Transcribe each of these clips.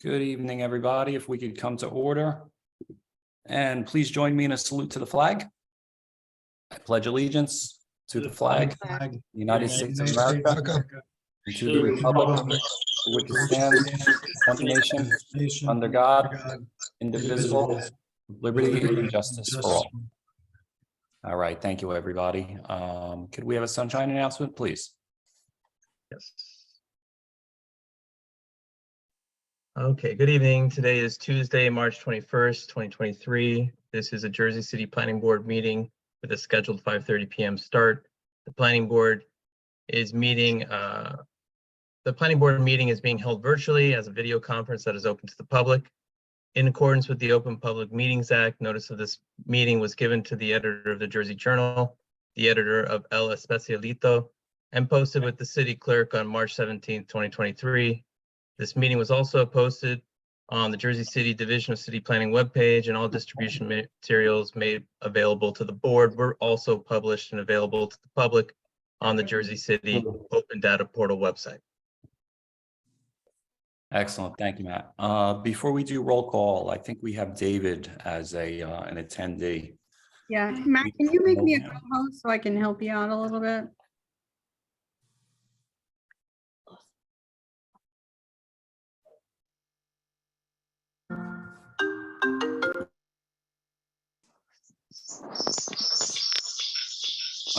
Good evening, everybody. If we could come to order. And please join me in a salute to the flag. I pledge allegiance to the flag, of the United States of America, and to the republic for which it stands, one nation, under God, indivisible, with liberty and justice for all. All right, thank you, everybody. Could we have a sunshine announcement, please? Yes. Okay, good evening. Today is Tuesday, March 21st, 2023. This is a Jersey City Planning Board meeting with a scheduled 5:30 p.m. start. The planning board meeting is being held virtually as a video conference that is open to the public. In accordance with the Open Public Meetings Act, notice of this meeting was given to the editor of the Jersey Journal, the editor of El Especialito, and posted with the city clerk on March 17th, 2023. This meeting was also posted on the Jersey City Division of City Planning webpage, and all distribution materials made available to the board were also published and available to the public on the Jersey City Open Data Portal website. Excellent. Thank you, Matt. Before we do roll call, I think we have David as an attendee. Yeah, Matt, can you make me a co-host so I can help you out a little bit?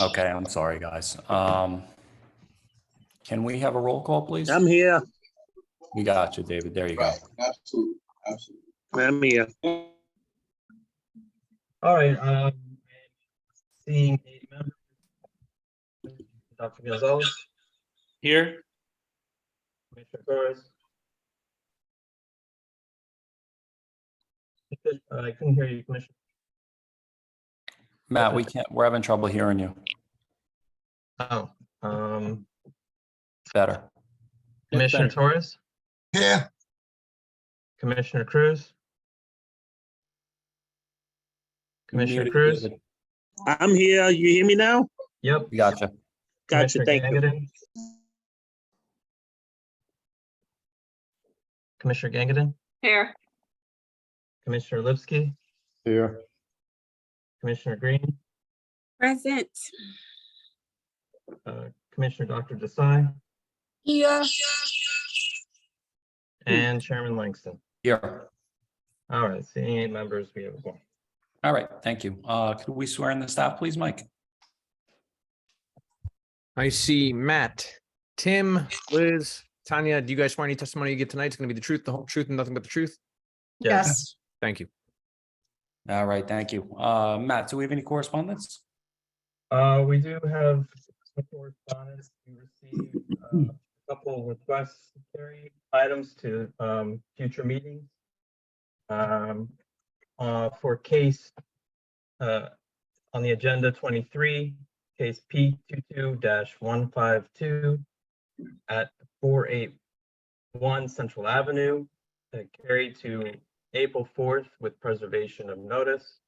Okay, I'm sorry, guys. Can we have a roll call, please? I'm here. We got you, David. There you go. Absolutely, absolutely. I'm here. All right, seeing 8 members. Dr. Gonzalez, Here. Commissioner Torres. I couldn't hear you, Commissioner. Matt, we're having trouble hearing you. Oh, Better. Commissioner Torres, Yeah, Commissioner Cruz. Commissioner Muted, Cruz. David. I'm here. You hear me now? Yep. We got you. Gotcha. Commissioner Thank you. Gangadin. Commissioner Gangadin, Here. Commissioner Lipsky, here. Commissioner Green, Present. Commissioner Dr. Desai, Yeah. and Chairman Langston. Here. All right, seeing 8 members, we have a quorum. All right, thank you. Could we swear in the staff, please, Mike? I see Matt, Tim, Liz, Tanya. Do you guys swear any testimony you get tonight is going to be the truth, the whole truth, and nothing but the truth? Yes. Thank you. All right, thank you. Matt, do we have any correspondence? We do have some correspondence. We received a couple of requests to carry items to future meetings. For case on the agenda 23, case P22-152 at 481 Central Avenue, carried to April 4th with preservation of notice.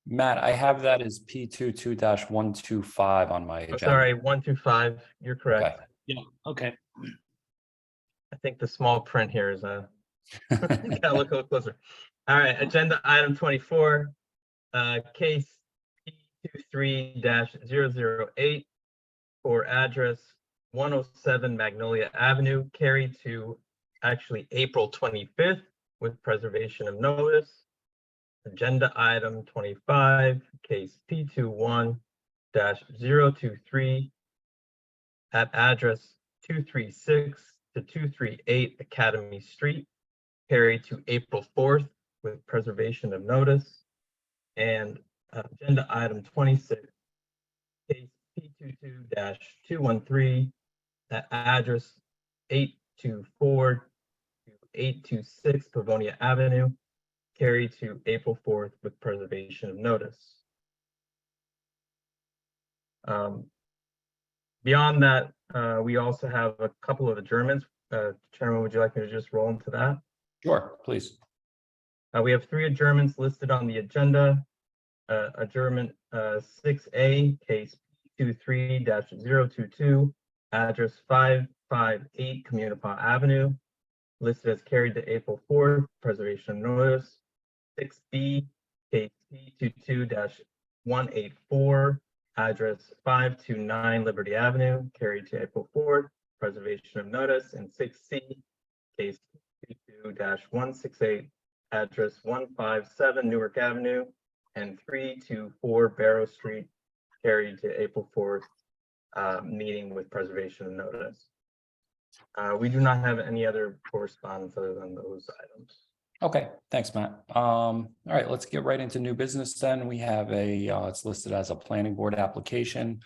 Matt, I have that as P22-125 on my Oh, agenda. sorry, 125, you're correct. Yeah. Okay. I think the small print here is gotta look a little closer. All right, agenda item 24, case P23-008 for address 107 Magnolia Avenue, carried to actually April 25th with preservation of notice. Agenda item 25, case P21-023 at address 236 to 238 Academy Street, carried to April 4th with preservation of notice. And agenda item 26, case P22-213 at address 824 to 826 Pavonia Avenue, carried to April 4th with preservation of notice. Beyond that, we also have a couple of adjournments. Chairman, would you like me to just roll into that? Sure, please. We have 3 adjournments listed on the agenda. Adjournment 6A, case 23-022, address 558 Communipaw Avenue, listed as carried to April 4th, preservation of notice. 6B, case P22-184, address 529 Liberty Avenue, carried to April 4th, preservation of notice. And 6C, case 22-168, address 157 Newark Avenue and 324 Barrow Street, carried to April 4th, meeting with preservation of notice. We do not have any other correspondence other than those items. Okay, thanks, Matt. All right, let's get right into new business then. We have it's listed as a planning board application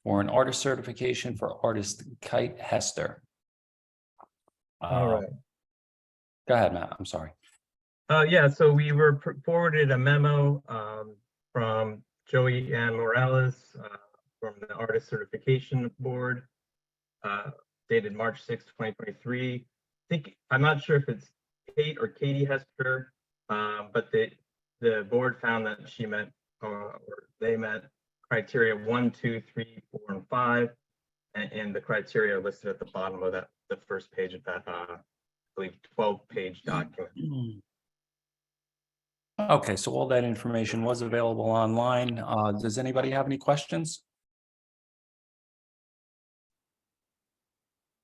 for an artist certification for artist Kite Hester. All right. Go ahead, Matt. I'm sorry. Yeah, so we were forwarded a memo from Joey Ann Morales from the Artist Certification Board, dated March 6, 2023. I'm not sure if it's Kate or Katie Hester, but the board found that she met or they met criteria 1, 2, 3, 4, and 5, and the criteria are listed at the bottom of the first page of that I believe 12-page document. Okay, so all that information was available online. Does anybody have any questions?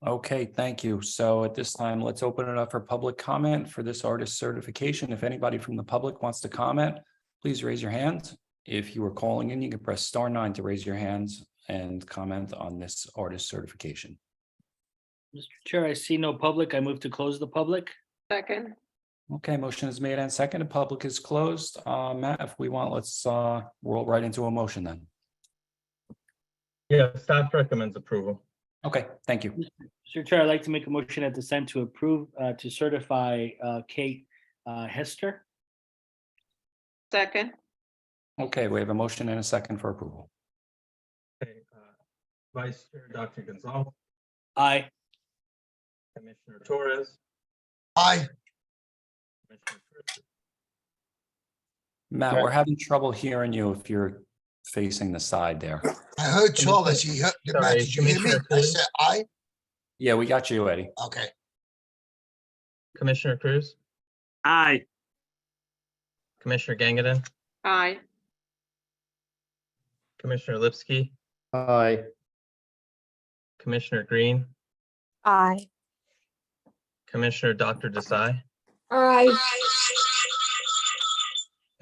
Okay, thank you. So at this time, let's open it up for public comment for this artist certification. If anybody from the public wants to comment, please raise your hand. If you are calling in, you can press *9 to raise your hands and comment on this artist certification. Mr. Chair, I see no public. I move to close the public. Second. Okay, motion is made and seconded. Public is closed. Matt, if we want, let's roll right into a motion then. Yeah, staff recommends approval. Okay, thank you. Mr. Chair, I'd like to make a motion at this time to approve, to certify Kate Hester. Second. Okay, we have a motion and a second for approval. Okay, Vice Chair Dr. Gonzalez, Aye. Commissioner Torres, Aye. Commissioner Cruz. Matt, we're having trouble hearing you if you're facing the side there. I heard Charles. He heard the Sorry, match. Did you hear me? Commissioner I Cruz? said aye. Yeah, we got you, Eddie. Okay. Commissioner Cruz, Aye. Commissioner Gangadin, Aye. Commissioner Lipsky, Aye. Commissioner Green, Aye. Commissioner Dr. Desai, Aye.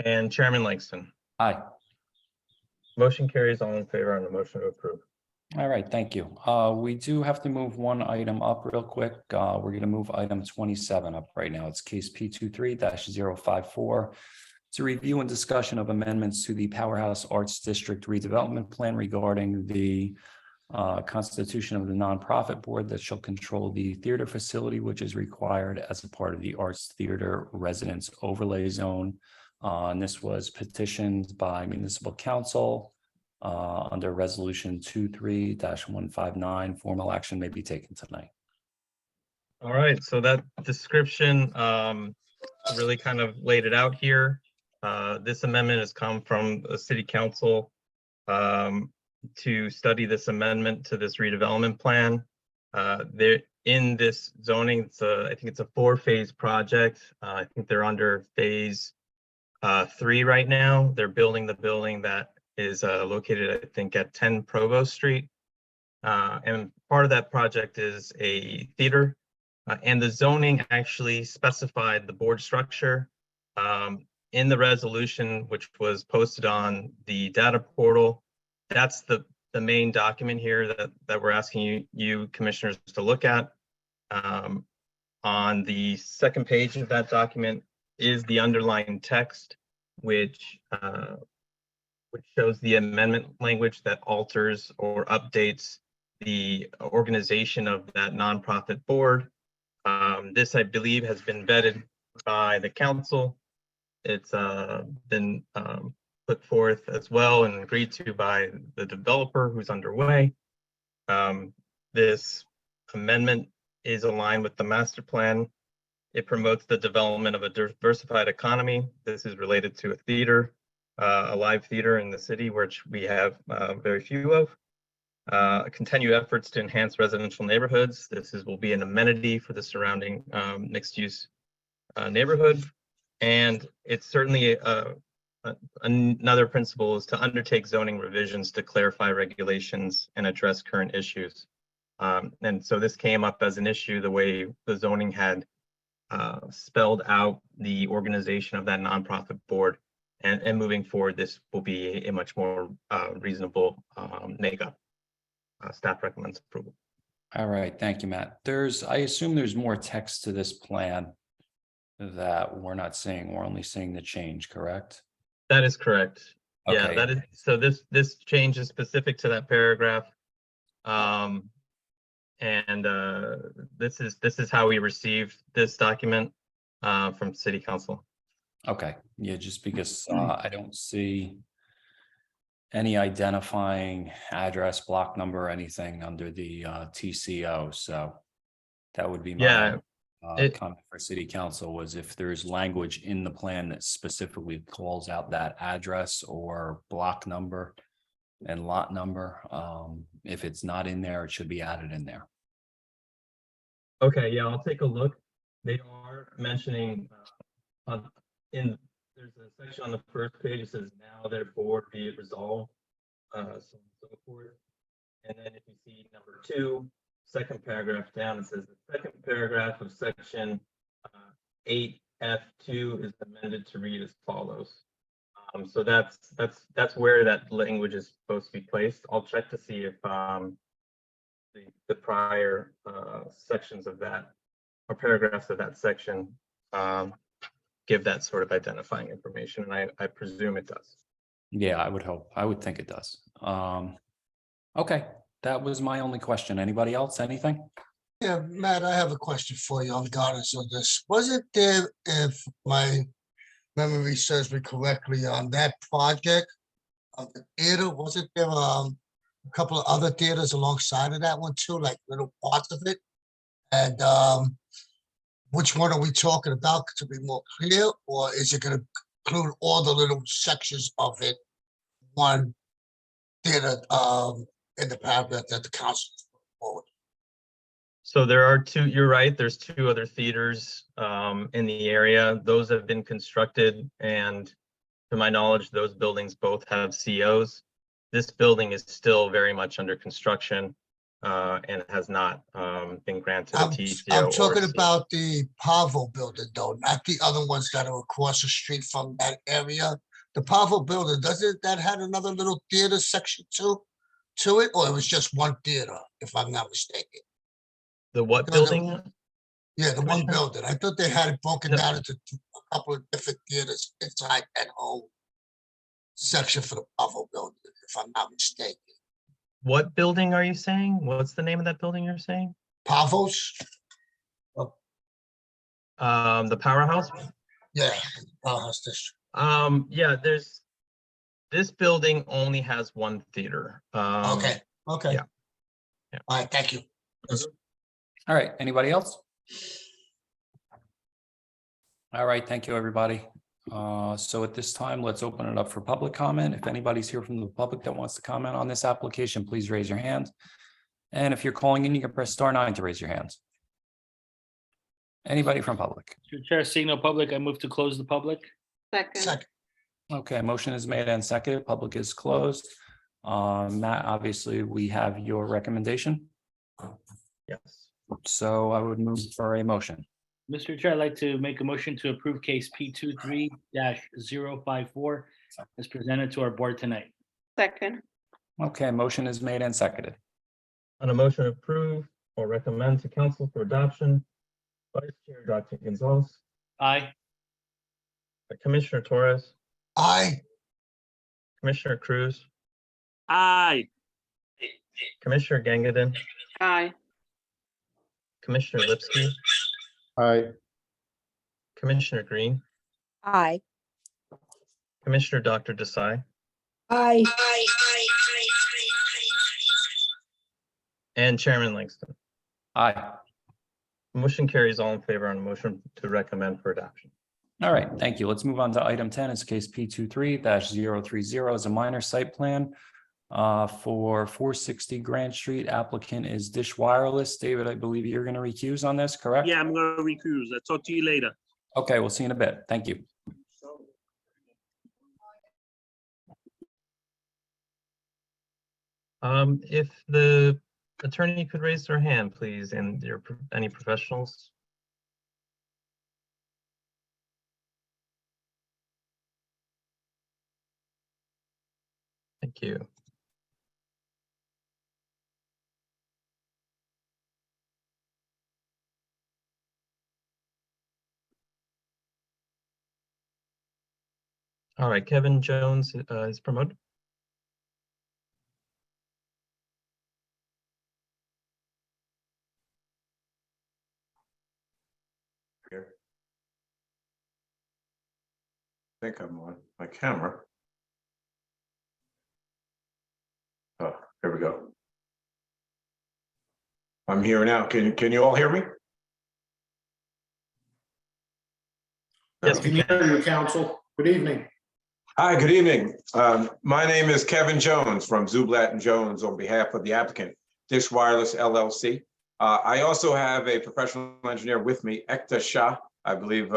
and Chairman Langston. Aye. Motion carries, all in favor on the motion to approve. All right, thank you. We do have to move one item up real quick. We're going to move item 27 up right now. It's case P23-054. It's a review and discussion of amendments to the Powerhouse Arts District redevelopment plan regarding the constitution of the nonprofit board that shall control the theater facility, which is required as a part of the Arts Theater Residence Overlay Zone. And this was petitioned by Municipal Council under Resolution 23-159. Formal action may be taken tonight. All right, so that description really kind of laid it out here. This amendment has come from the city council to study this amendment to this redevelopment plan. There in this zoning, I think it's a 4-phase project. I think they're under phase 3 right now. They're building the building that is located, I think, at 10 Provost Street. And part of that project is a theater. And the zoning actually specified the board structure in the resolution, which was posted on the data portal. That's the main document here that we're asking you commissioners to look at. On the second page of that document is the underlying text, which shows the amendment language that alters or updates the organization of that nonprofit board. This, I believe, has been vetted by the council. It's been put forth as well and agreed to by the developer who's underway. This amendment is aligned with the master plan. It promotes the development of a diversified economy. This is related to a theater, a live theater in the city, which we have very few of. continue efforts to enhance residential neighborhoods. Will be an amenity for the surrounding mixed-use neighborhood. And it's certainly another principle is to undertake zoning revisions to clarify regulations and address current issues. And so this came up as an issue, the way the zoning had spelled out the organization of that nonprofit board. And moving forward, this will be a much more reasonable makeup. Staff recommends approval. All right, thank you, Matt. I assume there's more text to this plan that we're not seeing. We're only seeing the change, correct? That is correct. Yeah, Okay. that is, so this change is specific to that paragraph. This is how we received this document from City Council. Okay, yeah, just because I don't see any identifying address, block number, or anything under the TCO, so that would be Yeah, my comment for City Council was if there's language in the plan that specifically calls out that address or block number and lot number, if it's not in there, it should be added in there. Okay, yeah, I'll take a look. They are mentioning there's a section on the first page that says now therefore be it resolved, so on and so forth. And then if you see number 2, second paragraph down, it says the second paragraph of section 8F2 is amended to read as follows. So that's where that language is supposed to be placed. I'll check to see if the prior sections of that or paragraphs of that section give that sort of identifying information, and I presume it does. Yeah, I would think it does. Okay, that was my only question. Anybody else, anything? Yeah, Matt, I have a question for you on regardless of this. Was it there, if my memory serves me correctly, on that project of the theater, wasn't there a couple of other theaters alongside of that one too, like little parts of it? And which one are we talking about to be more clear, or is it gonna include all the little sections of it? One theater in the paragraph that the council put forward. So there are 2, you're right, there's 2 other theaters in the area. Those have been constructed, and to my knowledge, those buildings both have COs. This building is still very much under construction and has not been granted a TCO. I'm or talking CO. about the Pavo building though, not the other ones that are across the street from that area. The Pavo building, doesn't that had another little theater section too, to it, or it was just one theater, if I'm not mistaken? The what No, no. building? Yeah, the one Commissioner? building. I thought they had it broken No. down into a couple of different theaters inside that whole section for the Pavo building, if I'm not mistaken. What building are you saying? What's the name of that building you're saying? Pavos? The Powerhouse? Yeah, Powerhouse District. Yeah, this building only has one theater. Okay, okay. yeah. Yeah. All right, thank you. All right, anybody else? All right, thank you, everybody. So at this time, let's open it up for public comment. If anybody's here from the public that wants to comment on this application, please raise your hand. And if you're calling in, you can press *9 to raise your hands. Anybody from public? Mr. Chair, seeing no public, I move to close the public. Second, Okay, motion is made and seconded. Public is closed. Matt, obviously, we have your recommendation. Yes. So I would move for a motion. Mr. Chair, I'd like to make a motion to approve case P23-054 as presented to our board tonight. Second. Okay, motion is made and seconded. On a motion to approve or recommend to council for adoption, Vice Chair Dr. Gonzalez, Aye. Commissioner Torres, aye, Commissioner Cruz, Aye. Commissioner Gangadin, Aye. Commissioner Lipsky, Aye. Commissioner Green, Aye. Commissioner Dr. Desai, Aye. and Chairman Langston. Aye. Motion carries all in favor on a motion to recommend for adoption. All right, thank you. Let's move on to item 10. It's case P23-030 is a minor site plan For 460 Grant Street, applicant is Dish Wireless. David, I believe you're going to recuse on this, correct? Yeah, I'm gonna recuse. I'll talk to you later. Okay, we'll see you in a bit. Thank you. If the attorney could raise their hand, please, and any professionals. Thank you. All right, Kevin Jones is promoted. Here. I think I'm on my camera. Oh, here we go. I'm here now. Can you all hear me? Yes, we can. hear you, counsel. Good evening. Hi, good evening. My name is Kevin Jones from Zublat and Jones on behalf of the applicant, Dish Wireless LLC. I also have a professional engineer with me, Ekta Shah. I believe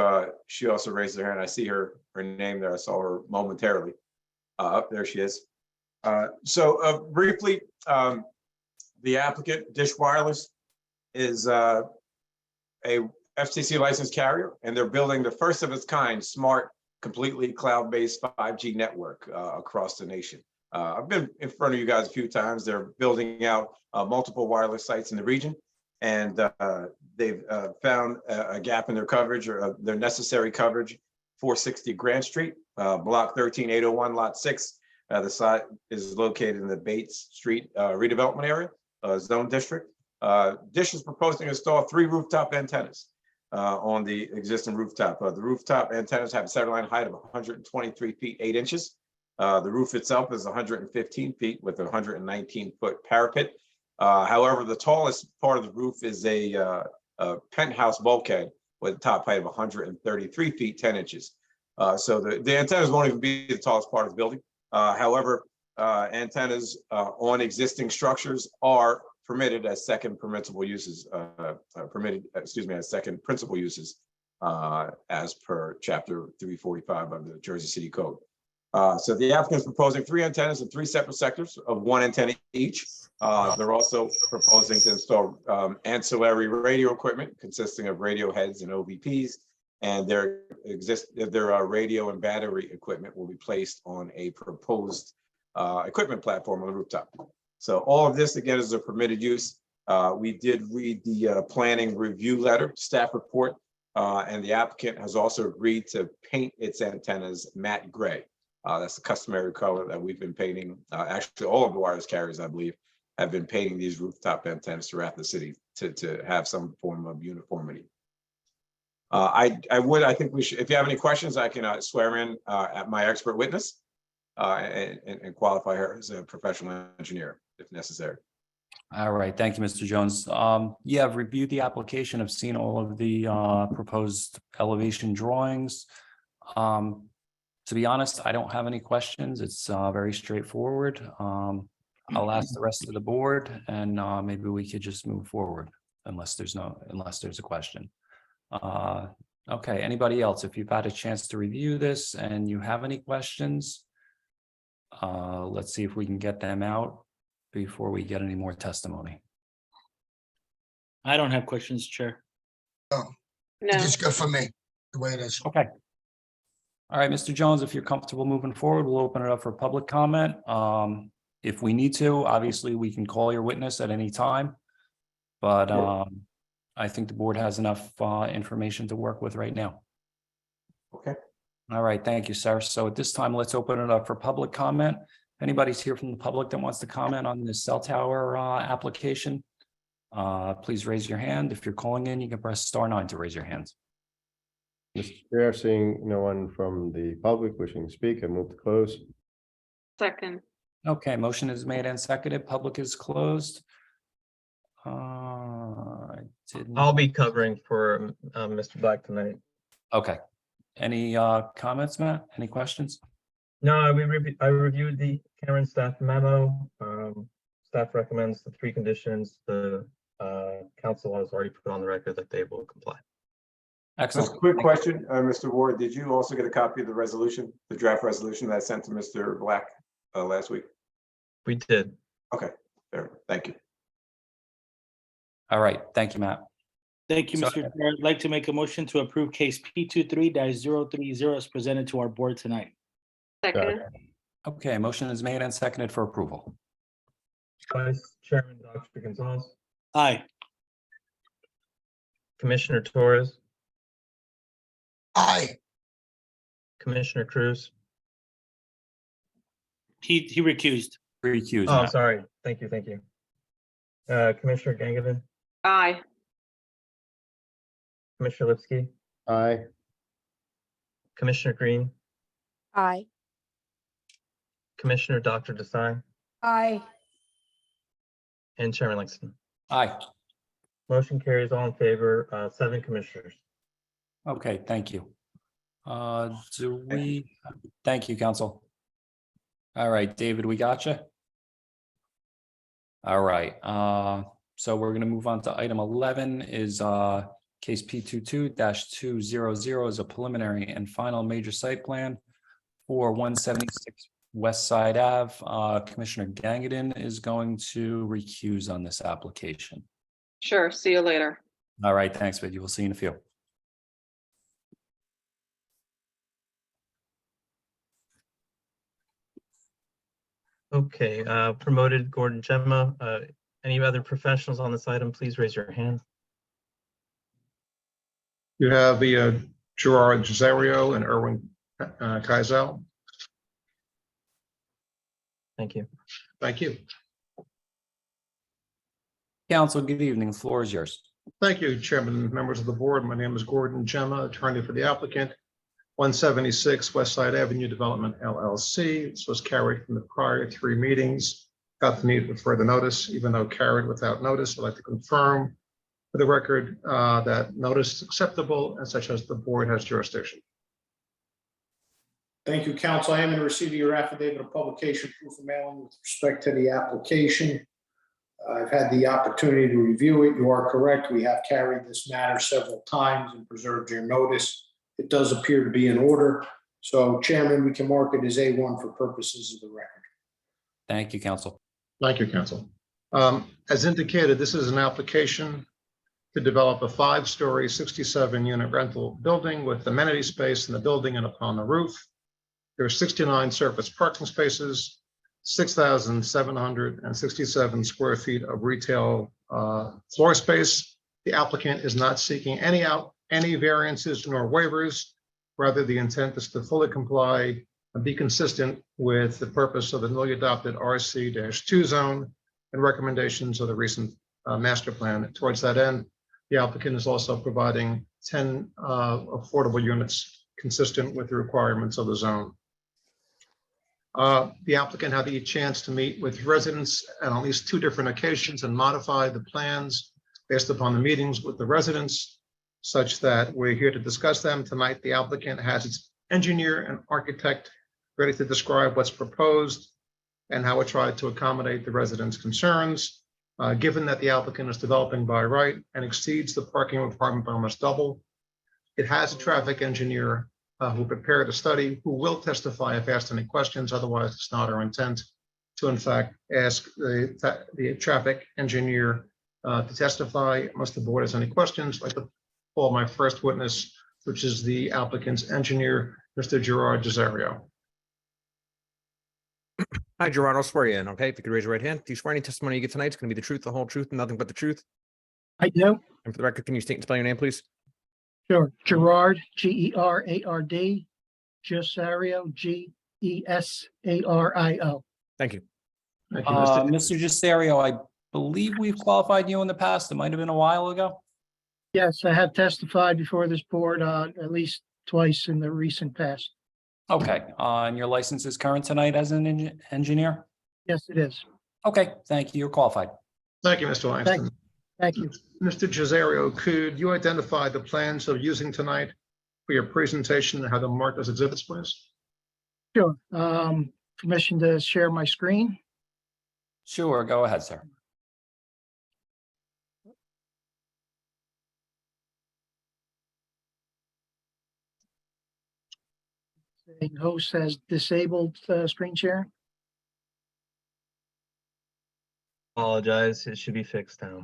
she also raised her hand. I see her name there. I saw her momentarily. Up there she is. So briefly, the applicant, Dish Wireless, is a FCC licensed carrier, and they're building the first of its kind smart, completely cloud-based 5G network across the nation. I've been in front of you guys a few times. They're building out multiple wireless sites in the region, and they've found a gap in their coverage, or their necessary coverage, 460 Grant Street, block 13801, lot 6. The site is located in the Bates Street redevelopment area, zone district. Dish is proposing to install 3 rooftop antennas on the existing rooftop. The rooftop antennas have a center line height of 123 feet 8 inches. The roof itself is 115 feet with a 119-foot parapet. However, the tallest part of the roof is a penthouse bulkhead with a top height of 133 feet 10 inches. So the antennas won't even be the tallest part of the building. However, antennas on existing structures are permitted as second permissible uses, as second principal uses, as per chapter 345 of the Jersey City Code. So the applicant is proposing 3 antennas in 3 separate sectors of 1 antenna each. They're also proposing to install ancillary radio equipment consisting of radio heads and OVPs, and their radio and battery equipment will be placed on a proposed equipment platform on the rooftop. So all of this, again, is a permitted use. We did read the planning review letter, staff report, and the applicant has also agreed to paint its antennas matte gray. That's the customary color that we've been painting. Actually, all of the wireless carriers, I believe, have been painting these rooftop antennas throughout the city to have some form of uniformity. I think we should, if you have any questions, I can swear in at my expert witness and qualify her as a professional engineer if necessary. All right, thank you, Mr. Jones. Yeah, I've reviewed the application. I've seen all of the proposed elevation drawings. To be honest, I don't have any questions. It's very straightforward. I'll ask the rest of the board, and maybe we could just move forward unless there's a question. Okay, anybody else? If you've had a chance to review this and you have any questions, let's see if we can get them out before we get any more testimony. I don't have questions, Chair. No. It's good for me, the way it is. Okay. All right, Mr. Jones, if you're comfortable moving forward, we'll open it up for public comment. If we need to, obviously, we can call your witness at any time. But I think the board has enough information to work with right now. Okay. All right, thank you, sir. So at this time, let's open it up for public comment. If anybody's here from the public that wants to comment on this cell tower application, please raise your hand. If you're calling in, you can press *9 to raise your hand. Mr. Chair, seeing no one from the public wishing to speak, I move to close. Second. Okay, motion is made and seconded. Public is closed. I didn't- I'll be covering for Mr. Black tonight. Okay. Any comments, Matt? Any questions? No, I reviewed the Cameron staff memo. Staff recommends the 3 conditions. The council has already put on the record that they will comply. Just Excellent. a quick Thank you. question, Mr. Ward, did you also get a copy of the resolution, the draft resolution that I sent to Mr. Black last week? We did. There, thank you. All right, thank you, Matt. Thank you, So- Mr. Chair. I'd like to make a motion to approve case P23-030 as presented to our board tonight. Second. Okay, motion is made and seconded for approval. Vice Chairman Dr. Gonzalez, Aye. Commissioner Torres, Aye. Commissioner Cruz. He recused. Recuse, Oh, Matt. sorry. Thank you. Commissioner Gangavan, Aye. Commissioner Lipsky, Aye. Commissioner Green, Aye. Commissioner Dr. Desai, Aye. and Chairman Langston. Aye. Motion carries all in favor, 7 commissioners. Okay, thank you. Thank you, council. All right, David, we got you. All right, so we're gonna move on to item 11 is case P22-200 is a preliminary and final major site plan for 176 West Side Ave. Commissioner Gangadin is going to recuse on this application. Sure. See you later. All right, thanks, Vicky. We'll see you in a few. Okay, promoted Gordon Gemma. Any other professionals on this item, please raise your hand. You have the Gerard Cesario and Erwin Keisel. Thank you. Thank you. Council, good evening. The floor is yours. Thank you, Chairman and members of the board. My name is Gordon Gemma, attorney for the applicant, 176 West Side Avenue Development LLC. This was carried from the prior 3 meetings. Got the need for further notice, even though carried without notice. I'd like to confirm for the record that notice is acceptable and such as the board has jurisdiction. Thank you, counsel. I am in receipt of your affidavit of publication proof of mailing with respect to the application. I've had the opportunity to review it. You are correct. We have carried this matter several times and preserved your notice. It does appear to be in order. So, Chairman, we can mark it as A1 for purposes of the record. Thank you, council. Thank you, counsel. As indicated, this is an application to develop a 5-story, 67-unit rental building with amenity space in the building and upon the roof. There are 69 surface parking spaces, 6,767 square feet of retail floor space. The applicant is not seeking any variances nor waivers. Rather, the intent is to fully comply and be consistent with the purpose of the newly adopted RC-2 zone and recommendations of the recent master plan. Towards that end, the applicant is also providing 10 affordable units consistent with the requirements of the zone. The applicant had the chance to meet with residents on at least 2 different occasions and modify the plans based upon the meetings with the residents, such that we're here to discuss them tonight. The applicant has its engineer and architect ready to describe what's proposed and how it tried to accommodate the residents' concerns. Given that the applicant is developing by right and exceeds the parking requirement by almost double, it has a traffic engineer who prepared a study, who will testify if asked any questions. Otherwise, it's not our intent to, in fact, ask the traffic engineer to testify. Unless the board has any questions, I'd like to call my first witness, which is the applicant's engineer, Mr. Gerard Cesario. Hi, Gerard. I'll swear you in, okay? If you could raise your right hand. Do you swear any testimony you get tonight is going to be the truth, the whole truth, and nothing but the truth? I do. And for the record, can you state and spell your name, please? Sure. Gerard, Gerard, Cesario, Gesario. Thank you. Thank you, Mr. Mr. Gesario, I believe we've qualified you in the past. It might have been a while ago. Yes, I have testified before this board at least twice in the recent past. Okay, and your license is current tonight as an engineer? Yes, it is. Okay, thank you. You're qualified. Thank you, Mr. Langston. Thank you. Mr. Cesario, could you identify the plans of using tonight for your presentation and have them marked as exhibits, please? Sure. Permission to share my screen. Sure, go ahead, sir. The host has disabled screen share. Apologize, it should be fixed now.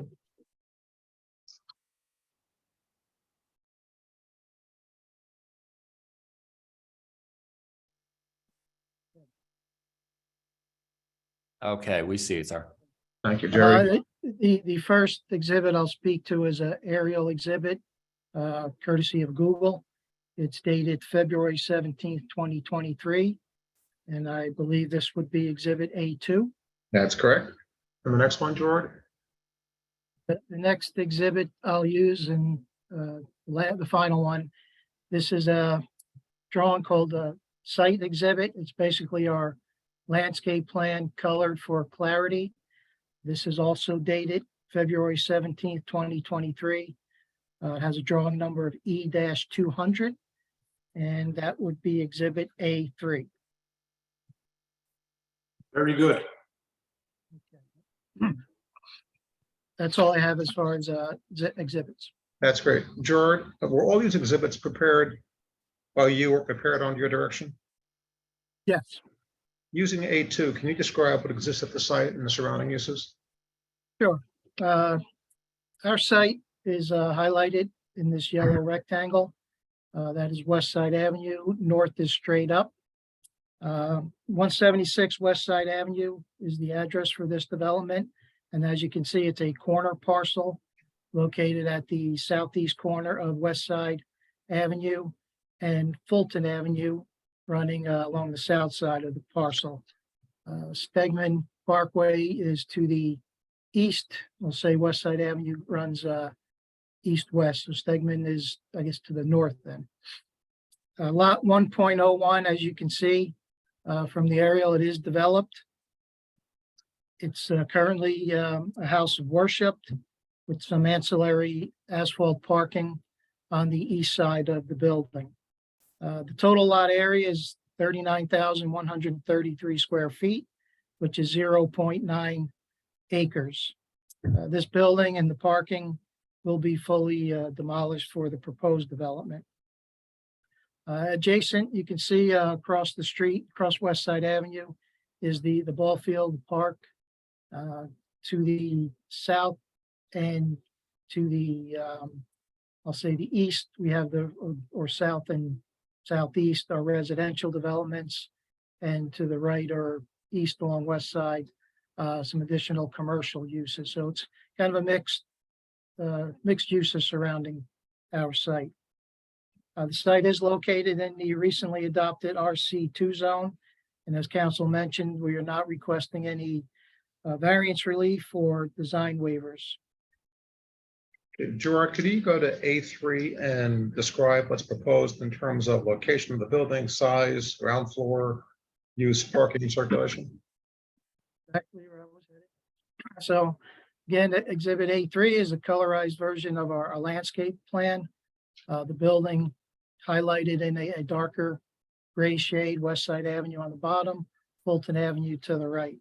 Okay, we see it, sir. Thank you, Jerry. The first exhibit I'll speak to is an aerial exhibit, courtesy of Google. It's dated February 17th, 2023. And I believe this would be exhibit A2. That's correct. And the next one, Gerard? The next exhibit I'll use and the final one, this is a drawing called the site exhibit. It's basically our landscape plan colored for clarity. This is also dated February 17th, 2023. It has a drawing number of E-200, and that would be exhibit A3. Very good. That's all I have as far as exhibits. That's great. Gerard, were all these exhibits prepared by you or prepared under your direction? Yes. Using A2, can you describe what exists at the site and the surrounding uses? Sure. Our site is highlighted in this yellow rectangle. That is West Side Avenue. North is straight up. 176 West Side Avenue is the address for this development. And as you can see, it's a corner parcel located at the southeast corner of West Side Avenue and Fulton Avenue, running along the south side of the parcel. Stegman Parkway is to the east. We'll say West Side Avenue runs east-west. So Stegman is, I guess, to the north then. Lot 1.01, as you can see from the aerial, it is developed. It's currently a house of worship with some ancillary asphalt parking on the east side of the building. The total lot area is 39,133 square feet, which is 0.9 acres. This building and the parking will be fully demolished for the proposed development. Adjacent, you can see across the street, across West Side Avenue, is the ball field park. To the south and to the, I'll say the east, we have or south and southeast are residential developments. And to the right or east along West Side, some additional commercial uses. So it's kind of a mixed uses surrounding our site. The site is located in the recently adopted RC2 zone. And as council mentioned, we are not requesting any variance relief or design waivers. Gerard, could you go to A3 and describe what's proposed in terms of location of the building, size, ground floor, use, parking, circulation? Exactly where I was headed. So again, exhibit A3 is a colorized version of our landscape plan. The building highlighted in a darker gray shade, West Side Avenue on the bottom, Fulton Avenue to the right.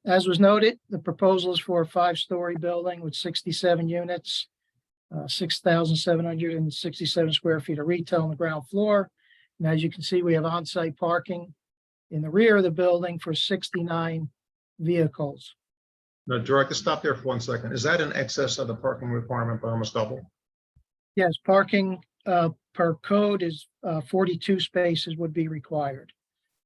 As was noted, the proposal is for a 5-story building with 67 units, 6,767 square feet of retail on the ground floor. And as you can see, we have on-site parking in the rear of the building for 69 vehicles. Now, Gerard, to stop there for 1 second. Is that in excess of the parking requirement by almost double? Yes, parking per code is 42 spaces would be required.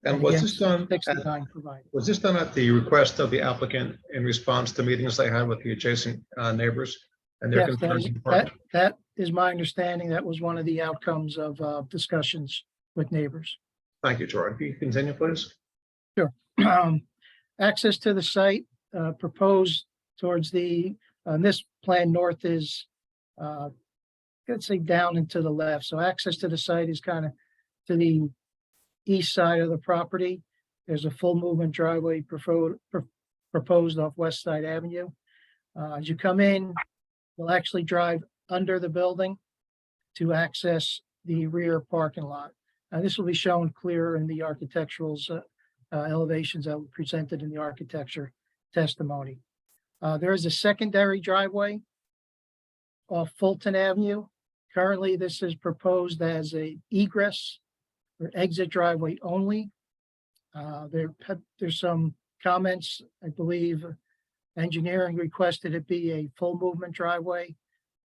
And was this done? 69 provided. Was this done at the request of the applicant in response to meetings they had with the adjacent neighbors and their Yes, concerns? with parking? that is my understanding. That was one of the outcomes of discussions with neighbors. Thank you, Gerard. Can you continue, please? Access to the site proposed towards this plan north is, let's say down and to the left. So access to the site is kind of to the east side of the property. There's a full movement driveway proposed off West Side Avenue. As you come in, you'll actually drive under the building to access the rear parking lot. This will be shown clearer in the architectural's elevations that were presented in the architecture testimony. There is a secondary driveway off Fulton Avenue. Currently, this is proposed as a egress or exit driveway only. There's some comments, I believe, engineering requested it be a full movement driveway.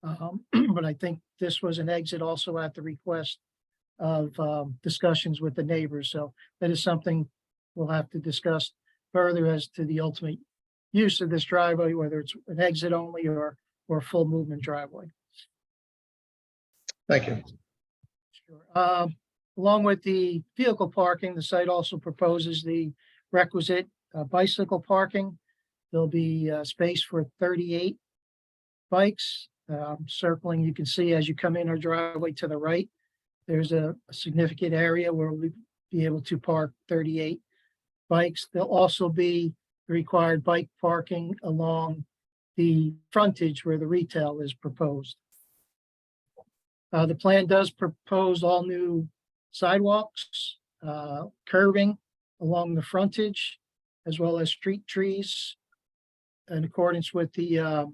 But I think this was an exit also at the request of discussions with the neighbors. So that is something we'll have to discuss further as to the ultimate use of this driveway, whether it's an exit only or a full movement driveway. Thank you. Sure. Along with the vehicle parking, the site also proposes the requisite bicycle parking. There'll be space for 38 bikes. Circling, you can see as you come in our driveway to the right, there's a significant area where we'll be able to park 38 bikes. There'll also be required bike parking along the frontage where the retail is proposed. The plan does propose all new sidewalks, curbing along the frontage, as well as street trees in accordance with the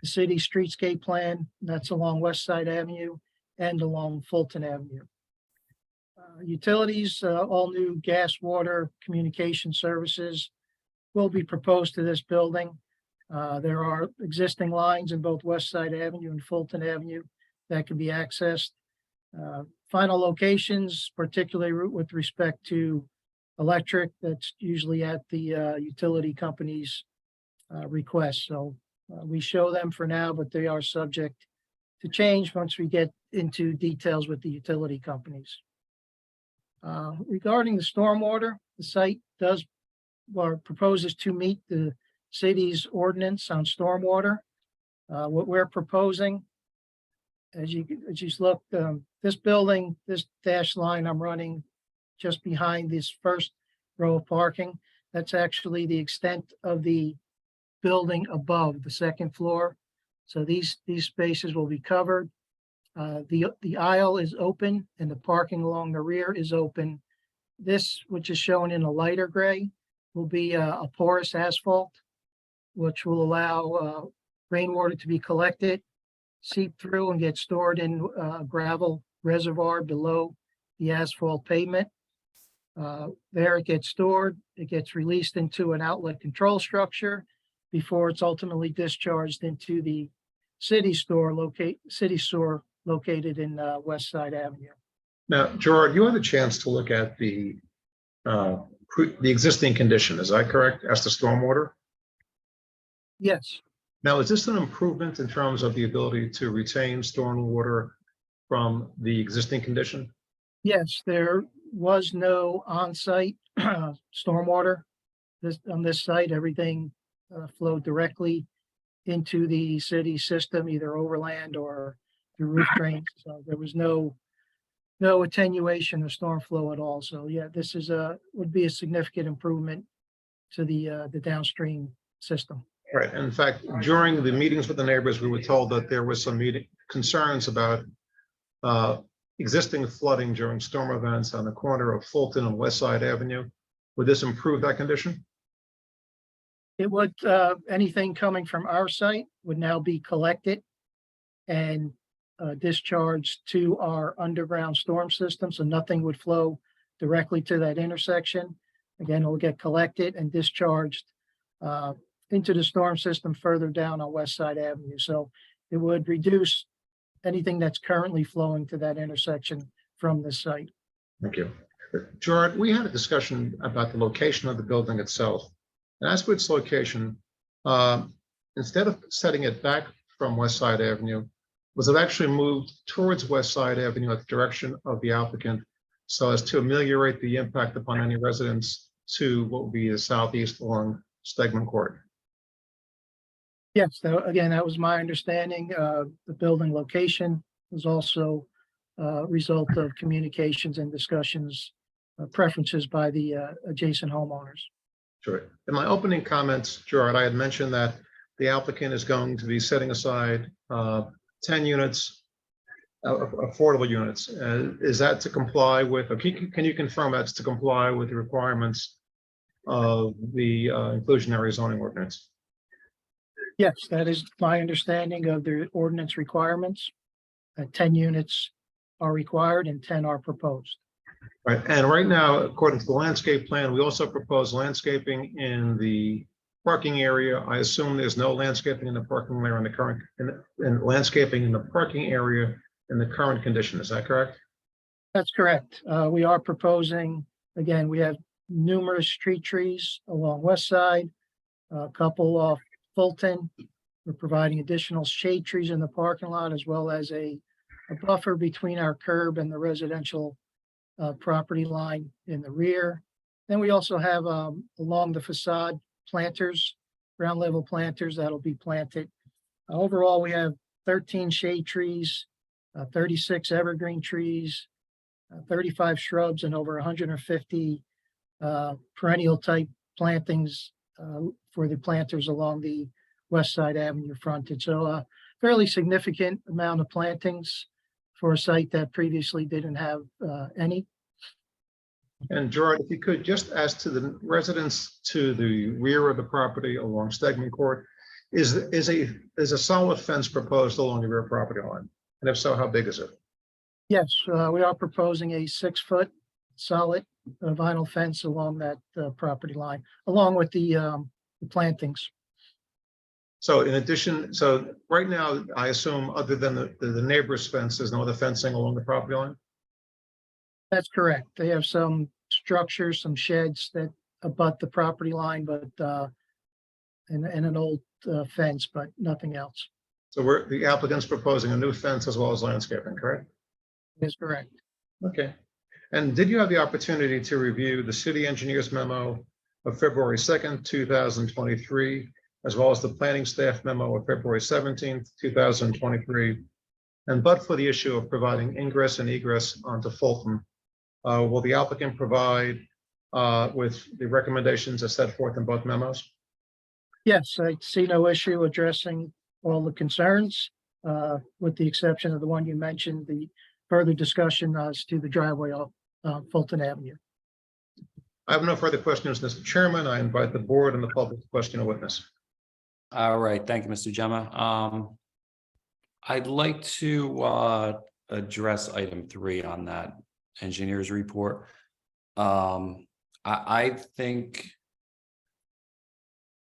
city streetscape plan. That's along West Side Avenue and along Fulton Avenue. Utilities, all new gas, water, communication services will be proposed to this building. There are existing lines in both West Side Avenue and Fulton Avenue that can be accessed. Final locations, particularly with respect to electric, that's usually at the utility company's request. So we show them for now, but they are subject to change once we get into details with the utility companies. Regarding the stormwater, the site does or proposes to meet the city's ordinance on stormwater. What we're proposing, as you look, this building, this dash line I'm running just behind this first row of parking, that's actually the extent of the building above the second floor. So these spaces will be covered. The aisle is open and the parking along the rear is open. This, which is shown in a lighter gray, will be a porous asphalt, which will allow rainwater to be collected, seep through and get stored in a gravel reservoir below the asphalt pavement. There it gets stored, it gets released into an outlet control structure before it's ultimately discharged into the city sewer located in West Side Avenue. Now, Gerard, you had a chance to look at the existing condition, is that correct, as to stormwater? Yes. Now, is this an improvement in terms of the ability to retain stormwater from the existing condition? Yes, there was no on-site stormwater on this site. Everything flowed directly into the city system, either overland or through roof drains. So there was no attenuation of storm flow at all. So yeah, this is would be a significant improvement to the downstream system. Right. In fact, during the meetings with the neighbors, we were told that there was some concerns about existing flooding during storm events on the corner of Fulton and West Side Avenue. Would this improve that condition? It would, anything coming from our site would now be collected and discharged to our underground storm system. So nothing would flow directly to that intersection. Again, it will get collected and discharged into the storm system further down on West Side Avenue. So it would reduce anything that's currently flowing to that intersection from the site. Thank you. Gerard, we had a discussion about the location of the building itself. And as for its location, instead of setting it back from West Side Avenue, was it actually moved towards West Side Avenue at the direction of the applicant so as to ameliorate the impact upon any residents to what would be the southeast along Stegman Court? Yes, again, that was my understanding. The building location was also a result of communications and discussions, preferences by the adjacent homeowners. Sure. In my opening comments, Gerard, I had mentioned that the applicant is going to be setting aside 10 units affordable units. Is that to comply with, or can you confirm that's to comply with the requirements of the inclusionary zoning ordinance? Yes, that is my understanding of the ordinance requirements. 10 units are required and 10 are proposed. Right, and right now, according to the landscape plan, we also propose landscaping in the parking area. I assume there's no landscaping in the parking area in the current, in landscaping in the parking area in the current condition. Is that correct? That's correct. We are proposing, again, we have numerous street trees along West Side, a couple off Fulton. We're providing additional shade trees in the parking lot as well as a buffer between our curb and the residential property line in the rear. Then we also have along the facade planters, ground level planters that'll be planted. Overall, we have 13 shade trees, 36 evergreen trees, 35 shrubs, and over 150 perennial type plantings for the planters along the West Side Avenue frontage. So a fairly significant amount of plantings for a site that previously didn't have any. And Gerard, if you could, just as to the residents to the rear of the property along Stegman Court, is a solid fence proposed along the rear property line? And if so, how big is it? Yes, we are proposing a 6-foot solid vinyl fence along that property line, along with the plantings. So in addition, so right now, I assume other than the neighbor's fence, there's no other fencing along the property line? That's correct. They have some structures, some sheds that abut the property line, but and an old fence, but nothing else. So the applicant's proposing a new fence as well as landscaping, correct? Is correct. Okay. And did you have the opportunity to review the city engineer's memo of February 2nd, 2023, as well as the planning staff memo of February 17th, 2023? And but for the issue of providing ingress and egress onto Fulton, will the applicant provide with the recommendations as set forth in both memos? Yes, I see no issue addressing all the concerns, with the exception of the one you mentioned, the further discussion as to the driveway off Fulton Avenue. I have no further questions, Mr. Chairman. I invite the board and the public to question a witness. All right, thank you, Mr. Gemma. I'd like to address item 3 on that engineer's report. I think,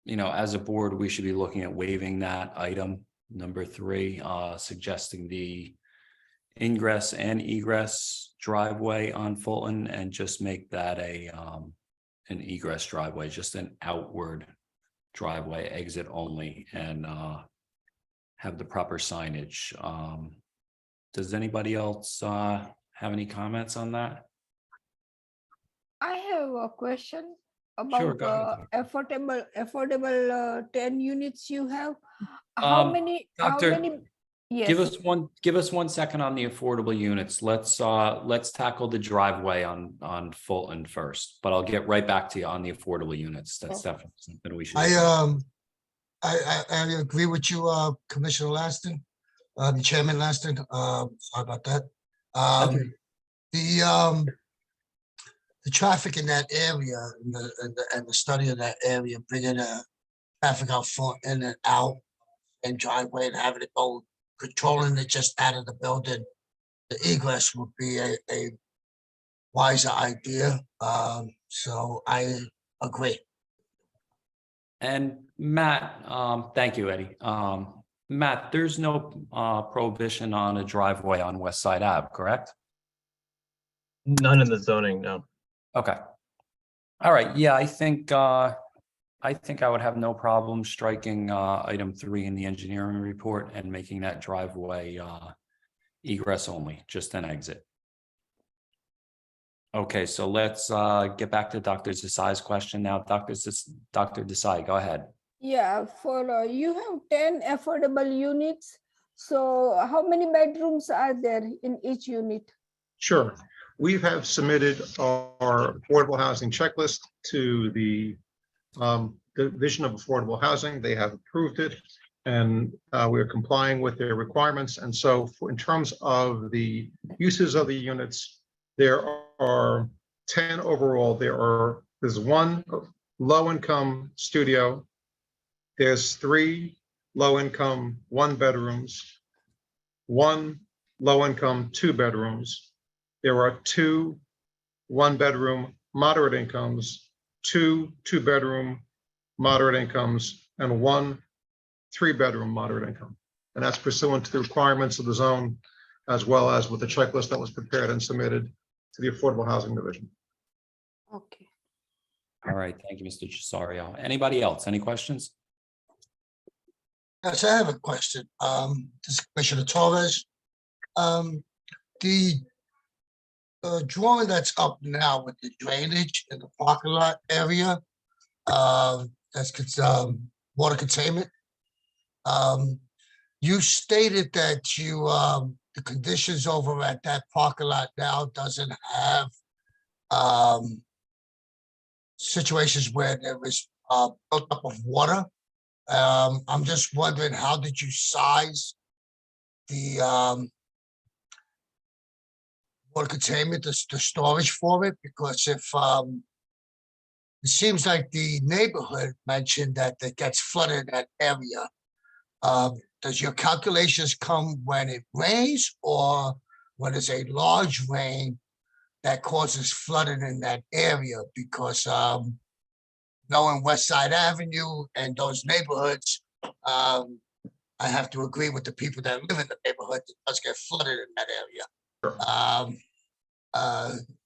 you know, as a board, we should be looking at waiving that item number 3, suggesting the ingress and egress driveway on Fulton, and just make that an egress driveway, just an outward driveway, exit only, and have the proper signage. Does anybody else have any comments on that? I have a question Sure, about go ahead. affordable 10 units you have. How many? Doctor, How many? Yes. Give us 1 second on the affordable units. Let's tackle the driveway on Fulton first, but I'll get right back to you on the affordable units. That's definitely something we should. I agree with you, Commissioner Laston, the Chairman Laston. Sorry about that. The traffic in that area and the study of that area, bringing the traffic out front, in and out, and driveway, and having it go, controlling it just out of the building, the egress would be a wiser idea. So I agree. And Matt, thank you, Eddie. Matt, there's no prohibition on a driveway on West Side Ave, correct? None in the zoning, no. Okay. All right. Yeah, I think I would have no problem striking item 3 in the engineering report and making that driveway egress only, just an exit. Okay, so let's get back to Dr. Desai's question now. Dr. Desai, go ahead. Yeah, for you have 10 affordable units. So how many bedrooms are there in each unit? Sure. We have submitted our affordable housing checklist to the Division of Affordable Housing. They have approved it. and we are complying with their requirements. And so in terms of the uses of the units, there are 10 overall. There's one low-income studio. There's 3 low-income 1-bedrooms, 1 low-income 2-bedrooms. There are 2 1-bedroom moderate incomes, 2 2-bedroom moderate incomes, and 1 3-bedroom moderate income. And that's pursuant to the requirements of the zone, as well as with the checklist that was prepared and submitted to the Affordable Housing Division. Okay. All right, thank you, Mr. Cesario. Anybody else? Any questions? Yes, I have a question. This is Commissioner Torres. The drawing that's up now with the drainage in the parking lot area, that's water containment. You stated that you, the conditions over at that parking lot now doesn't have situations where there is buildup of water. I'm just wondering, how did you size the water containment, the storage for it? Because if it seems like the neighborhood mentioned that it gets flooded in that area. Does your calculations come when it rains or when it's a large rain that causes flooding in that area? Because knowing West Side Avenue and those neighborhoods, I have to agree with the people that live in the neighborhood that does get flooded in that area.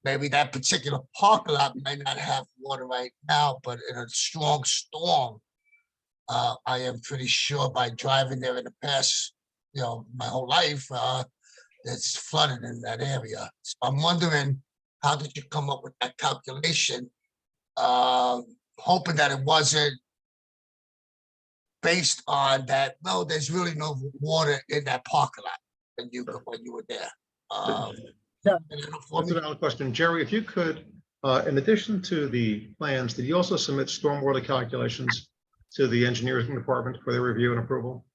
Maybe that particular parking lot may not have water right now, but in a strong storm, I am pretty sure by driving there in the past, my whole life, it's flooded in that area. So I'm wondering, how did you come up with that calculation? Hoping that it wasn't based on that, no, there's really no water in that parking lot when you were there. That's a valid question. Jerry, if you could, in addition to the plans, did you also submit stormwater calculations to the engineering department for their review and approval?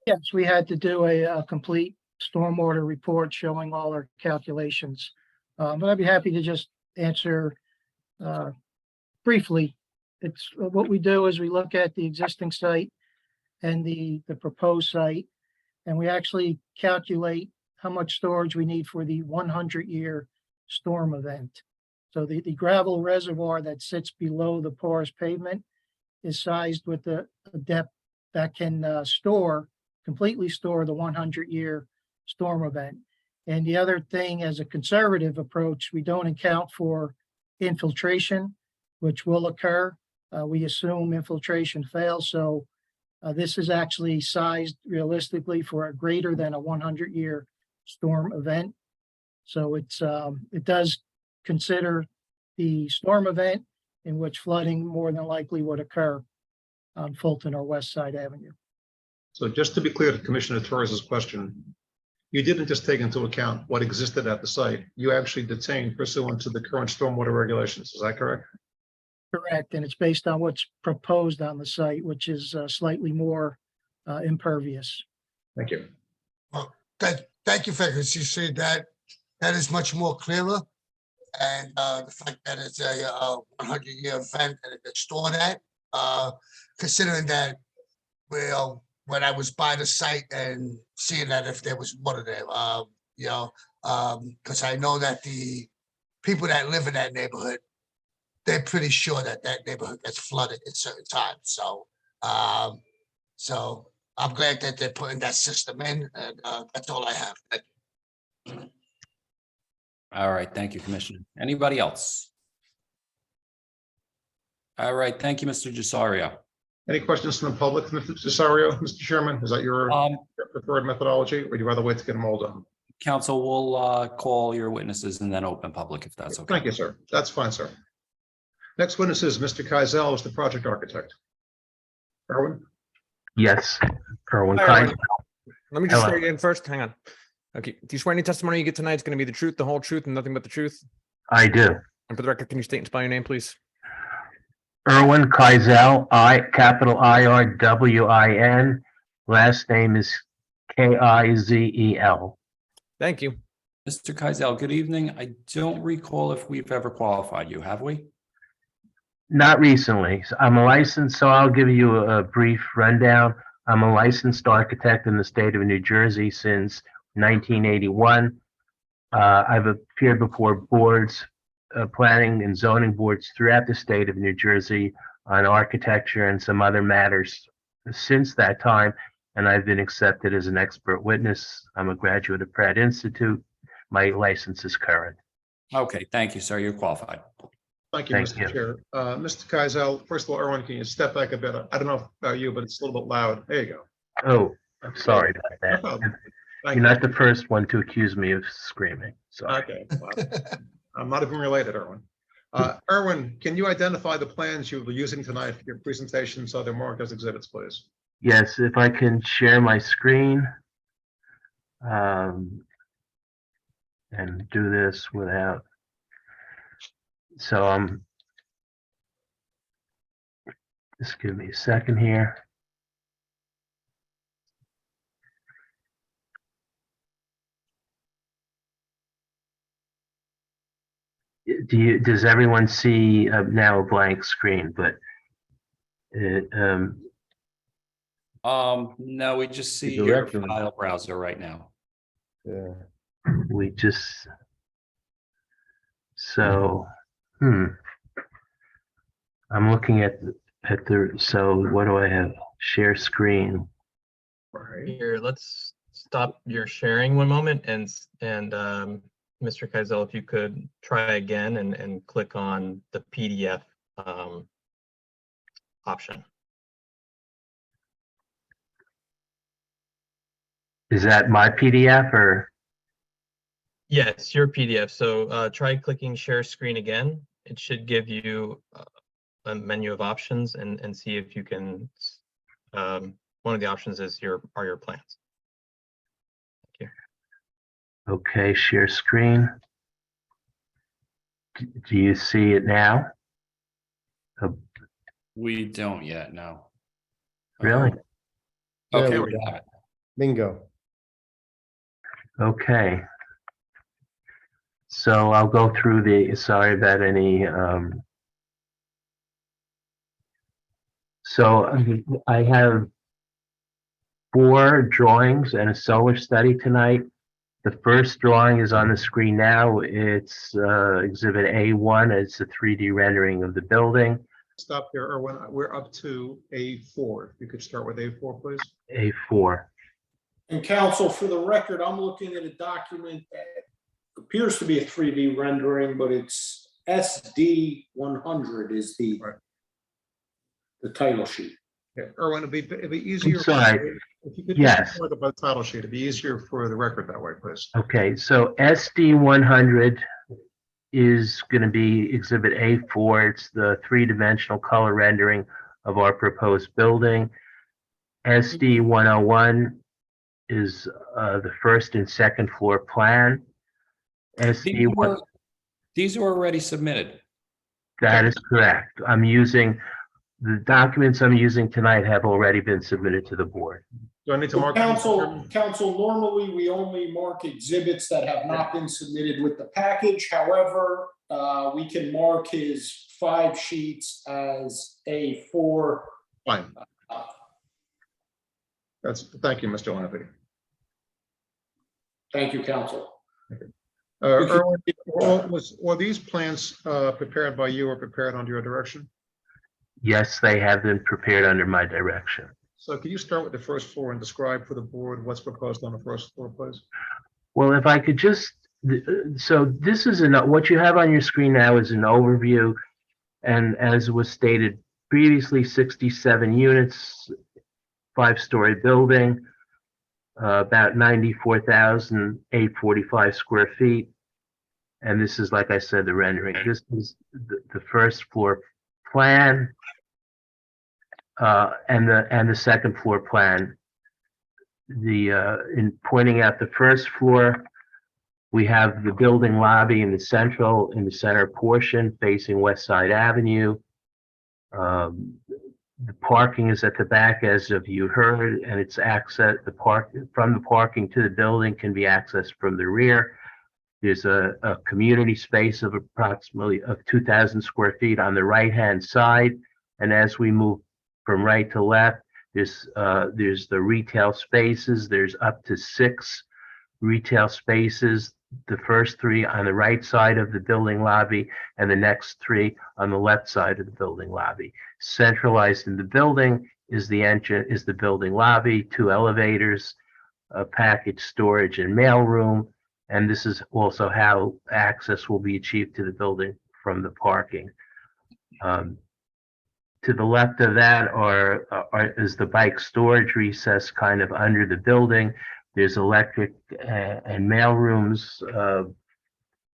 Yes, we had to do a complete stormwater report showing all our calculations. But I'd be happy to just answer briefly. It's what we do is we look at the existing site and the proposed site, and we actually calculate how much storage we need for the 100-year storm event. So the gravel reservoir that sits below the porous pavement is sized with a depth that can completely store the 100-year storm event. And the other thing, as a conservative approach, we don't account for infiltration, which will occur. We assume infiltration fails. So this is actually sized realistically for a greater than a 100-year storm event. So it does consider the storm event in which flooding more than likely would occur on Fulton or West Side Avenue. So just to be clear to Commissioner Torres's question, you didn't just take into account what existed at the site. You actually detained pursuant to the current stormwater regulations. Is that correct? Correct. And it's based on what's proposed on the site, which is slightly more impervious. Thank you. Well, thank you, Fergus. You see that is much more clearer. And the fact that it's a 100-year event and it can store that, considering that, well, when I was by the site and seeing that if there was water there, because I know that the people that live in that neighborhood, they're pretty sure that that neighborhood gets flooded at certain times. So, so I'm glad that they're putting that system in, and that's all I have. Thank you. All right, thank you, Commissioner. Anybody else? All right, thank you, Mr. Cesario. Any questions from the public, Mr. Cesario? Mr. Chairman, is that your preferred methodology, or do you rather wait to get them all done? Council will call your witnesses and then open public if that's okay. Thank you, sir. That's fine, sir. Next witness is Mr. Keisel, is the project architect. Erwin? Yes, Erwin Hi, Keisel. Let me just Hello. swear you in first. Hang on. Okay. Do you swear any testimony you get tonight is going to be the truth, the whole truth, and nothing but the truth? I do. And for the record, can you state and spell your name, please? Erwin Keisel, IRWIN, Last name is Kizel. Thank you. Mr. Keisel, good evening. I don't recall if we've ever qualified you, have we? Not recently. I'm a licensed, so I'll give you a brief rundown. I'm a licensed architect in the state of New Jersey since 1981. I've appeared before boards, planning and zoning boards throughout the state of New Jersey on architecture and some other matters since that time, and I've been accepted as an expert witness. I'm a graduate of Pratt Institute. My license is current. Okay, thank you, sir. You're qualified. Thank you, Thank Mr. you. Chair. Mr. Keisel, first of all, Erwin, can you step back a bit? I don't know about you, but it's a little bit loud. There you go. Oh, I'm sorry about No that. problem. Thank You're you. not the first one to accuse me of screaming. Sorry. Okay. Well, I'm not even related, Erwin. Erwin, can you identify the plans you'll be using tonight for your presentation so they're marked as exhibits, please? Yes, if I can share my screen. And do this without. So just give me a second here. Does everyone see now a blank screen, but it, No, we just see The your directory. file browser right now. Yeah. we just, so, I'm looking at the, so what do I have? Share screen. Here, let's stop your sharing one moment and Mr. Keisel, if you could try again and click on the PDF option. Is that my PDF or? Yes, your PDF. So try clicking share screen again. It should give you a menu of options and see if you can. One of the options is your plans. Thank you. Okay, share screen. Do you see it now? We don't yet, no. Really? Okay, There we we have it. Bingo. Okay. So I'll go through the, sorry about any, so I have 4 drawings and a solar study tonight. The first drawing is on the screen now. It's exhibit A1. It's a 3D rendering of the building. Stop there, Erwin. We're up to A4. If you could start with A4, please. A4. And counsel, for the record, I'm looking at a document that appears to be a 3D rendering, but it's SD 100 is the title sheet. Yeah, Erwin, it'd be easier. sorry. If you could Yes. just start about the title sheet, it'd be easier for the record that way, please. Okay, so SD 100 is going to be exhibit A4. It's the 3-dimensional color rendering of our proposed building. SD 101 is the first and second floor plan. SD These were already submitted. that is correct. I'm using, the documents I'm using tonight have already been submitted to the board. Do I need to mark? Counsel, normally we only mark exhibits that have not been submitted with the package. However, we can mark his 5 sheets as A4. Fine. Thank you, Mr. Lanape. Thank you, counsel. Erwin, were these plans prepared by you or prepared under your direction? Yes, they have been prepared under my direction. So can you start with the first floor and describe for the board what's proposed on the first floor, please? Well, if I could just, so this is what you have on your screen now is an overview. And as was stated previously, 67 units, 5-story building, about 94,845 square feet. And this is, like I said, the rendering. This is the first floor plan. And the second floor plan. In pointing out the first floor, we have the building lobby in the center portion facing West Side Avenue. The parking is at the back, as of you heard, and it's from the parking to the building can be accessed from the rear. There's a community space of approximately 2,000 square feet on the right-hand side. And as we move from right to left, there's the retail spaces. There's up to 6 retail spaces. The first 3 on the right side of the building lobby and the next 3 on the left side of the building lobby. Centralized in the building is the building lobby, 2 elevators, a package storage and mail room. And this is also how access will be achieved to the building from the parking. To the left of that is the bike storage recess kind of under the building. There's electric and mail rooms,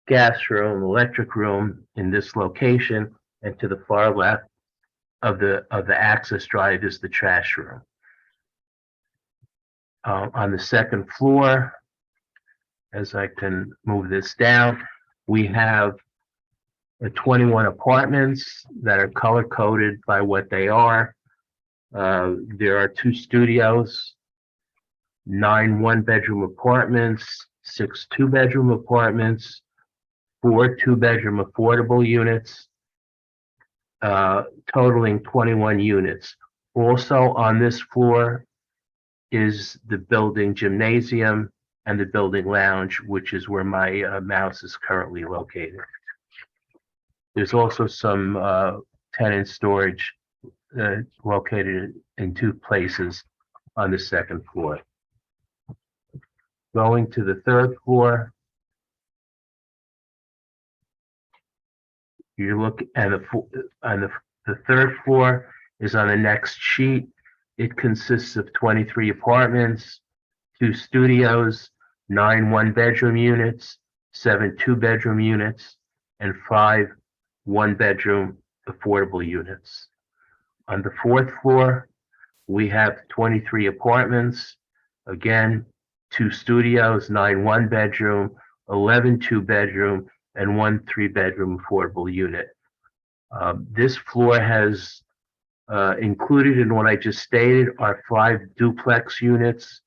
gas room, electric room in this location. And to the far left of the access drive is the trash room. On the second floor, as I can move this down, we have 21 apartments that are color coded by what they are. There are 2 studios, 9 one-bedroom apartments, 6 two-bedroom apartments, 4 two-bedroom affordable units, totaling 21 units. Also on this floor is the building gymnasium and the building lounge, which is where my mouse is currently located. There's also some tenant storage located in 2 places on the second floor. Going to the third floor, you look at the third floor is on the next sheet. It consists of 23 apartments, 2 studios, 9 one-bedroom units, 7 two-bedroom units, and 5 one-bedroom affordable units. On the fourth floor, we have 23 apartments, again, 2 studios, 9 one-bedroom, 11 two-bedroom, and 1 three-bedroom affordable unit. This floor has included in what I just stated are 5 duplex units.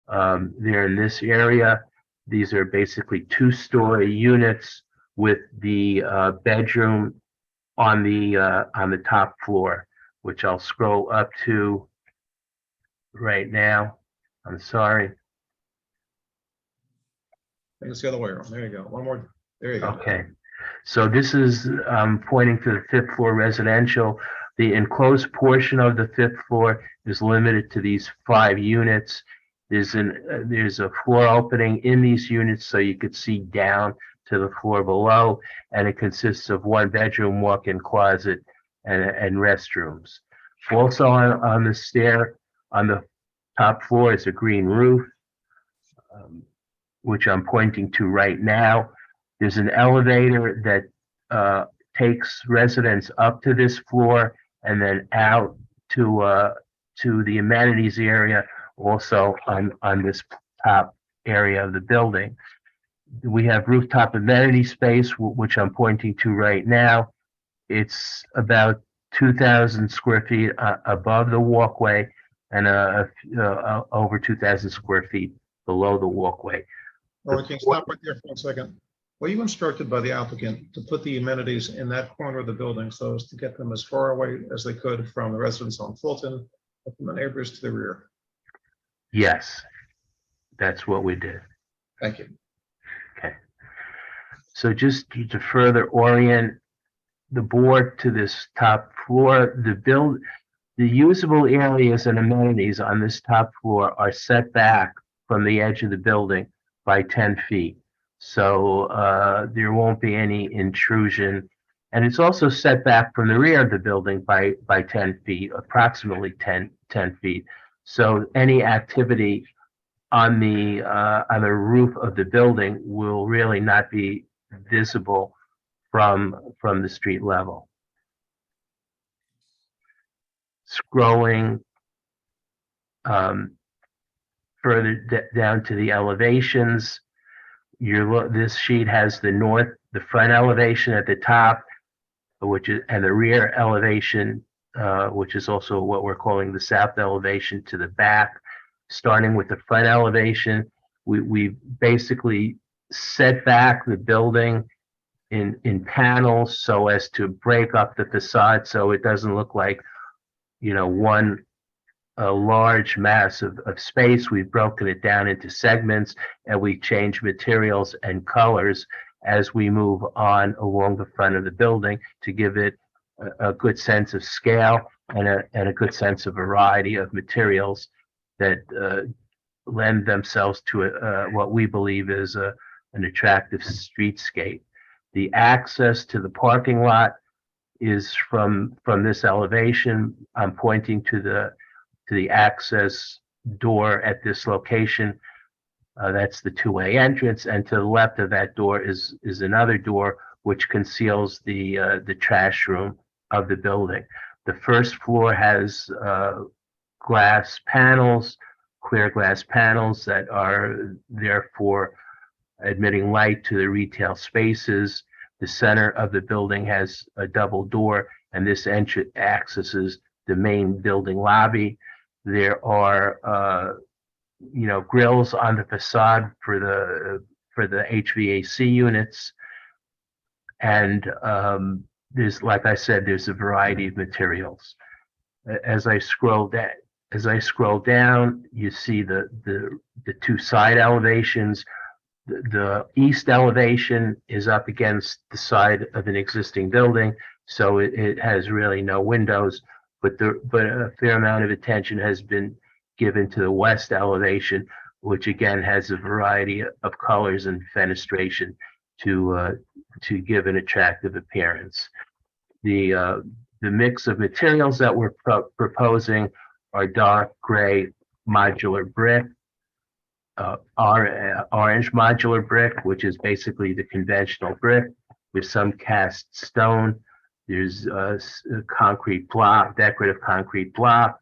They're in this area. These are basically 2-story units with the bedroom on the top floor, which I'll scroll up to right now. I'm sorry. I think it's the other way around. There you go. One more. There you go. Okay. So this is pointing to the 5th floor residential. The enclosed portion of the 5th floor is limited to these 5 units. There's a floor opening in these units so you could see down to the floor below, and it consists of 1 bedroom, walk-in closet, and restrooms. Also on the stair on the top floor is a green roof, which I'm pointing to right now. There's an elevator that takes residents up to this floor and then out to the amenities area, also on this top area of the building. We have rooftop amenity space, which I'm pointing to right now. It's about 2,000 square feet above the walkway and over 2,000 square feet below the walkway. Or we can stop right there for 1 second. Were you instructed by the applicant to put the amenities in that corner of the building so as to get them as far away as they could from the residents on Fulton, and from the neighbors to the rear? Yes, that's what we did. Thank you. Okay. So just to further orient the board to this top floor, the usable areas and amenities on this top floor are set back from the edge of the building by 10 feet. So there won't be any intrusion. And it's also set back from the rear of the building by 10 feet, approximately 10 feet. So any activity on the roof of the building will really not be visible from the street level. Scrolling further down to the elevations, this sheet has the front elevation at the top, and the rear elevation which is also what we're calling the south elevation to the back. Starting with the front elevation, we basically set back the building in panels so as to break up the facade so it doesn't look like, a large mass of space. We've broken it down into segments, and we change materials and colors as we move on along the front of the building to give it a good sense of scale and a good sense of variety of materials that lend themselves to what we believe is an attractive streetscape. The access to the parking lot is from this elevation. I'm pointing to the access door at this location. That's the two-way entrance, and to the left of that door is another door which conceals the trash room of the building. The first floor has glass panels, clear glass panels that are there for admitting light to the retail spaces. The center of the building has a double door, and this entrance accesses the main building lobby. There are, grills on the facade for the HVAC units, and like I said, there's a variety of materials. As I scroll down, you see the two side elevations. The east elevation is up against the side of an existing building, so it has really no windows, but a fair amount of attention has been given to the west elevation, which again has a variety of colors and fenestration to give an attractive appearance. The mix of materials that we're proposing are dark gray modular brick, orange modular brick, which is basically the conventional brick, with some cast stone. There's a concrete block, decorative concrete block.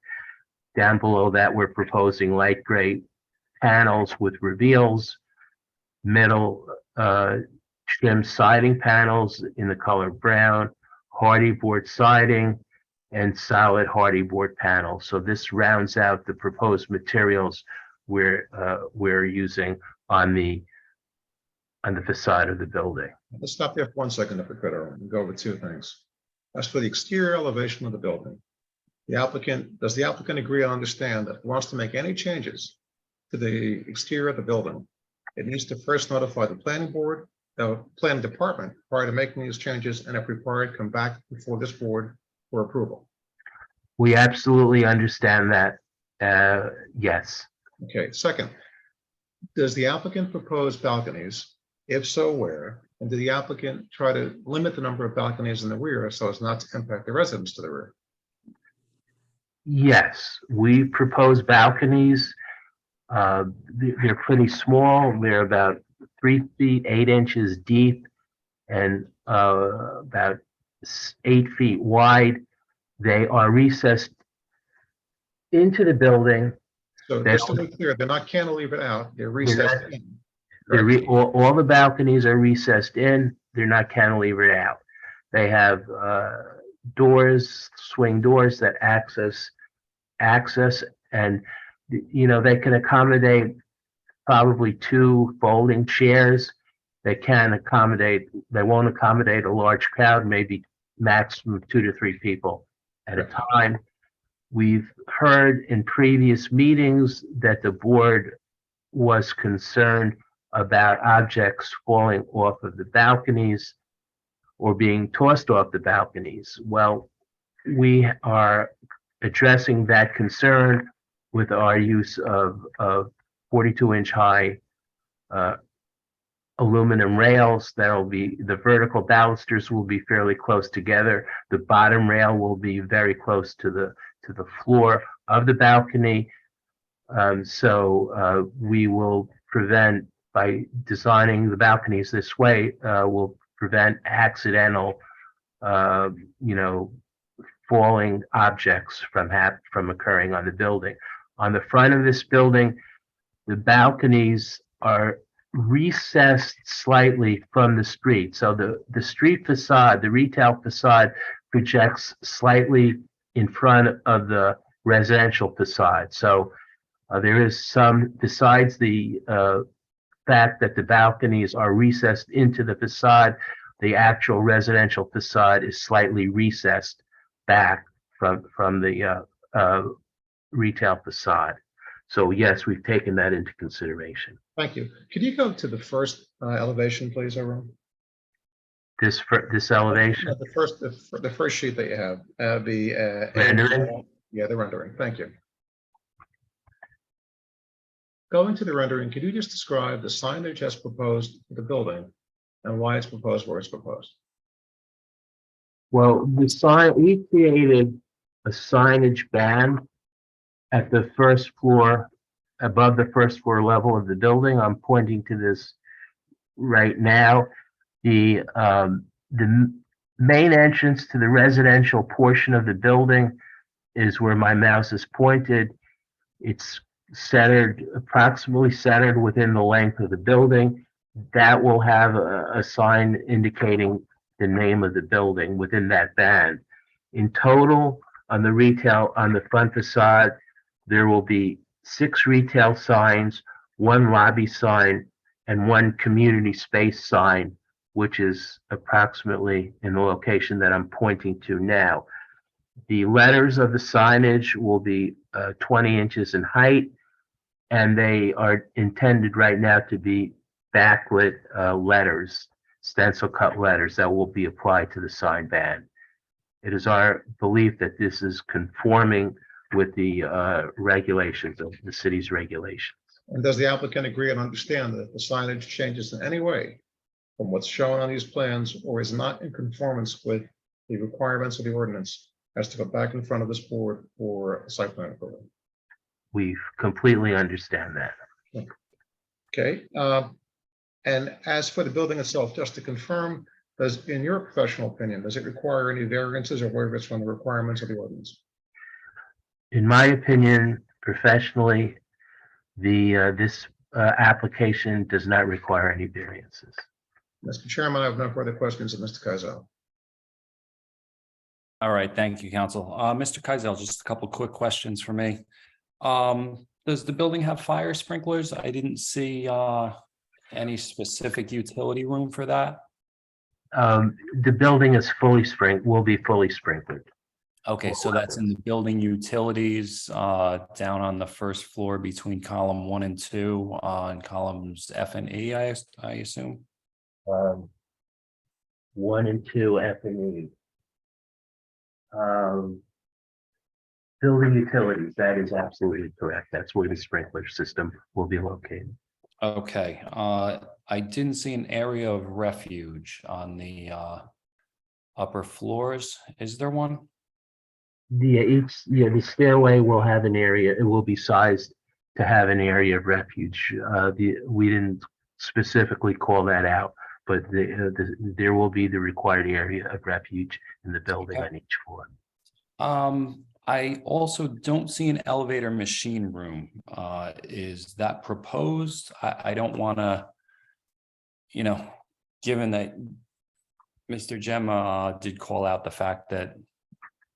Down below that, we're proposing light gray panels with reveals, metal trim siding panels in the color brown, hardy board siding, and solid hardy board panels. So this rounds out the proposed materials we're using on the facade of the building. Let's stop there for 1 second if we could, Aaron, and go over two things. As for the exterior elevation of the building, does the applicant agree and understand that if he wants to make any changes to the exterior of the building, it needs to first notify the planning board, the planning department prior to making these changes, and if required, come back before this board for approval? We absolutely understand that. Yes. Okay, second, does the applicant propose balconies? If so, where? And did the applicant try to limit the number of balconies in the rear so as not to impact the residents to the rear? Yes, we propose balconies. They're pretty small. They're about 3 feet 8 inches deep and about 8 feet wide. They are recessed into the building. So just to be clear, they're not cantilevered out, they're recessed in. All the balconies are recessed in. They're not cantilevered out. They have doors, swing doors that access, and they can accommodate probably 2 folding chairs. They won't accommodate a large crowd, maybe maximum 2 to 3 people at a time. We've heard in previous meetings that the board was concerned about objects falling off of the balconies or being tossed off the balconies. Well, we are addressing that concern with our use of 42-inch high aluminum rails. The vertical balusters will be fairly close together. The bottom rail will be very close to the floor of the balcony. So we will prevent, by designing the balconies this way, will prevent accidental, falling objects from occurring on the building. On the front of this building, the balconies are recessed slightly from the street. So the street facade, the retail facade, projects slightly in front of the residential facade. So there is some, besides the fact that the balconies are recessed into the facade, the actual residential facade is slightly recessed back from the retail facade. So yes, we've taken that into consideration. Thank you. Could you go to the first elevation, please, Arun? This elevation, No, the first sheet that you have, Rendering? Yeah, the rendering. Thank you. Going to the rendering, could you just describe the signage as proposed for the building and why it's proposed where it's proposed? well, the sign, we created a signage band at the first floor, above the first floor level of the building. I'm pointing to this right now. The main entrance to the residential portion of the building is where my mouse is pointed. It's centered, approximately centered within the length of the building. That will have a sign indicating the name of the building within that band. In total, on the retail, on the front facade, there will be 6 retail signs, 1 lobby sign, and 1 community space sign, which is approximately in the location that I'm pointing to now. The letters of the signage will be 20 inches in height, and they are intended right now to be backlit letters, stencil cut letters that will be applied to the sign band. It is our belief that this is conforming with the regulations of the city's regulations. And does the applicant agree and understand that the signage changes in any way from what's shown on these plans or is not in conformance with the requirements of the ordinance has to go back in front of this board for a site plan approval? We completely understand that. Okay. And as for the building itself, just to confirm, does, in your professional opinion, does it require any variances or waivers from the requirements of the ordinance? In my opinion, professionally, this application does not require any variances. Mr. Chairman, I have no further questions of Mr. Kaiser. All right, thank you, counsel. Mr. Keisel, just a couple quick questions for me. Does the building have fire sprinklers? I didn't see any specific utility room for that. The building is will be fully sprinkled. Okay, so that's in the building utilities, down on the first floor between column 1 and 2, and columns F and E, I assume? 1 and 2 F and E. Building utilities, that is absolutely correct. That's where the sprinkler system will be located. Okay, I didn't see an area of refuge on the upper floors. Is there one? The stairway will have an area. It will be sized to have an area of refuge. We didn't specifically call that out, but there will be the required area of refuge in the building on each floor. I also don't see an elevator machine room. Is that proposed? I don't want to, given that Mr. Gemma did call out the fact that,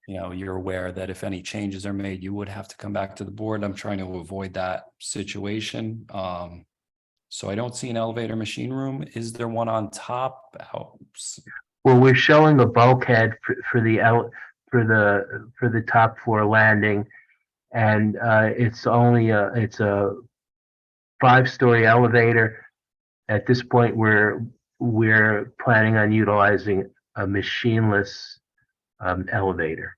you're aware that if any changes are made, you would have to come back to the board. I'm trying to avoid that situation. So I don't see an elevator machine room. Is there one on top? Well, we're showing a bulkhead for the top floor landing, and it's only it's a 5-story elevator. At this point, we're planning on utilizing a machineless elevator.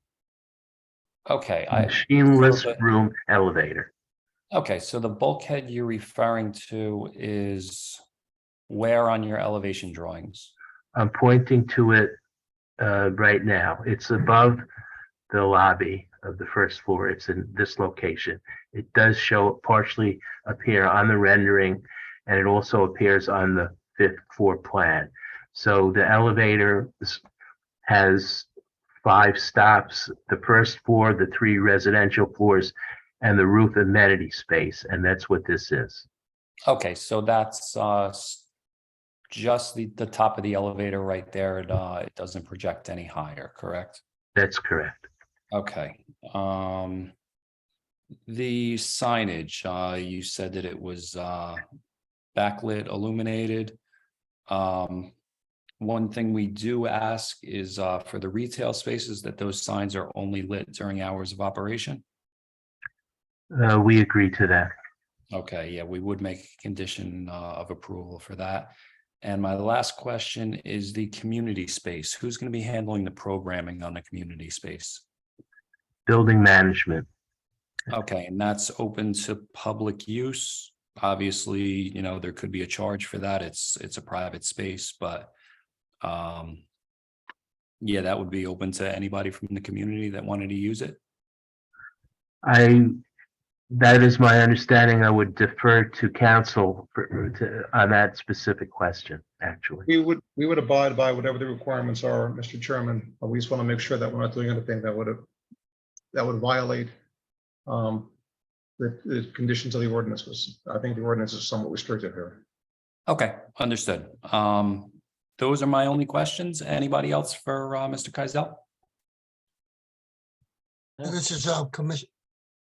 Okay, Machineless room elevator. Okay, so the bulkhead you're referring to is where on your elevation drawings? I'm pointing to it right now. It's above the lobby of the first floor. It's in this location. It does show partially appear on the rendering, and it also appears on the 5th floor plan. So the elevator has 5 stops, the first floor, the 3 residential floors, and the roof amenity space, and that's what this is. Okay, so that's just the top of the elevator right there. It doesn't project any higher, correct? That's correct. Okay. The signage, you said that it was backlit, illuminated. One thing we do ask is for the retail spaces that those signs are only lit during hours of operation. We agree to that. Okay, yeah, we would make a condition of approval for that. And my last question is the community space. Who's going to be handling the programming on the community space? Building management. Okay, and that's open to public use. Obviously, you know, there could be a charge for that. It's a private space, but yeah, that would be open to anybody from the community that wanted to use it. That is my understanding. I would defer to council on that specific question, actually. We would abide by whatever the requirements are, Mr. Chairman. But we just want to make sure that we're not doing anything that would violate the conditions of the ordinance. I think the ordinance is somewhat restrictive here. Okay, understood. Those are my only questions. Anybody else for Mr. Keisel? This is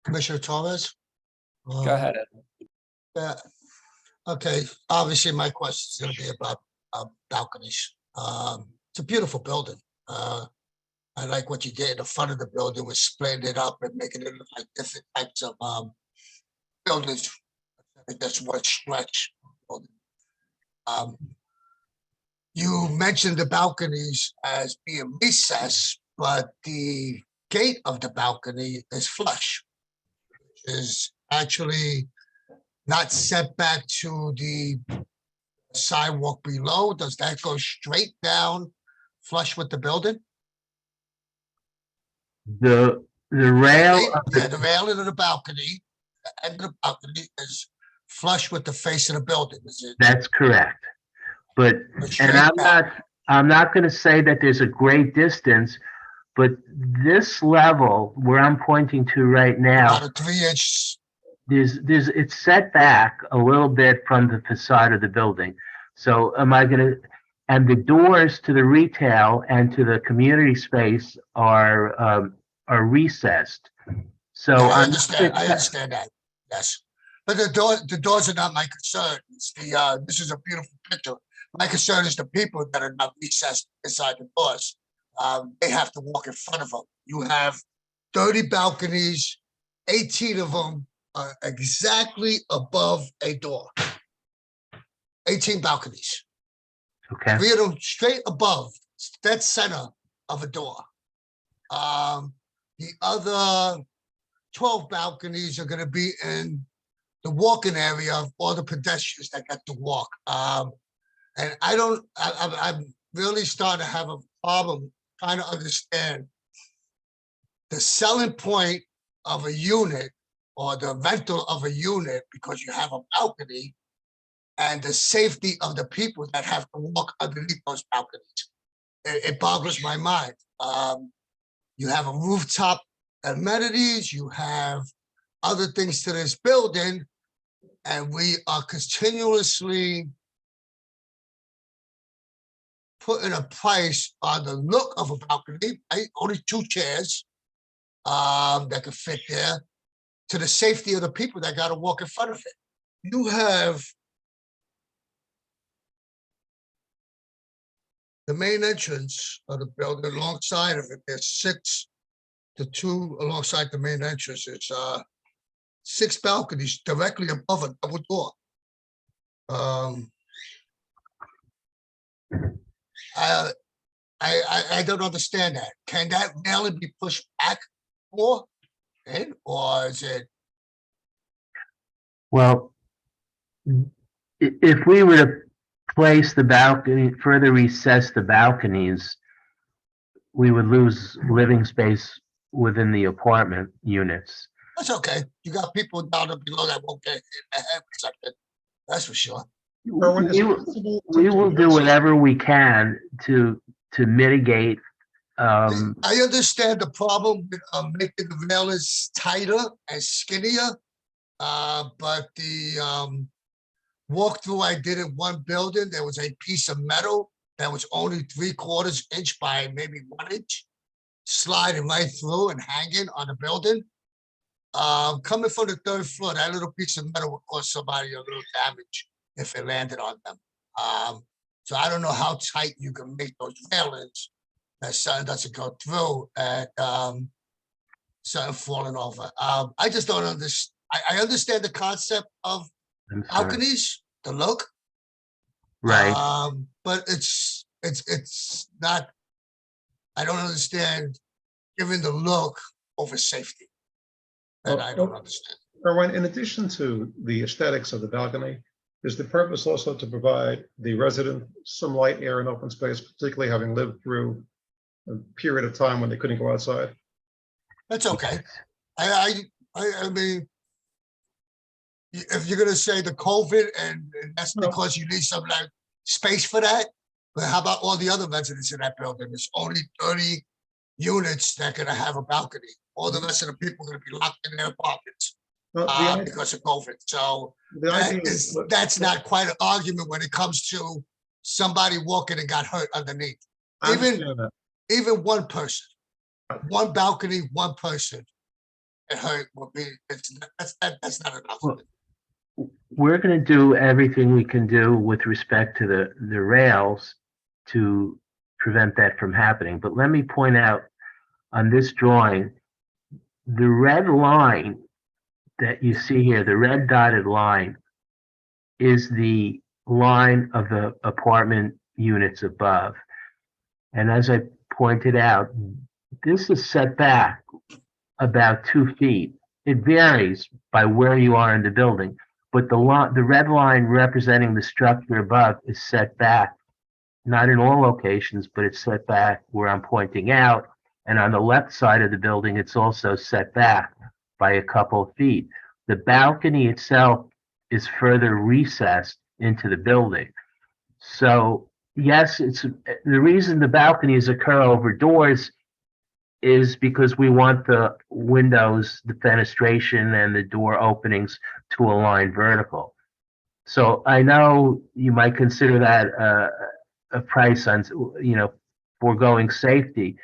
Commissioner Torres. Go ahead, Ed. Okay, obviously my question is going to be about balconies. It's a beautiful building. I like what you did in the front of the building with splitting it up and making it look like different types of buildings. I think that's one stretch. You mentioned the balconies as being recessed, but the gate of the balcony is flush. Is actually not set back to the sidewalk below. Does that go straight down flush with the building? The rail Yeah, the railing of the balcony, the end of the balcony is flush with the face of the building. Is it? That's correct. But, and I'm not going to say that there's a great distance, but this level where I'm pointing to right now, About a 3-inch. it's set back a little bit from the facade of the building. So and the doors to the retail and to the community space are recessed. So I understand that. Yes. But the doors are not my concern. It's this is a beautiful picture. My concern is the people that are not recessed inside the doors. They have to walk in front of them. You have 30 balconies, 18 of them are exactly above a door. 18 balconies. Okay. 3 of them straight above, dead center of a door. The other 12 balconies are going to be in the walking area of all the pedestrians that got to walk. And I'm really starting to have a problem trying to understand the selling point of a unit or the rental of a unit because you have a balcony and the safety of the people that have to walk underneath those balconies. It boggles my mind. You have a rooftop amenities, you have other things to this building, and we are continuously putting a price on the look of a balcony, right? Only 2 chairs that could fit there, to the safety of the people that got to walk in front of it. You have the main entrance of the building alongside of it. There's 6 to 2 alongside the main entrance. It's 6 balconies directly above a double door. I don't understand that. Can that railing be pushed back more? Or is it? Well, if we were to place the balcony, further recess the balconies, we would lose living space within the apartment units. That's okay. You got people down below that won't get hit in the head with something. That's for sure. We will do whatever we can to mitigate. I understand the problem with making the railings tighter and skinnier, but the walkthrough I did in one building, there was a piece of metal that was only 3/4 inch by maybe 1 inch. sliding right through and hanging on the building. Coming from the 3rd floor, that little piece of metal would cause somebody a little damage if it landed on them. So I don't know how tight you can make those railings that something doesn't go through and something falling over. I just don't understand. I understand the concept of I'm sorry. balconies, the look. Right. But it's not, I don't understand giving the look over safety. That I don't understand. Erwin, in addition to the aesthetics of the balcony, is the purpose also to provide the resident some light, air, and open space, particularly having lived through a period of time when they couldn't go outside? That's okay. I mean, if you're gonna say the COVID and that's because you need some like space for that, but how about all the other residents in that building? There's only 30 units that are gonna have a balcony. All the rest of the people are gonna be locked in their apartments because of COVID. So that's not quite an argument when it comes to somebody walking and got hurt underneath. Even one person, one balcony, one person and hurt would be, that's not enough. Well, we're going to do everything we can do with respect to the rails to prevent that from happening. But let me point out on this drawing, the red line that you see here, the red dotted line, is the line of the apartment units above. And as I pointed out, this is set back about 2 feet. It varies by where you are in the building, but the red line representing the structure above is set back, not in all locations, but it's set back where I'm pointing out. And on the left side of the building, it's also set back by a couple of feet. The balcony itself is further recessed into the building. So yes, it's the reason the balconies occur over doors is because we want the windows, the fenestration, and the door openings to align vertical. So I know you might consider that a price on, foregoing safety,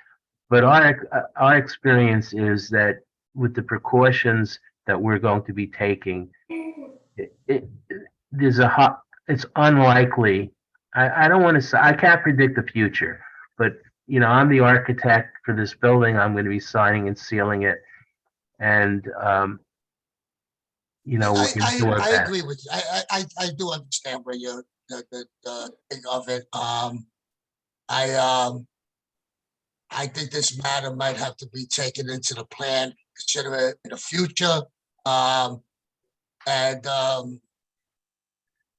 but our experience is that with the precautions that we're going to be taking, it's unlikely. I don't want to say, I can't predict the future, but I'm the architect for this building. I'm going to be signing and sealing it. And, we're going to do our I best. agree with you. I do understand where you're the thing of it. I think this matter might have to be taken into the plan, consider it in the future.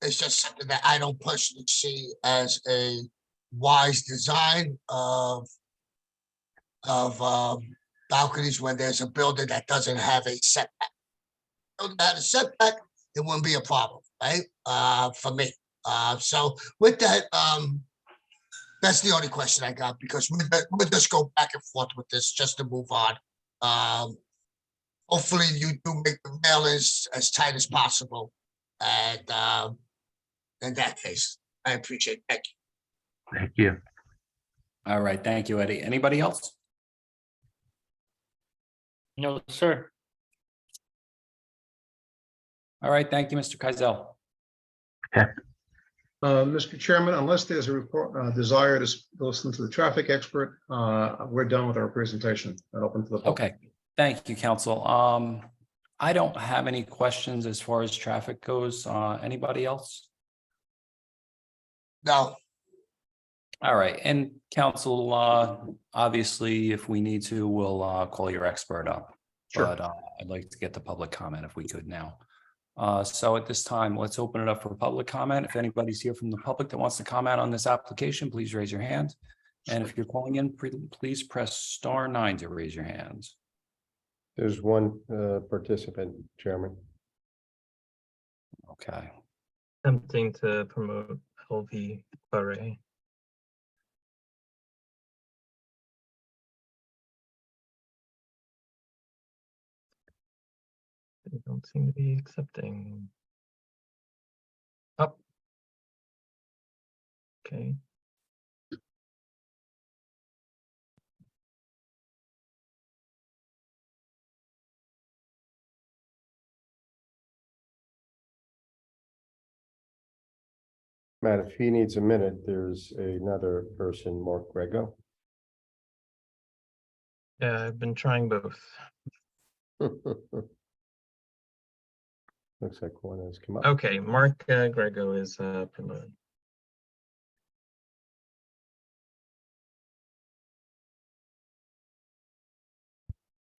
It's just something that I don't personally see as a wise design of balconies when there's a building that doesn't have a setback. Building that had a setback, it wouldn't be a problem, right? For me. So with that, that's the only question I got because we'll just go back and forth with this just to move on. Hopefully you do make the mailings as tight as possible. And in that case, I appreciate it. Thank you. Thank you. All right, thank you, Eddie. Anybody else? No, sir. All right, thank you, Mr. Keisel. Mr. Chairman, unless there's a desire to listen to the traffic expert, we're done with our presentation and open to the public. Okay, thank you, council. I don't have any questions as far as traffic goes. Anybody else? No. All right, and council, obviously, if we need to, we'll call your expert up. Sure. But I'd like to get the public comment if we could now. So at this time, let's open it up for public comment. If anybody's here from the public that wants to comment on this application, please raise your hand. And if you're calling in, please press *9 to raise your hands. There's one participant, Chairman. Okay. Attempting to promote LV Barre. They don't seem to be accepting. Up. Okay. Matt, if he needs a minute, there's another person, Mark Grego. Yeah, I've been trying both. Looks like one has come up. Okay, Mark Grego is promoted.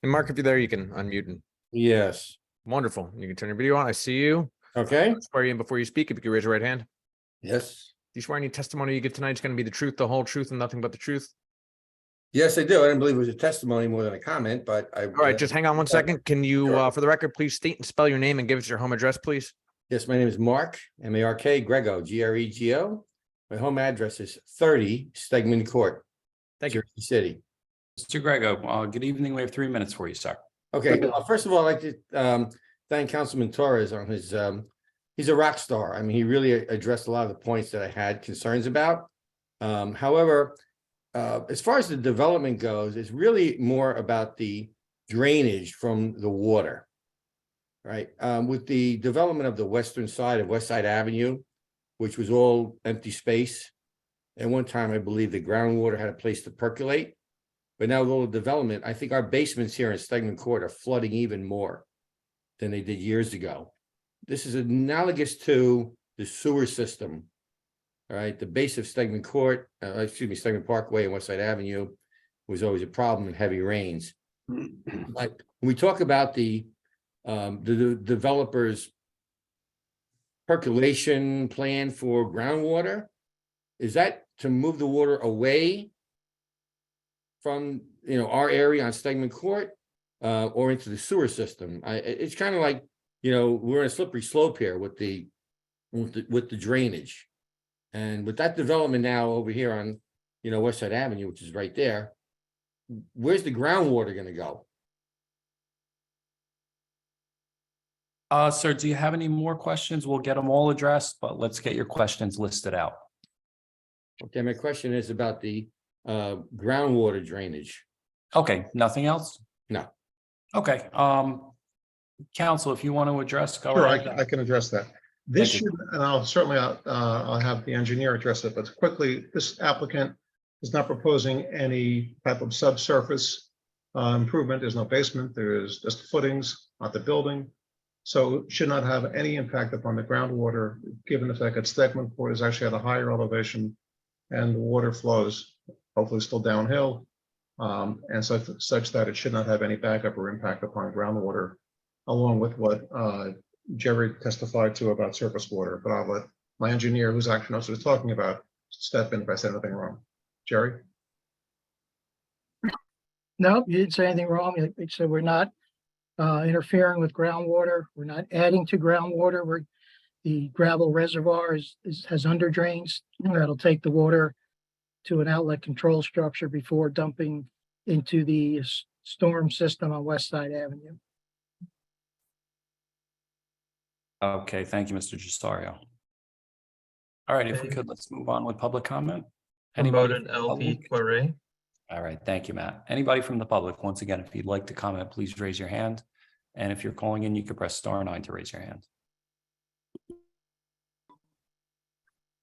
And Mark, if you're there, you can unmute and Yes, wonderful. You can turn your video on. I see you. okay, Swear you in before you speak. If you could raise your right hand. Yes, Do you swear any testimony you give tonight is going to be the truth, the whole truth, and nothing but the truth? yes, I do. I didn't believe it was a testimony more than a comment, but I. All right, just hang on one second. Can you, Sure. for the record, please state and spell your name and give us your home address, please? Yes, my name is Mark, M-A-R-K, Grego, G-R-E-G-O. My home address is 30 Stegman Court. Thank you. Jersey City. Mr. Grego, good evening. We have 3 minutes for you, sir. Okay, first of all, I'd like to thank Councilman Torres on his, he's a rock star. I mean, he really addressed a lot of the points that I had concerns about. However, as far as the development goes, it's really more about the drainage from the water. Right, with the development of the western side of West Side Avenue, which was all empty space. At one time, I believe the groundwater had a place to percolate. But now with all the development, I think our basements here in Stegman Court are flooding even more than they did years ago. This is analogous to the sewer system. All right, the base of Stegman Court, Stegman Parkway and West Side Avenue was always a problem in heavy rains. Like when we talk about the developer's percolation plan for groundwater, is that to move the water away from, our area on Stegman Court, or into the sewer system? It's kind of like, we're in a slippery slope here with the drainage. And with that development now over here on, West Side Avenue, which is right there, where's the groundwater gonna go? Sir, do you have any more questions? We'll get them all addressed, but let's get your questions listed out. Okay, my question is about the groundwater drainage. Okay, nothing else? No. Okay, counsel, if you want to address, go Sure, ahead. I can address that. This Thank you. should, and I'll certainly, I'll have the engineer address it, but quickly, this applicant is not proposing any type of subsurface improvement. There's no basement, there's just footings, not the building. So it should not have any impact upon the groundwater, given the fact that Stegman Court is actually at a higher elevation and the water flows hopefully still downhill. And such that it should not have any backup or impact upon groundwater, along with what Jerry testified to about surface water. But I'll let my engineer, who's actually knows what he's talking about, step in if I said anything wrong. Jerry? No, you didn't say anything wrong. Like I said, we're not interfering with groundwater. We're not adding to groundwater. The gravel reservoir has under drains that'll take the water to an outlet control structure before dumping into the storm system on West Side Avenue. Okay, thank you, Mr. Giustario. All right, if we could, let's move on with public comment. Anybody Promoted from the LP public? Quare. All right, thank you, Matt. Anybody from the public, once again, if you'd like to comment, please raise your hand. And if you're calling in, you can press *9 to raise your hand.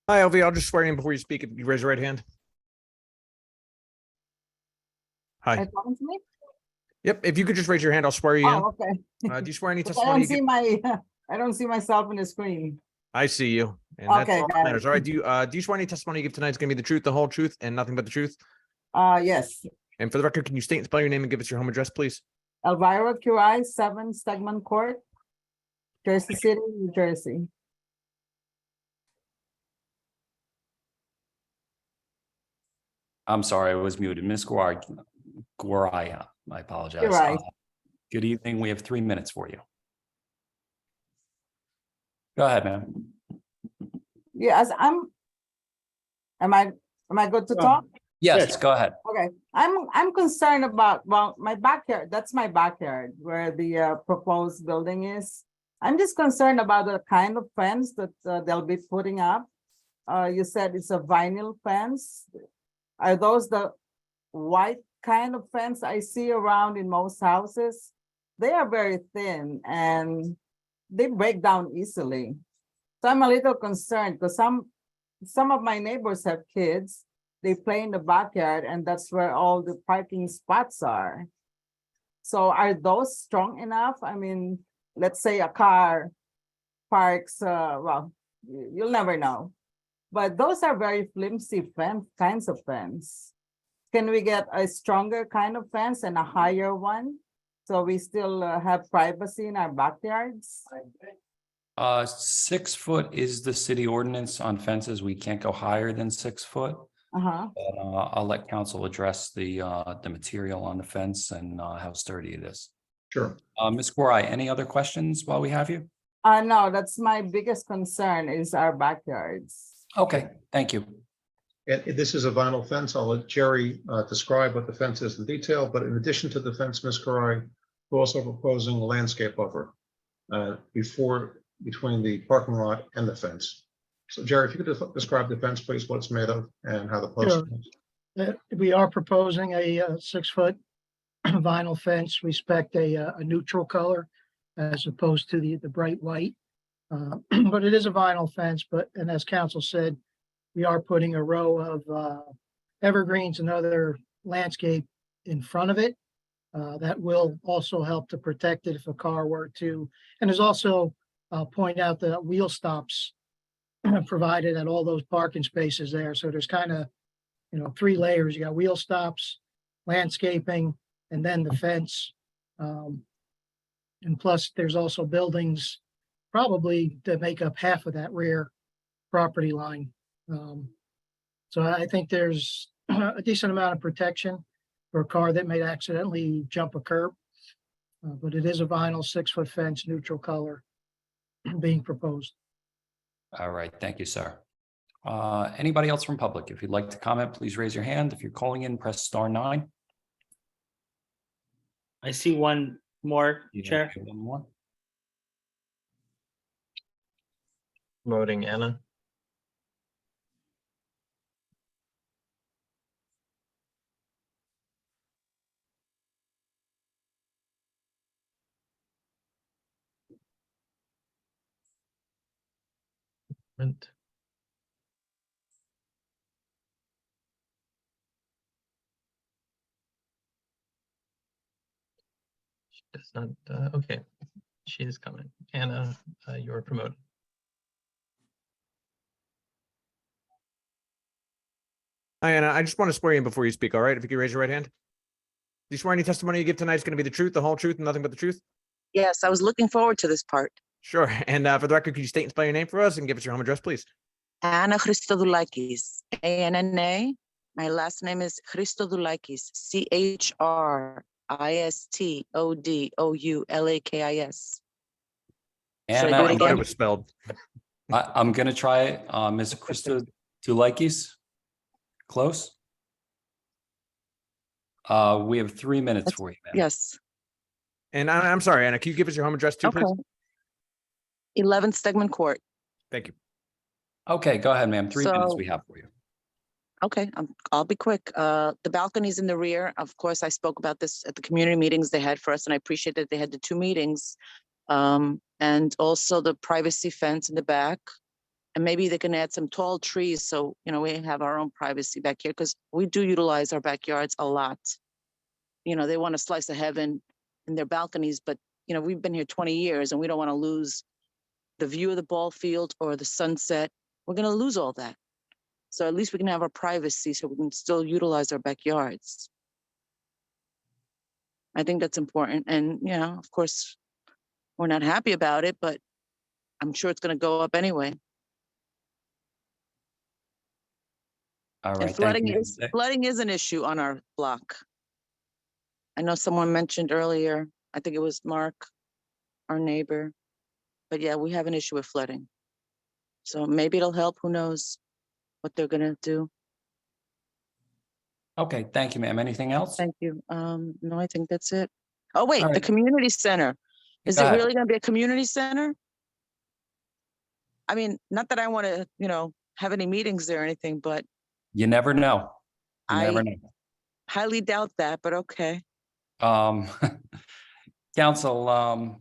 Hi, LV. I'll just swear you in before you speak. If you raise your right hand. Hi. Talking to me? Yep. If you could just raise your hand, I'll swear you in. Oh, okay. Do you swear any I testimony? don't see I don't see myself in the screen. I see you. And that's Okay, all that got it. matters. All right. Do you swear any testimony you give tonight is going to be the truth, the whole truth, and nothing but the truth? Yes. And for the record, can you state and spell your name and give us your home address, please? Elvira Curai, 7 Stegman Court, Jersey City, New Jersey. I'm sorry, I was muted. Ms. Guaraya, I apologize. You're right. Good evening. We have 3 minutes for you. Go ahead, ma'am. Yes, am I good to talk? Yes, go ahead. Okay, I'm concerned about, well, my backyard, that's my backyard where the proposed building is. I'm just concerned about the kind of fence that they'll be putting up. You said it's a vinyl fence. Are those the white kind of fence I see around in most houses? They are very thin and they break down easily. So I'm a little concerned because some of my neighbors have kids. They play in the backyard and that's where all the parking spots are. So are those strong enough? I mean, let's say a car parks, well, you'll never know. But those are very flimsy kinds of fence. Can we get a stronger kind of fence and a higher one? So we still have privacy in our backyards? 6 foot is the city ordinance on fences. We can't go higher than 6 foot. Uh-huh. But I'll let council address the material on the fence and how sturdy it is. Sure. Ms. Gori, any other questions while we have you? No, that's my biggest concern is our backyards. Okay, thank you. And this is a vinyl fence. I'll let Jerry describe what the fence is in detail, but in addition to the fence, Ms. Karai, we're also proposing a landscape buffer between the parking lot and the fence. So Jerry, if you could describe the fence, please, what it's made of and how the post. Sure. We are proposing a 6-foot vinyl fence. We spec a neutral color as opposed to the bright white. But it is a vinyl fence, and as council said, we are putting a row of evergreens and other landscape in front of it. That will also help to protect it if a car were to, and there's also, I'll point out the wheel stops provided at all those parking spaces there. So there's kind of, 3 layers. You got wheel stops, landscaping, and then the fence. And plus there's also buildings probably that make up half of that rear property line. So I think there's a decent amount of protection for a car that may accidentally jump a curb. But it is a vinyl 6-foot fence, neutral color being proposed. All right, thank you, sir. Anybody else from public? If you'd like to comment, please raise your hand. If you're calling in, press *9. I see one more, Chair. One more. Voting Anna. Right. She does not, okay, she is coming. Anna, you're promoted. Hi, Anna. I just want to swear you in before you speak, all right? If you could raise your right hand. Do you swear any testimony you give tonight is going to be the truth, the whole truth, and nothing but the truth? Yes, I was looking forward to this part. Sure. And for the record, could you state and spell your name for us and give us your home address, please? Anna Christodoulakis, ANNA. My last name is Christodoulakis, CHRISTODOULAKIS. And I do it I thought again? it was spelled. I'm gonna try it. Ms. Krista Dulakis. Close. We have 3 minutes for you, ma'am. Yes. And I'm sorry, Anna, can you give us your home address too, Okay. please? 11 Stegman Court. Thank you. Okay, go ahead, ma'am. 3 minutes So- we have for you. Okay, I'll be quick. The balconies in the rear, of course, I spoke about this at the community meetings they had for us, and I appreciate that they had the 2 meetings. And also the privacy fence in the back. And maybe they can add some tall trees, so, we have our own privacy back here, because we do utilize our backyards a lot. They want a slice of heaven in their balconies, but, we've been here 20 years and we don't want to lose the view of the ball field or the sunset. We're going to lose all that. So at least we can have our privacy so we can still utilize our backyards. I think that's important. And, of course, we're not happy about it, but I'm sure it's going to go up anyway. All And right, thank you. flooding is an issue on our block. I know someone mentioned earlier, I think it was Mark, our neighbor. But yeah, we have an issue with flooding. So maybe it'll help, who knows what they're gonna do. Okay, thank you, ma'am. Anything else? Thank you. No, I think that's it. Oh, wait, All the right. community center. Is Go it ahead. really gonna be a community center? I mean, not that I want to, have any meetings there or anything, but You never know. You never I know. highly doubt that, but okay. Council,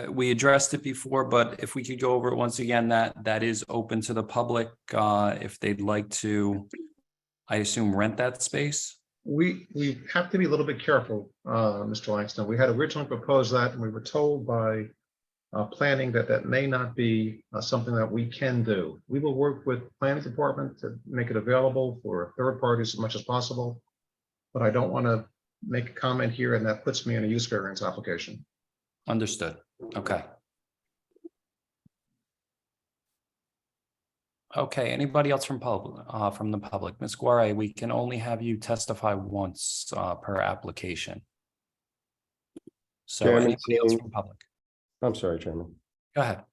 We addressed it before, but if we could go over it once again, that is open to the public, if they'd like to, I assume, rent that space. We have to be a little bit careful, Mr. Langston. We had originally proposed that, and we were told by planning that that may not be something that we can do. We will work with planning department to make it available for third parties as much as possible. But I don't want to make a comment here, and that puts me in a use variance application. Understood. Okay. Okay, anybody else from the public? Ms. Guare, we can only have you testify once per application. So Chairman, anybody else seeing- from public? I'm sorry, Chairman. Go ahead.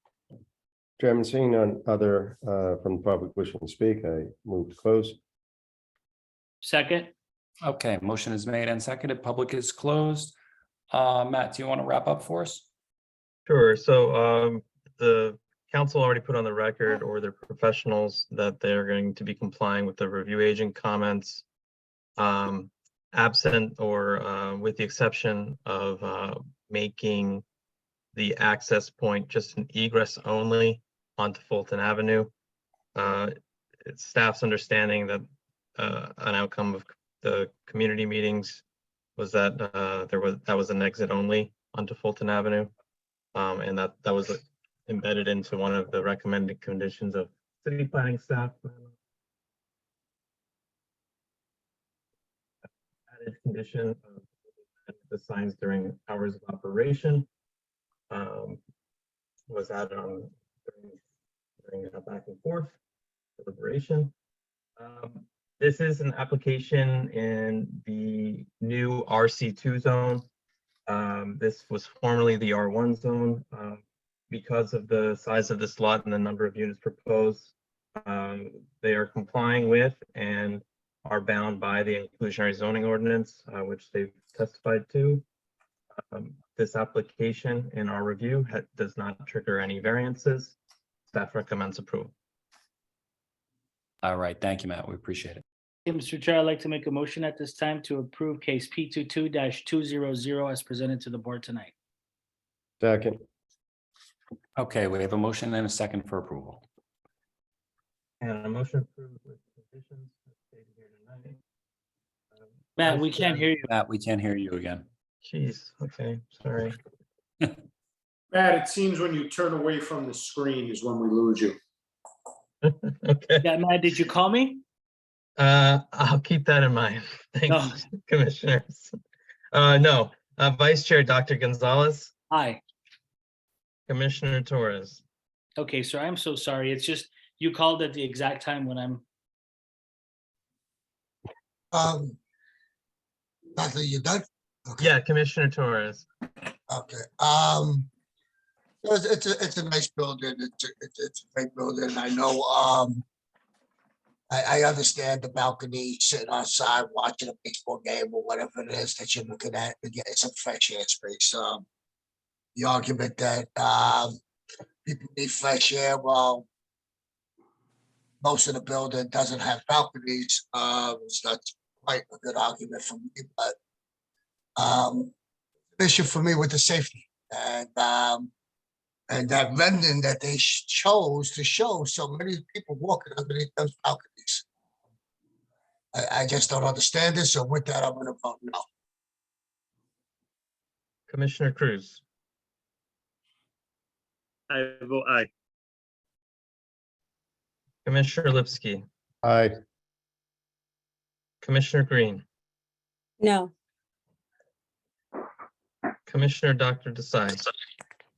Chairman, seeing none other from the public wishing to speak, I move to close. Second, Okay, motion is made and seconded. Public is closed. Matt, do you want to wrap up for us? Sure. So the council already put on the record, or their professionals, that they're going to be complying with the review agent comments. Absent or with the exception of making the access point just an egress only onto Fulton Avenue. It's staff's understanding that an outcome of the community meetings was that that was an exit only onto Fulton Avenue. And that was embedded into one of the recommended conditions of city planning staff. Added condition of the signs during hours of operation was added on during back and forth deliberation. This is an application in the new RC2 zone. This was formerly the R1 zone. Because of the size of this lot and the number of units proposed, they are complying with and are bound by the inclusionary zoning ordinance, which they've testified to. This application in our review does not trigger any variances. Staff recommends approval. All right, thank you, Matt. We appreciate it. Okay, Mr. Chair, I'd like to make a motion at this time to approve case P22-200 as presented to the board tonight. Second. Okay, we have a motion and a second for approval. And a motion approved with conditions stated here tonight. Matt, we can't hear you. Matt, we can't hear you again. Jeez, okay, sorry. Matt, it seems when you turn away from the screen is when we lose you. Okay. Yeah, Matt, did you call me? I'll keep that in mind. Thanks, commissioners. No, Vice Chair Dr. Gonzalez, Hi. Commissioner Torres. Okay, sir, I'm so sorry. It's just you called at the exact time when I'm. Nothing, you done? Yeah, Commissioner Torres. Okay, it's a nice building, it's a great building, I know, I understand the balcony, sitting outside watching a baseball game or whatever it is that you're looking at, to get some fresh air space, the argument that, people need fresh air, well, most of the building doesn't have balconies, it's not quite a good argument for me, but, issue for me with the safety and that rendering that they chose to show so many people walking underneath those balconies. I just don't understand this. So with that, I'm going to vote no. Commissioner Cruz. I vote aye. Commissioner Lipsky. Aye. Commissioner Green. No. Commissioner Dr. Desai.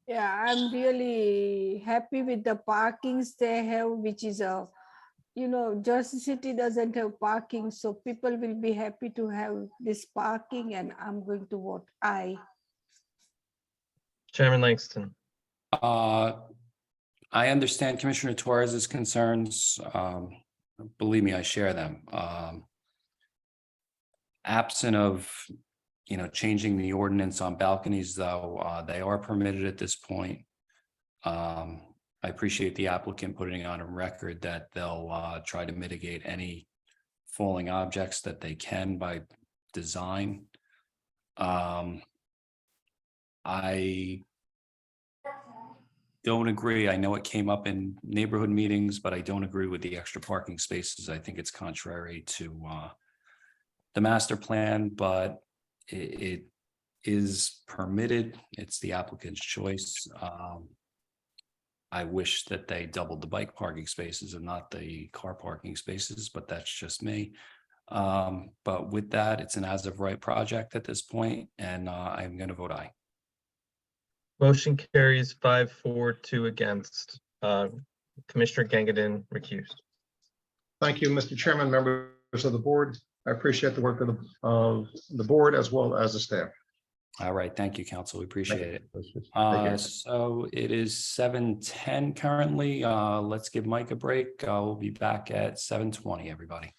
Yeah, I'm really happy with the parkings they have, which is Jersey City doesn't have parking, so people will be happy to have this parking, and I'm going to vote aye. Chairman Langston. I understand Commissioner Torres's concerns. Believe me, I share them. Absent of, changing the ordinance on balconies, though, they are permitted at this point. I appreciate the applicant putting on a record that they'll try to mitigate any falling objects that they can by design. I don't agree. I know it came up in neighborhood meetings, but I don't agree with the extra parking spaces. I think it's contrary to the master plan, but it is permitted. It's the applicant's choice. I wish that they doubled the bike parking spaces and not the car parking spaces, but that's just me. But with that, it's an as of right project at this point, and I'm going to vote aye. Motion carries 5-4-2 against. Commissioner Gangadin recused. Thank you, Mr. Chairman, members of the board. I appreciate the work of the board as well as the staff. All right, thank you, council. We appreciate it. Take care. So it is 7:10 currently. Let's give Mike a break. We'll be back at 7:20, everybody.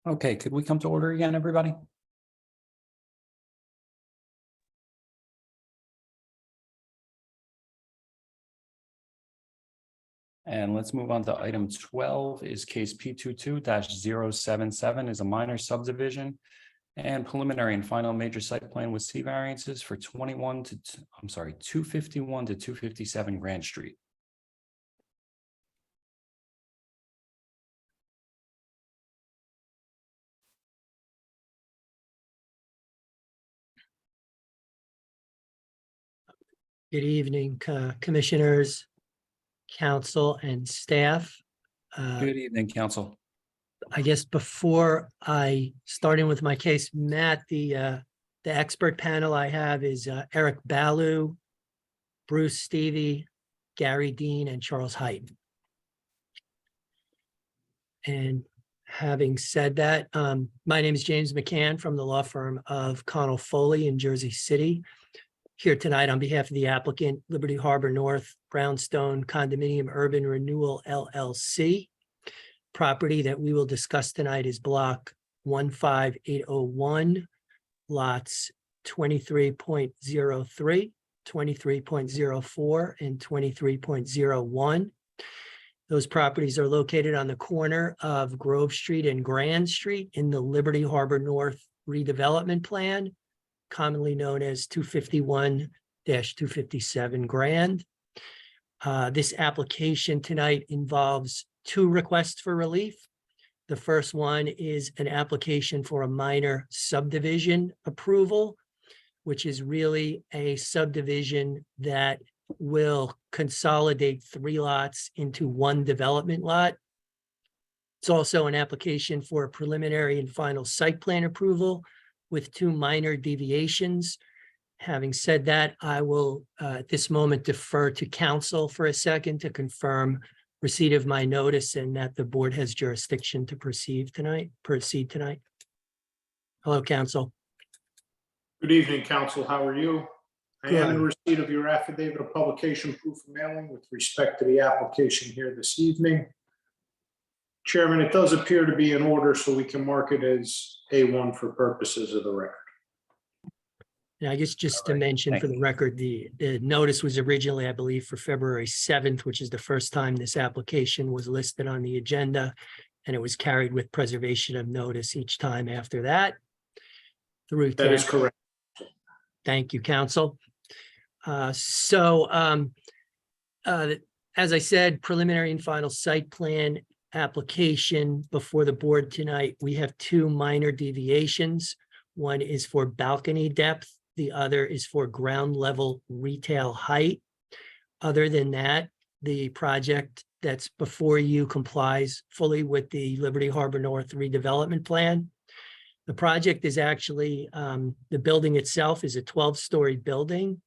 Okay, could we come to order again, everybody? And let's move on to item 12 is case P22-077 is a minor subdivision and preliminary and final major site plan with C variances for 251 to 257 Grand Street. Good evening, commissioners, council, and staff. Good evening, council. I guess before I start in with my case, Matt, the expert panel I have is Eric Balu, Bruce Stevie, Gary Dean, and Charles Height. And having said that, my name is James McCann from the law firm of Connell Foley in Jersey City. Here tonight on behalf of the applicant, Liberty Harbor North Brownstone Condominium Urban Renewal LLC. Property that we will discuss tonight is block 15801, lots 23.03, 23.04, and 23.01. Those properties are located on the corner of Grove Street and Grand Street in the Liberty Harbor North redevelopment plan, commonly known as 251-257 Grand. This application tonight involves two requests for relief. The first one is an application for a minor subdivision approval, which is really a subdivision that will consolidate 3 lots into 1 development lot. It's also an application for a preliminary and final site plan approval with 2 minor deviations. Having said that, I will at this moment defer to council for a second to confirm receipt of my notice and that the board has jurisdiction to proceed tonight. Hello, council. Good evening, council. How are you? I am in Good. receipt of your affidavit of publication proof of mailing with respect to the application here this evening. Chairman, it does appear to be in order, so we can mark it as A1 for purposes of the record. Yeah, I guess just to mention for the record, the notice was originally, I believe, for February 7th, which is the first time this application was listed on the agenda. And it was carried with preservation of notice each time after that. That is correct. Thank you, council. As I said, preliminary and final site plan application before the board tonight. We have 2 minor deviations. One is for balcony depth. The other is for ground level retail height. Other than that, the project that's before you complies fully with the Liberty Harbor North redevelopment plan. The project is actually, the building itself is a 12-story building.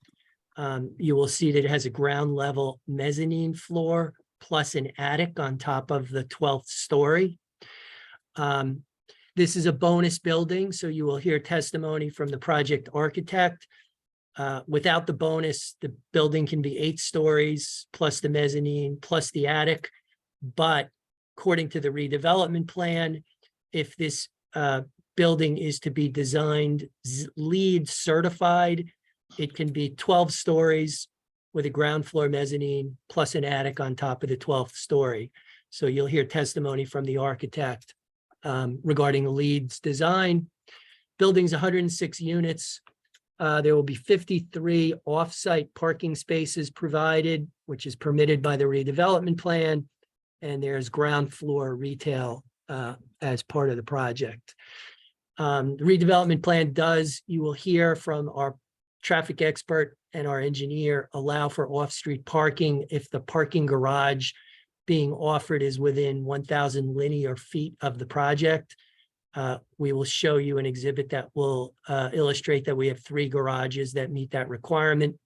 You will see that it has a ground level mezzanine floor plus an attic on top of the 12th story. This is a bonus building, so you will hear testimony from the project architect. Without the bonus, the building can be 8 stories plus the mezzanine plus the attic. But according to the redevelopment plan, if this building is to be designed LEED certified, it can be 12 stories with a ground floor mezzanine plus an attic on top of the 12th story. So you'll hear testimony from the architect regarding LEED's design. Building's 106 units. There will be 53 off-site parking spaces provided, which is permitted by the redevelopment plan. And there's ground floor retail as part of the project. The redevelopment plan does, you will hear from our traffic expert and our engineer, allow for off-street parking if the parking garage being offered is within 1,000 linear feet of the project. We will show you an exhibit that will illustrate that we have 3 garages that meet that requirement.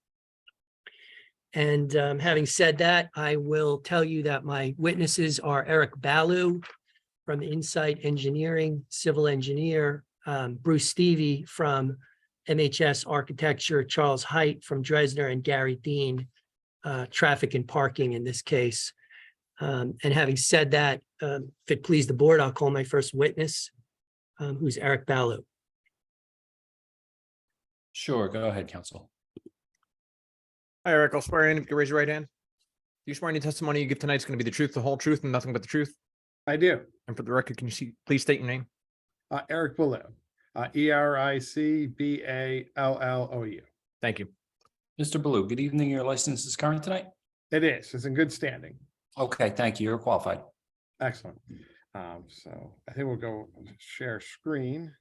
And having said that, I will tell you that my witnesses are Eric Balu from Insight Engineering, civil engineer, Bruce Stevie from MHS Architecture, Charles Height from Dresner, and Gary Dean, traffic and parking in this case. And having said that, if it please the board, I'll call my first witness, who's Eric Balu. Sure, go ahead, counsel. Hi, Eric. I'll swear in if you can raise your right hand. Do you swear any testimony you give tonight is going to be the truth, the whole truth, and nothing but the truth? I do. And for the record, can you please state your name? Eric Baloo, ERICBALLOU. Thank you. Mr. Baloo, good evening. Your license is current tonight? It is. It's in good standing. Okay, thank you. You're qualified. Excellent. So I think we'll go share screen.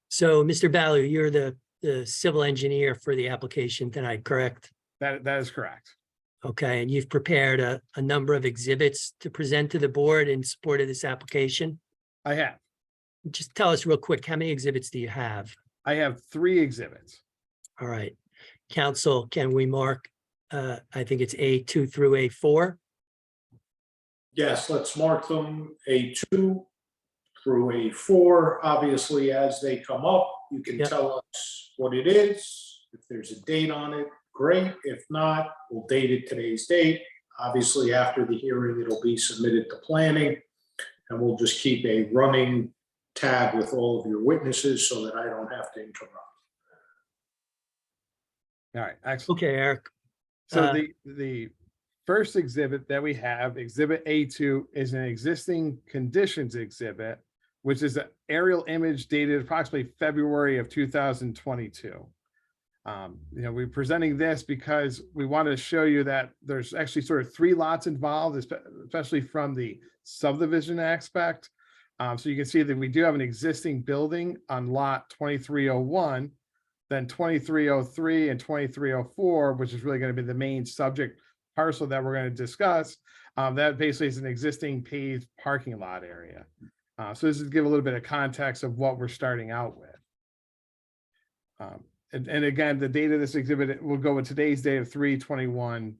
So, Mr. Balu, you're the civil engineer for the application tonight, correct? That is correct. Okay, and you've prepared a number of exhibits to present to the board in support of this application? I have. Just tell us real quick, how many exhibits do you have? I have 3 exhibits. All right. Council, can we mark, I think it's A2 through A4? Yes, let's mark them A2 through A4. Obviously, as they come up, you can Yep. tell us what it is. If there's a date on it, great. If not, we'll date it today's date. Obviously, after the hearing, it'll be submitted to planning. And we'll just keep a running tab with all of your witnesses so that I don't have to interrupt. All right, excellent. Okay, Eric. So the first exhibit that we have, Exhibit A2, is an existing conditions exhibit, which is an aerial image dated approximately February of 2022. We're presenting this because we want to show you that there's actually sort of 3 lots involved, especially from the subdivision aspect. So you can see that we do have an existing building on lot 2301, then 2303 and 2304, which is really going to be the main subject parcel that we're going to discuss. That basically is an existing paved parking lot area. So this is to give a little bit of context of what we're starting out with. And again, the date of this exhibit will go with today's date of 3/21/23.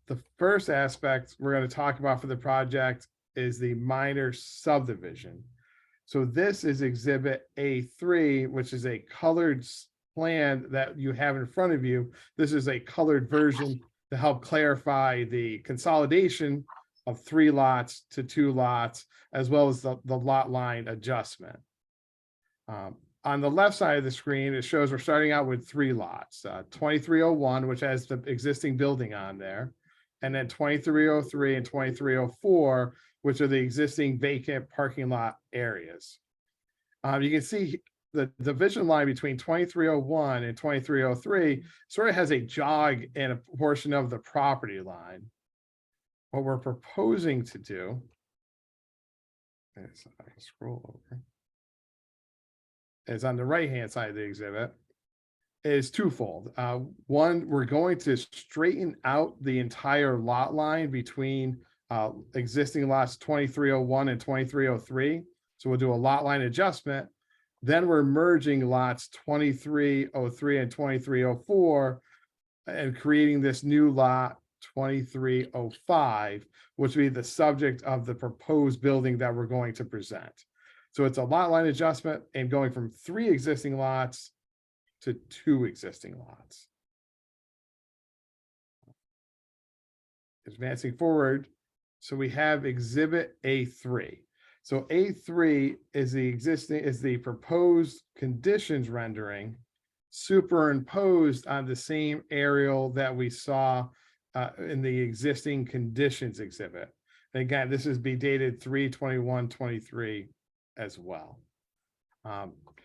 The first aspect we're going to talk about for the project is the minor subdivision. So this is Exhibit A3, which is a colored plan that you have in front of you. This is a colored version to help clarify the consolidation of 3 lots to 2 lots, as well as the lot line adjustment. On the left side of the screen, it shows we're starting out with 3 lots, 2301, which has the existing building on there, and then 2303 and 2304, which are the existing vacant parking lot areas. You can see the division line between 2301 and 2303 sort of has a jog in a portion of the property line. What we're proposing to do, is I can scroll over, is on the right-hand side of the exhibit, is twofold. One, we're going to straighten out the entire lot line between existing lots 2301 and 2303. So we'll do a lot line adjustment. Then we're merging lots 2303 and 2304 and creating this new lot 2305, which will be the subject of the proposed building that we're going to present. So it's a lot line adjustment and going from 3 existing lots to 2 existing lots. Advancing forward, so we have Exhibit A3. So A3 is the proposed conditions rendering superimposed on the same aerial that we saw in the existing conditions exhibit. And again, this is be dated 3/21/23 as well.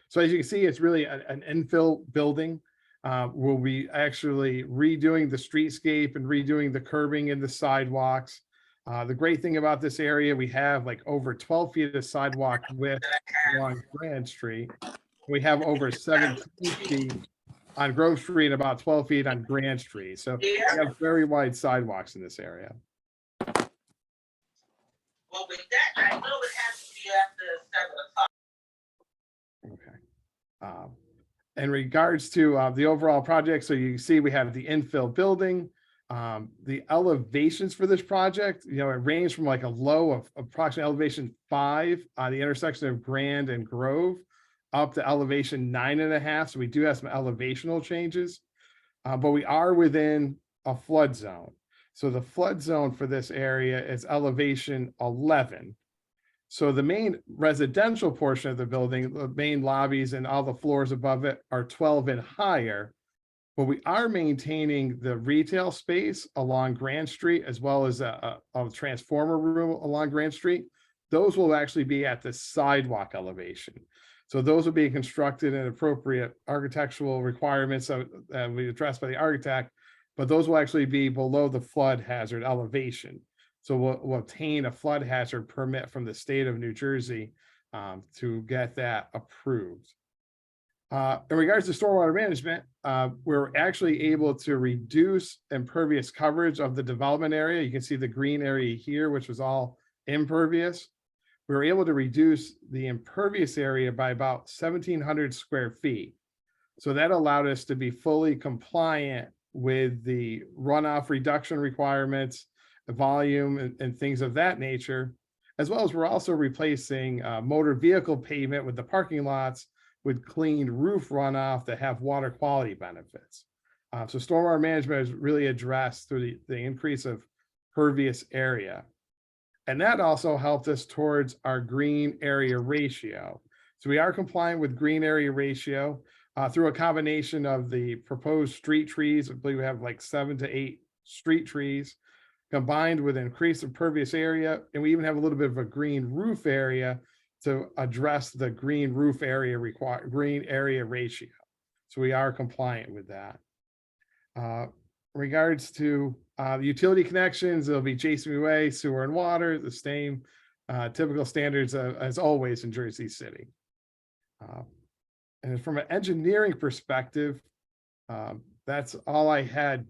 So as you can see, it's really an infill building. We'll be actually redoing the streetscape and redoing the curbing and the sidewalks. The great thing about this area, we have like over 12 feet of sidewalk width along Grand Street. We have over 17 feet on Grove Street and about 12 feet on Grand Street. So we have very wide sidewalks in this area. Well, with that, I know it has to be after 7 o'clock. Okay. In regards to the overall project, so you can see we have the infill building. The elevations for this project, it range from like a low of approximately elevation 5 on the intersection of Grand and Grove up to elevation 9.5. So we do have some elevational changes, but we are within a flood zone. So the flood zone for this area is elevation 11. So the main residential portion of the building, the main lobbies and all the floors above it are 12 and higher. But we are maintaining the retail space along Grand Street as well as a transformer room along Grand Street. Those will actually be at the sidewalk elevation. So those will be constructed in appropriate architectural requirements that we addressed by the architect, but those will actually be below the flood hazard elevation. So we'll obtain a flood hazard permit from the state of New Jersey to get that approved. In regards to stormwater management, we're actually able to reduce impervious coverage of the development area. You can see the green area here, which was all impervious. We were able to reduce the impervious area by about 1,700 square feet. So that allowed us to be fully compliant with the runoff reduction requirements, the volume and things of that nature, as well as we're also replacing motor vehicle pavement with the parking lots with clean roof runoff that have water quality benefits. So stormwater management is really addressed through the increase of pervious area. And that also helped us towards our green area ratio. So we are compliant with green area ratio through a combination of the proposed street trees. I believe we have like 7 to 8 street trees combined with increased impervious area. And we even have a little bit of a green roof area to address the green roof area green area ratio. So we are compliant with that. Regards to the utility connections, it'll be JCWA, sewer and water, the same typical standards as always in Jersey City. And from an engineering perspective, that's all I had,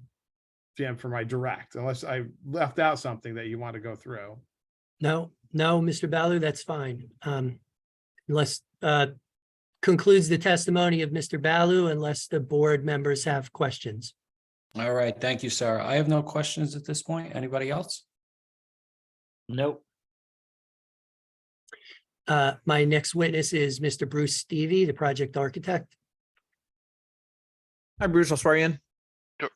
Jim, for my direct, unless I left out something that you want to go through. No, Mr. Balu, that's fine. Unless concludes the testimony of Mr. Balu, unless the board members have questions. All right, thank you, sir. I have no questions at this point. Anybody else? Nope. My next witness is Mr. Bruce Stevie, the project architect. Hi, Bruce, I'll swear you in. Sure.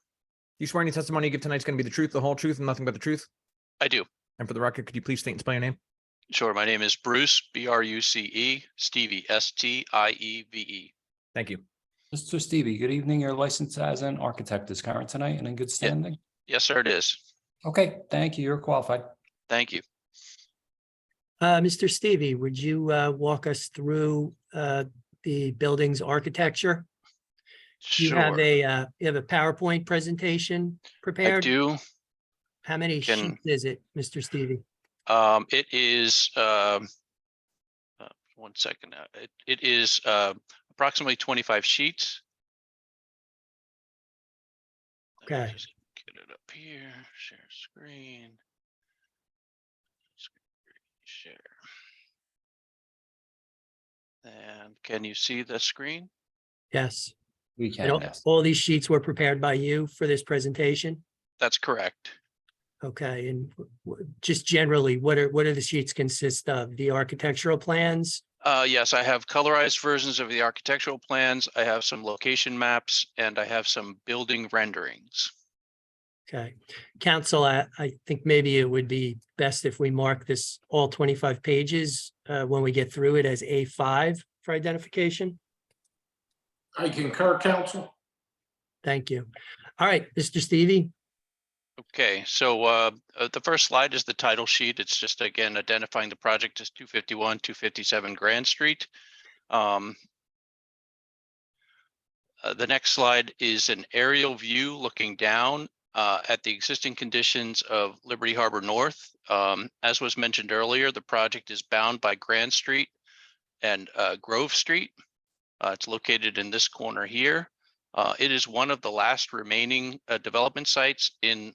You swear any testimony you give tonight is going to be the truth, the whole truth, and nothing but the truth? I do. And for the record, could you please state and spell your name? Sure. My name is Bruce, B-R-U-C-E, Stevie, S-T-I-E-V-E. Thank you. Mr. Stevie, good evening. Your license as an architect is current tonight and in good standing? Yes, sir, it is. Okay, thank you. You're qualified. Thank you. Mr. Stevie, would you walk us through the building's architecture? You have Sure. you have a PowerPoint presentation prepared? I do. How many sheets is it, Mr. Stevie? It is, 1 second. It is approximately 25 sheets. Let me Okay. just get it up here, share screen. Share. And can you see the screen? Yes. We And can, all, yes. all these sheets were prepared by you for this presentation? That's correct. Okay, and just generally, what do the sheets consist of? The architectural plans? Yes, I have colorized versions of the architectural plans. I have some location maps and I have some building renderings. Okay, council, I think maybe it would be best if we mark this all 25 pages when we get through it as A5 for identification. I concur, counsel. Thank you. All right, Mr. Stevie. Okay, so the first slide is the title sheet. It's just, again, identifying the project as 251, 257 Grand Street. The next slide is an aerial view looking down at the existing conditions of Liberty Harbor North. As was mentioned earlier, the project is bound by Grand Street and Grove Street. It's located in this corner here. It is one of the last remaining development sites in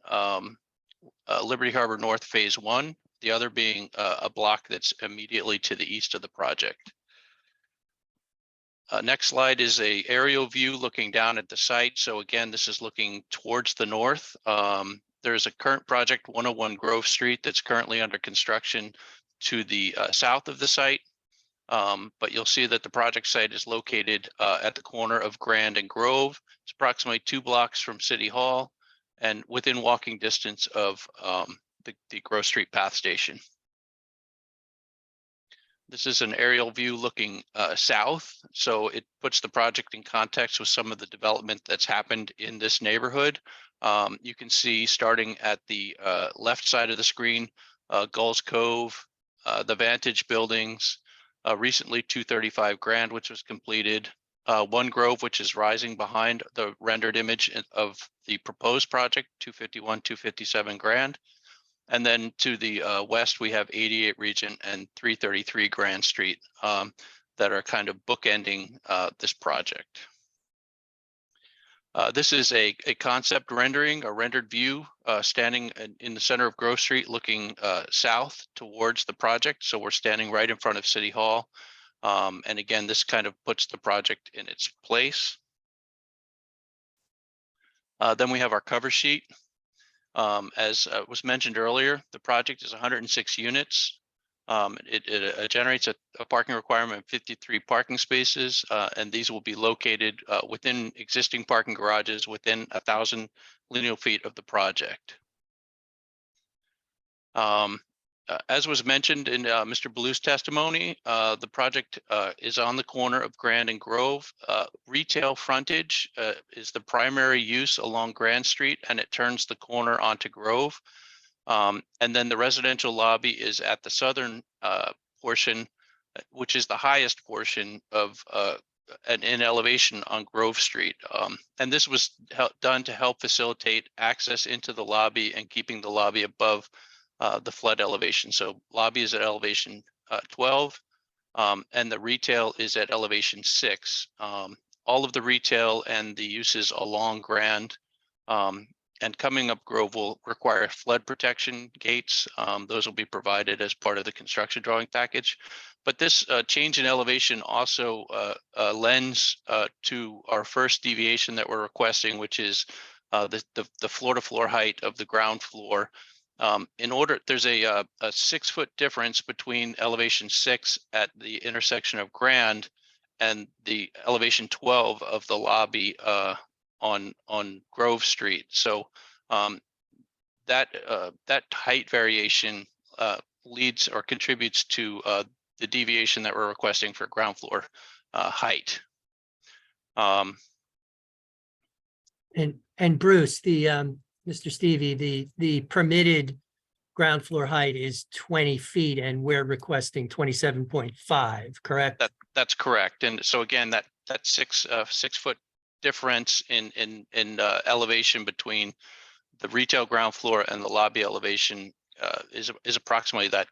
Liberty Harbor North Phase 1, the other being a block that's immediately to the east of the project. Next slide is a aerial view looking down at the site. So again, this is looking towards the north. There's a current project, 101 Grove Street, that's currently under construction to the south of the site. But you'll see that the project site is located at the corner of Grand and Grove. It's approximately 2 blocks from City Hall and within walking distance of the Grove Street Path Station. This is an aerial view looking south, so it puts the project in context with some of the development that's happened in this neighborhood. You can see starting at the left side of the screen, Gulls Cove, the Vantage buildings, recently 235 Grand, which was completed, One Grove, which is rising behind the rendered image of the proposed project, 251, 257 Grand. And then to the west, we have 88 Regent and 333 Grand Street that are kind of bookending this project. This is a concept rendering, a rendered view standing in the center of Grove Street looking south towards the project. So we're standing right in front of City Hall. And again, this kind of puts the project in its place. Then we have our cover sheet. As was mentioned earlier, the project is 106 units. It generates a parking requirement of 53 parking spaces, and these will be located within existing parking garages within 1,000 linear feet of the project. As was mentioned in Mr. Blue's testimony, the project is on the corner of Grand and Grove. Retail frontage is the primary use along Grand Street, and it turns the corner onto Grove. And then the residential lobby is at the southern portion, which is the highest portion of in elevation on Grove Street. And this was done to help facilitate access into the lobby and keeping the lobby above the flood elevation. So lobby is at elevation 12, and the retail is at elevation 6. All of the retail and the uses along Grand and coming up Grove will require flood protection gates. Those will be provided as part of the construction drawing package. But this change in elevation also lends to our first deviation that we're requesting, which is the floor-to-floor height of the ground floor. There's a 6-foot difference between elevation 6 at the intersection of Grand and the elevation 12 of the lobby on Grove Street. So that height variation leads or contributes to the deviation that we're requesting for ground floor height. And Bruce, Mr. Stevie, the permitted ground floor height is 20 feet and we're requesting 27.5, correct? That's correct. And so again, that 6-foot difference in elevation between the retail ground floor and the lobby elevation is approximately that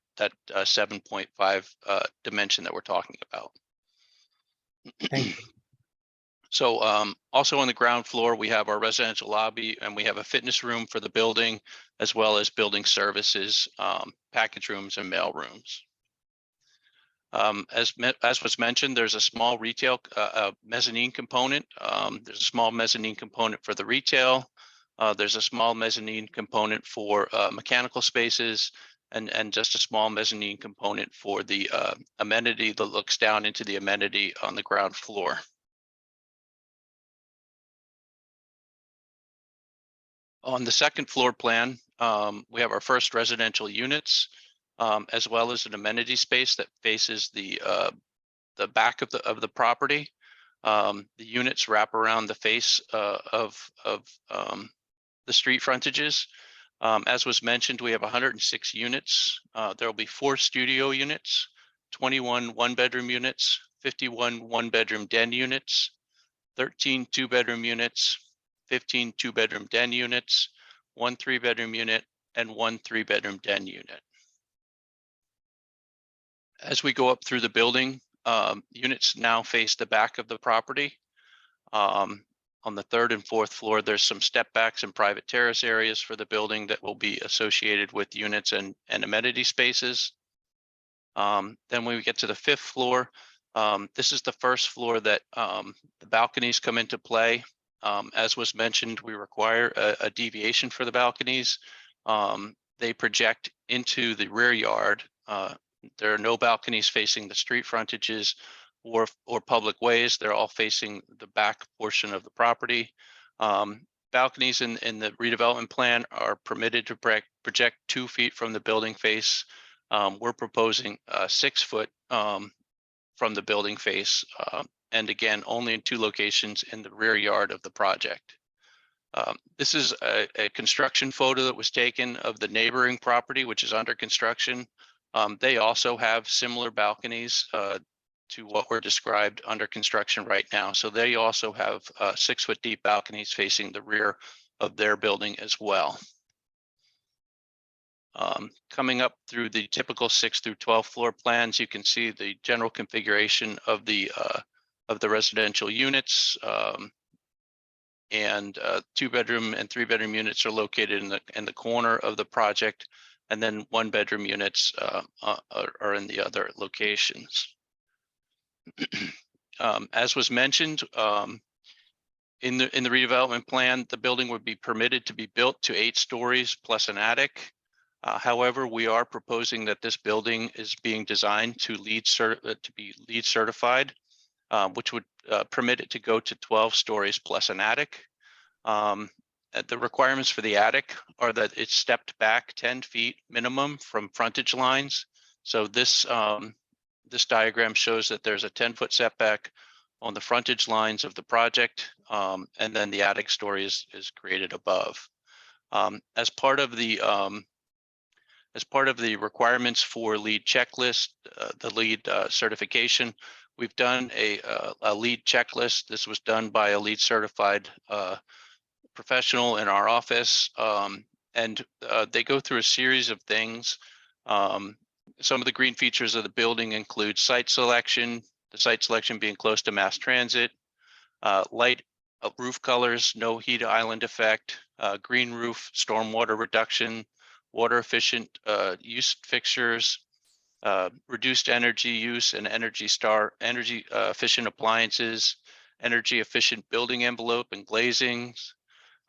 7.5 dimension that we're talking about. Thank you. So also on the ground floor, we have our residential lobby and we have a fitness room for the building, as well as building services, package rooms and mail rooms. As was mentioned, there's a small retail mezzanine component. There's a small mezzanine component for the retail. There's a small mezzanine component for mechanical spaces and just a small mezzanine component for the amenity that looks down into the amenity on the ground floor. On the second floor plan, we have our first residential units, as well as an amenity space that faces the back of the property. The units wrap around the face of the street frontages. As was mentioned, we have 106 units. There will be 4 studio units, 21 one-bedroom units, 51 one-bedroom den units, 13 two-bedroom units, 15 two-bedroom den units, 1 3-bedroom unit, and 1 3-bedroom den unit. As we go up through the building, units now face the back of the property. On the 3rd and 4th floor, there's some step backs and private terrace areas for the building that will be associated with units and amenity spaces. Then when we get to the 5th floor, this is the first floor that the balconies come into play. As was mentioned, we require a deviation for the balconies. They project into the rear yard. There are no balconies facing the street frontages or public ways. They're all facing the back portion of the property. Balconies in the redevelopment plan are permitted to project 2 feet from the building face. We're proposing 6-foot from the building face. And again, only in 2 locations in the rear yard of the project. This is a construction photo that was taken of the neighboring property, which is under construction. They also have similar balconies to what were described under construction right now. So they also have 6-foot deep balconies facing the rear of their building as well. Coming up through the typical 6 through 12 floor plans, you can see the general configuration of the residential units. And 2-bedroom and 3-bedroom units are located in the corner of the project, and then 1-bedroom units are in the other locations. As was mentioned, in the redevelopment plan, the building would be permitted to be built to 8 stories plus an attic. However, we are proposing that this building is being designed to be LEED certified, which would permit it to go to 12 stories plus an attic. The requirements for the attic are that it's stepped back 10 feet minimum from frontage lines. So this diagram shows that there's a 10-foot setback on the frontage lines of the project, and then the attic story is created above. As part of the requirements for LEED checklist, the LEED certification, we've done a LEED checklist. This was done by a LEED certified professional in our office, and they go through a series of things. Some of the green features of the building include site selection, the site selection being close to mass transit, light roof colors, no heat island effect, green roof, stormwater reduction, water efficient use fixtures, reduced energy use and energy efficient appliances, energy efficient building envelope and glazings,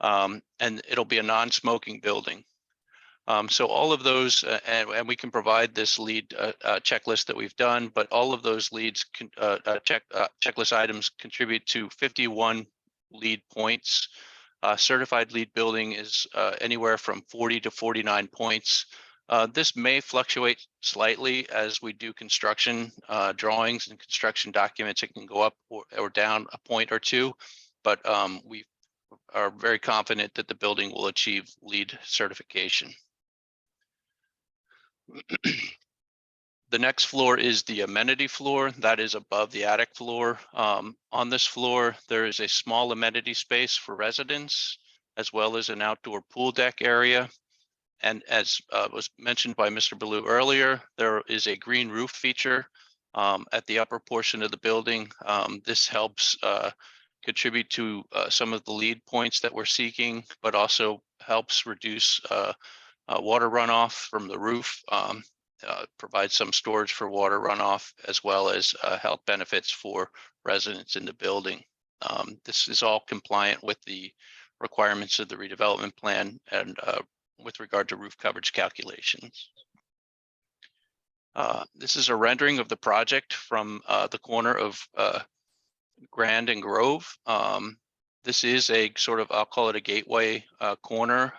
and it'll be a non-smoking building. So all of those, and we can provide this LEED checklist that we've done, but all of those LEEDs checklist items contribute to 51 LEED points. Certified LEED building is anywhere from 40 to 49 points. This may fluctuate slightly as we do construction drawings and construction documents. It can go up or down a point or two, but we are very confident that the building will achieve LEED certification. The next floor is the amenity floor. That is above the attic floor. On this floor, there is a small amenity space for residents, as well as an outdoor pool deck area. And as was mentioned by Mr. Baloo earlier, there is a green roof feature at the upper portion of the building. This helps contribute to some of the LEED points that we're seeking, but also helps reduce water runoff from the roof, provide some storage for water runoff, as well as health benefits for residents in the building. This is all compliant with the requirements of the redevelopment plan and with regard to roof coverage calculations. This is a rendering of the project from the corner of Grand and Grove. This is a sort of, I'll call it a gateway corner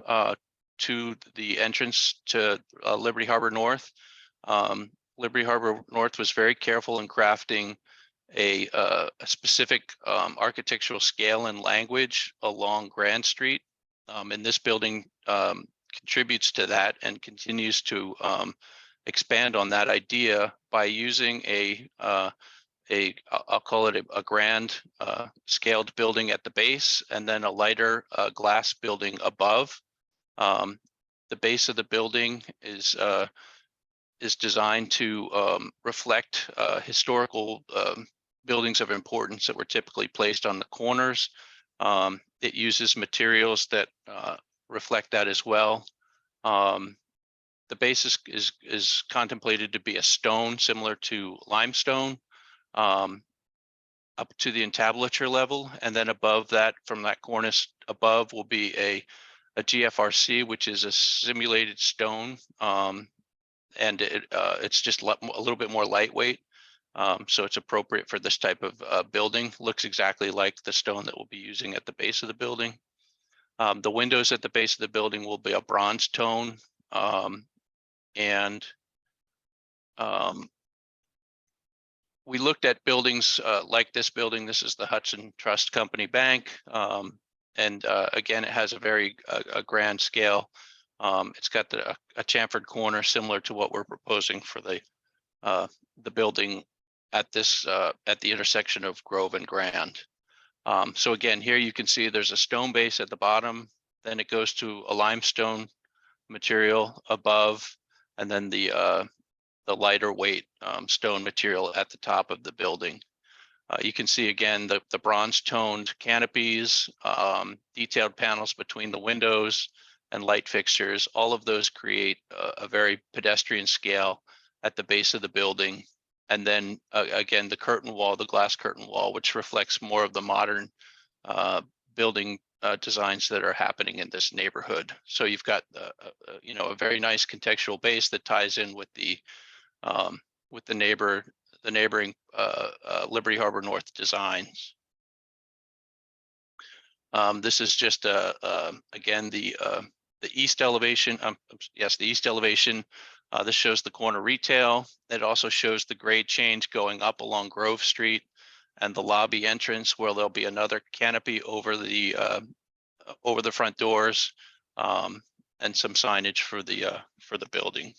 to the entrance to Liberty Harbor North. Liberty Harbor North was very careful in crafting a specific architectural scale and language along Grand Street. And this building contributes to that and continues to expand on that idea by using I'll call it a grand scaled building at the base, and then a lighter glass building above. The base of the building is designed to reflect historical buildings of importance that were typically placed on the corners. It uses materials that reflect that as well. The base is contemplated to be a stone similar to limestone up to the entablature level, and then above that, from that cornice above, will be a GFRC, which is a simulated stone, and it's just a little bit more lightweight, so it's appropriate for this type of building. Looks exactly like the stone that we'll be using at the base of the building. The windows at the base of the building will be a bronze tone, and we looked at buildings like this building. This is the Hudson Trust Company Bank. And again, it has a very grand scale. It's got a chamfered corner similar to what we're proposing for the building at this at the intersection of Grove and Grand. So again, here you can see there's a stone base at the bottom, then it goes to a limestone material above, and then the lighter weight stone material at the top of the building. You can see again the bronze toned canopies, detailed panels between the windows and light fixtures. All of those create a very pedestrian scale at the base of the building. And then again, the curtain wall, the glass curtain wall, which reflects more of the modern building designs that are happening in this neighborhood. So you've got you know, a very nice contextual base that ties in with the neighboring Liberty Harbor North designs. This is just again the east elevation. Yes, the east elevation. This shows the corner retail. It also shows the grade change going up along Grove Street and the lobby entrance, where there'll be another canopy over the front doors, and some signage for the building.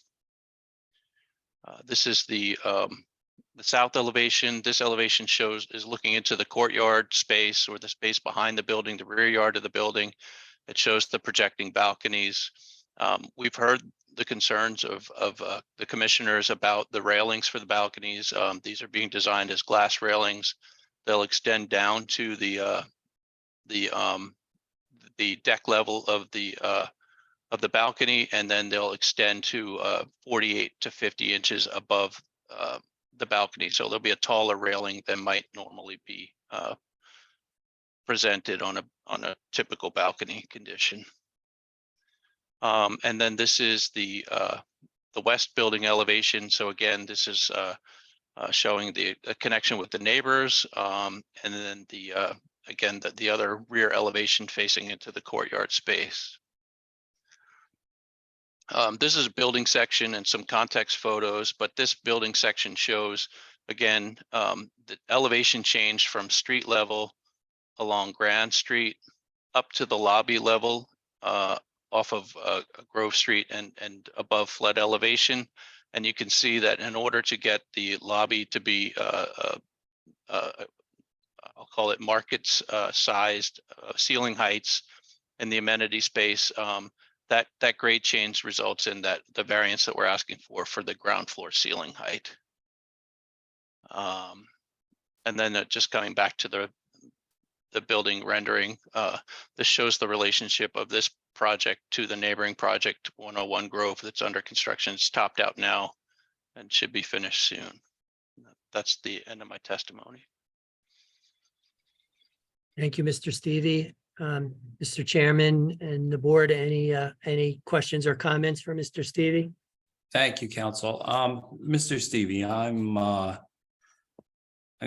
This is the south elevation. This elevation is looking into the courtyard space, or the space behind the building, the rear yard of the building. It shows the projecting balconies. We've heard the concerns of the commissioners about the railings for the balconies. These are being designed as glass railings. They'll extend down to the deck level of the balcony, and then they'll extend to 48 to 50 inches above the balcony. So there'll be a taller railing than might normally be presented on a typical balcony condition. And then this is the west building elevation. So again, this is showing the connection with the neighbors, and then again the other rear elevation facing into the courtyard space. This is a building section and some context photos, but this building section shows again the elevation change from street level along Grand Street up to the lobby level off of Grove Street and above flood elevation. And you can see that in order to get the lobby to be, I'll call it market sized ceiling heights in the amenity space, that grade change results in the variance that we're asking for the ground floor ceiling height. And then just coming back to the building rendering, this shows the relationship of this project to the neighboring project 101 Grove that's under construction. It's topped out now and should be finished soon. That's the end of my testimony. Thank you, Mr. Stevie. Mr. Chairman and the board, any questions or comments for Mr. Stevie? Thank you, Council. Mr. Stevie, I'm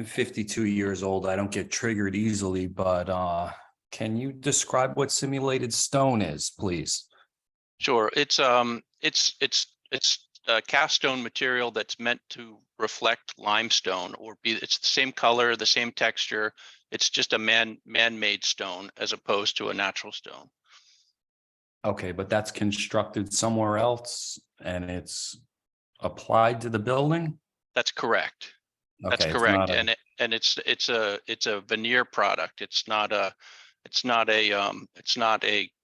52 years old. I don't get triggered easily, but can you describe what simulated stone is, please? Sure. It's cast stone material that's meant to reflect limestone, it's the same color, the same texture. It's just a man-made stone as opposed to a natural stone. Okay, but that's constructed somewhere else and it's applied to the building? That's correct. That's Okay, correct. And it's a veneer product. It's not a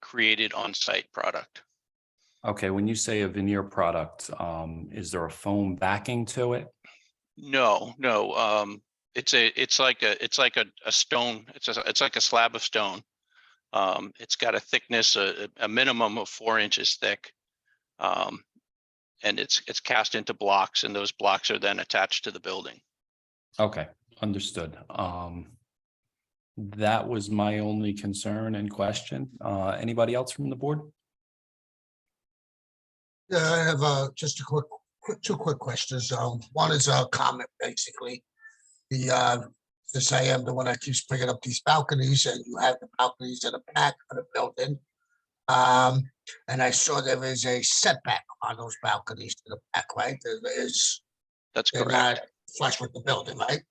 created on-site product. Okay, when you say a veneer product, is there a foam backing to it? No. It's like a stone. It's like a slab of stone. It's got a thickness, a minimum of 4 inches thick. And it's cast into blocks, and those blocks are then attached to the building. Okay, understood. That was my only concern and question. Anybody else from the board? Yeah, I have just two quick questions. One is a comment, basically. Since I am the one that keeps bringing up these balconies, and you have the balconies at the back of the building. And I saw there is a setback on those balconies to the back, right? That's correct. flush with the building, right?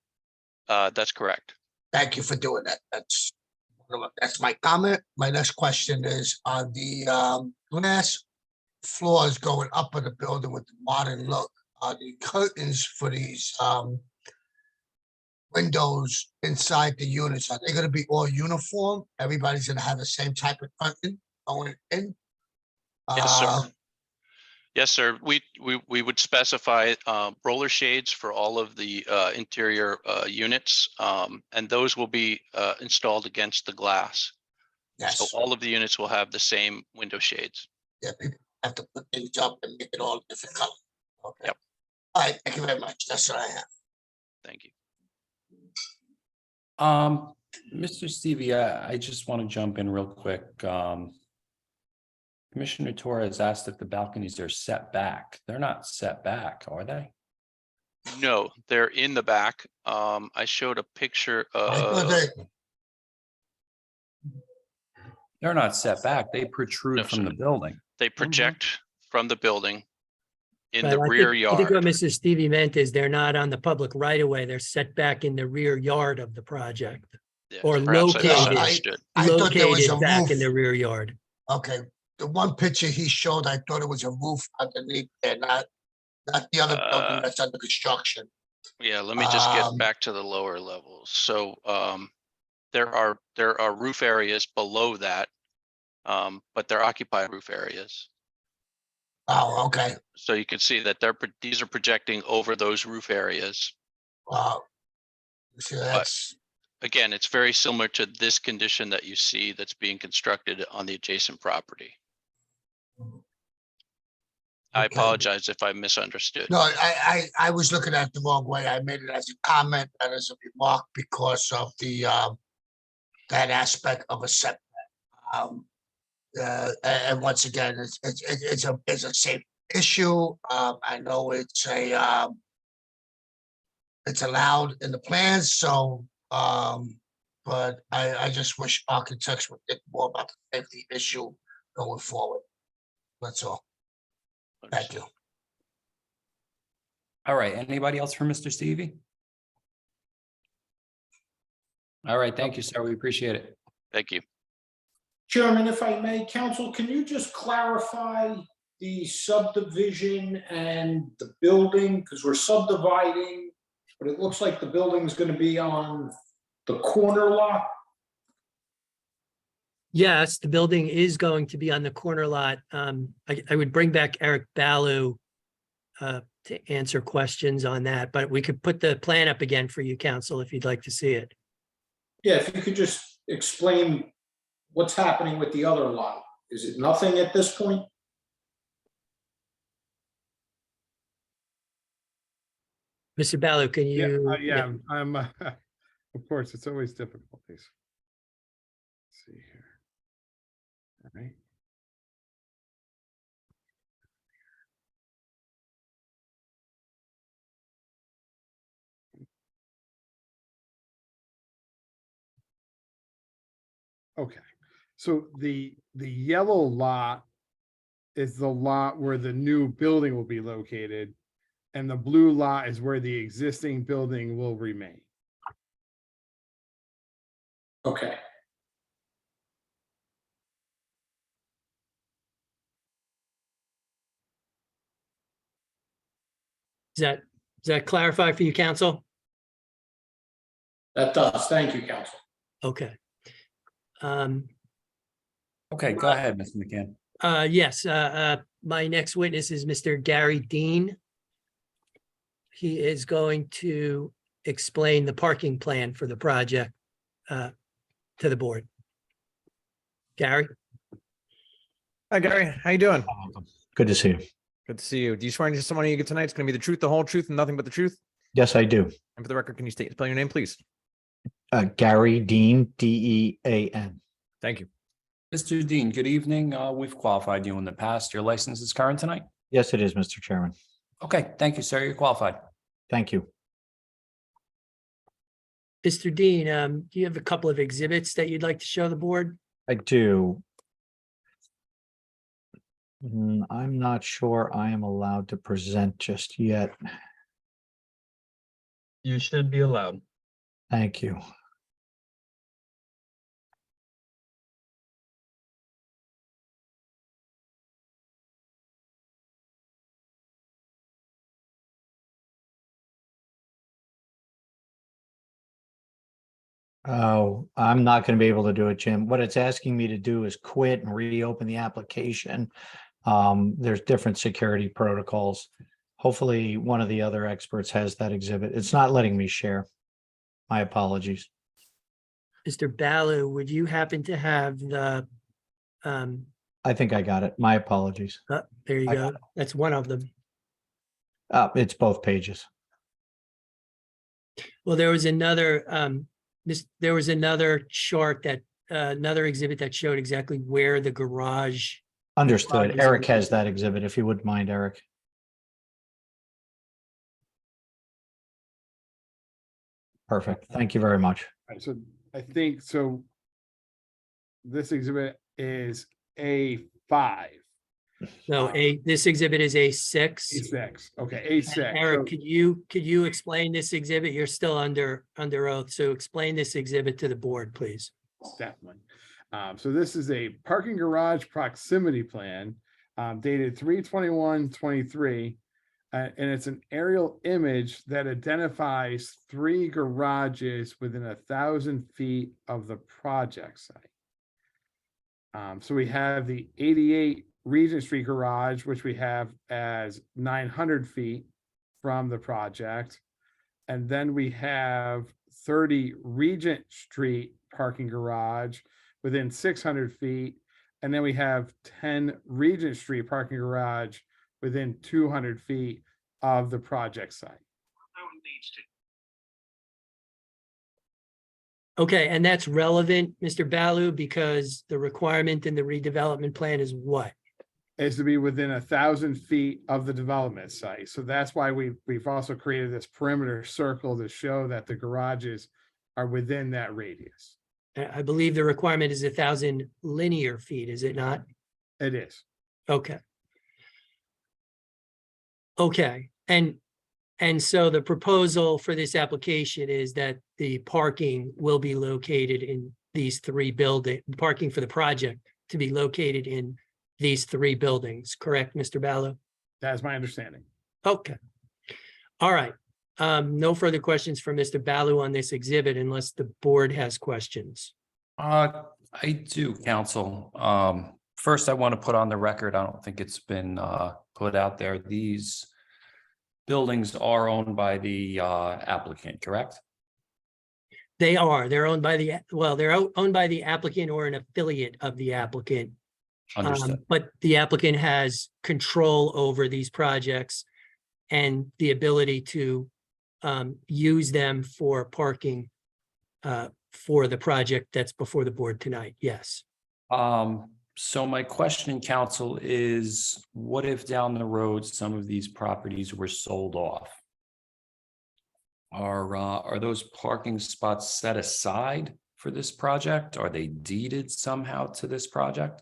That's correct. Thank you for doing that. That's my comment. My next question is on the glass floors going up of the building with the modern look. Are the curtains for these windows inside the units, are they gonna be all uniform? Everybody's gonna have the same type of curtain going in? Yes, sir. Uh, Yes, sir. We would specify roller shades for all of the interior units, and those will be installed against the glass. So Yes, all of the units will have the same window shades. yeah, people have to put things up and make it all different color. Okay. Yep. All right, thank you very much. That's what I have. Thank you. Mr. Stevie, I just want to jump in real quick. Commissioner Torres asked if the balconies are set back. They're not set back, are they? No, they're in the back. I showed a picture I thought of, They're not set back. They protrude No, from sir. the building. they project from the building in Right, the I rear think- I think what yard. Mr. Stevie meant is they're not on the public right of way. They're set back in the rear yard of the project. Yeah, or perhaps I located. misunderstood. I thought there was Located a back in roof. the rear yard. Okay, the one picture he showed, I thought it was a roof underneath there, not the other building that's under construction. Yeah, let me just get Um, back to the lower levels. So there are roof areas below that, but they're occupied roof areas. Oh, okay. So you can see that these are projecting over those roof areas. Wow. See, that's, Again, it's very similar to this condition that you see that's being constructed on the adjacent property. I Okay. apologize if I misunderstood. no, I was looking at it the wrong way. I made it as a comment and as a remark because of the, that aspect of a setback. And once again, it's a safe issue. I know it's it's allowed in the plans, so, but I just wish architects would think more about the safety issue going forward. That's all. Thank you. All right, anybody else for Mr. Stevie? All right, thank you, sir. We appreciate it. Thank you. Chairman, if I may, council, can you just clarify the subdivision and the building? Because we're subdividing, but it looks like the building's going to be on the corner lot. Yes, the building is going to be on the corner lot. I would bring back Eric Balu to answer questions on that, but we could put the plan up again for you, council, if you'd like to see it. Yeah, if you could just explain what's happening with the other lot. Is it nothing at this point? Mr. Balu, can Yeah, you? yeah, I'm, of course, it's always difficult. Let's see here. All right. Okay, so the yellow lot is the lot where the new building will be located, and the blue lot is where the existing building will remain. Okay. Does that clarify for you, council? That does. Thank you, council. Okay. Okay, go ahead, Mr. McCann. Yes, my next witness is Mr. Gary Dean. He is going to explain the parking plan for the project to the board. Gary? Hi, Gary. How you doing? Good to see you. Good to see you. Do you swear any testimony you get tonight? It's going to be the truth, the whole truth, and nothing but the truth? Yes, I do. And for the record, can you spell your name, please? Gary Dean, D-E-A-N. Thank you. Mr. Dean, good evening. We've qualified you in the past. Your license is current tonight? Yes, it is, Mr. Chairman. Okay, thank you, sir. You're qualified. Thank you. Mr. Dean, do you have a couple of exhibits that you'd like to show the board? I do. I'm not sure I am allowed to present just yet. You should be allowed. Thank you. Oh, I'm not going to be able to do it, Jim. What it's asking me to do is quit and reopen the application. There's different security protocols. Hopefully, one of the other experts has that exhibit. It's not letting me share. My apologies. Mr. Balu, would you happen to have the, I think I got it. My apologies. there you I go. That's one of them. It's both pages. Well, there was another, there was another chart that, another exhibit that showed exactly where the garage. Understood. garage is Eric has located. that exhibit, if you wouldn't mind, Eric. Perfect. Thank you very much. Right, so I think so. This exhibit is A5. No, this exhibit is A6. A6. Okay, A6. Eric, So- could you explain this exhibit? You're still under oath, so explain this exhibit to the board, please. Definitely. So this is a parking garage proximity plan dated 3/21/23. And it's an aerial image that identifies 3 garages within 1,000 feet of the project site. So we have the 88 Regent Street garage, which we have as 900 feet from the project. And then we have 30 Regent Street parking garage within 600 feet. And then we have 10 Regent Street parking garage within 200 feet of the project site. Okay, and that's relevant, Mr. Balu, because the requirement in the redevelopment plan is what? Is to be within 1,000 feet of the development site. So that's why we've also created this perimeter circle to show that the garages are within that radius. I believe the requirement is 1,000 linear feet, is it not? It is. Okay. Okay, and so the proposal for this application is that the parking will be located in these 3 buildings, parking for the project to be located in these 3 buildings, correct, Mr. Balu? That's my understanding. Okay. All right. No further questions for Mr. Balu on this exhibit unless the board has questions. I do, counsel. First, I want to put on the record, I don't think it's been put out there. These buildings are owned by the applicant, correct? They are, they're owned by the, well, they're owned by the applicant or an affiliate of the applicant. Understood. But the applicant has control over these projects and the ability to use them for parking for the project that's before the board tonight. Yes. So my question, counsel, is what if down the road, some of these properties were sold off? Are those parking spots set aside for this project? Are they deeded somehow to this project?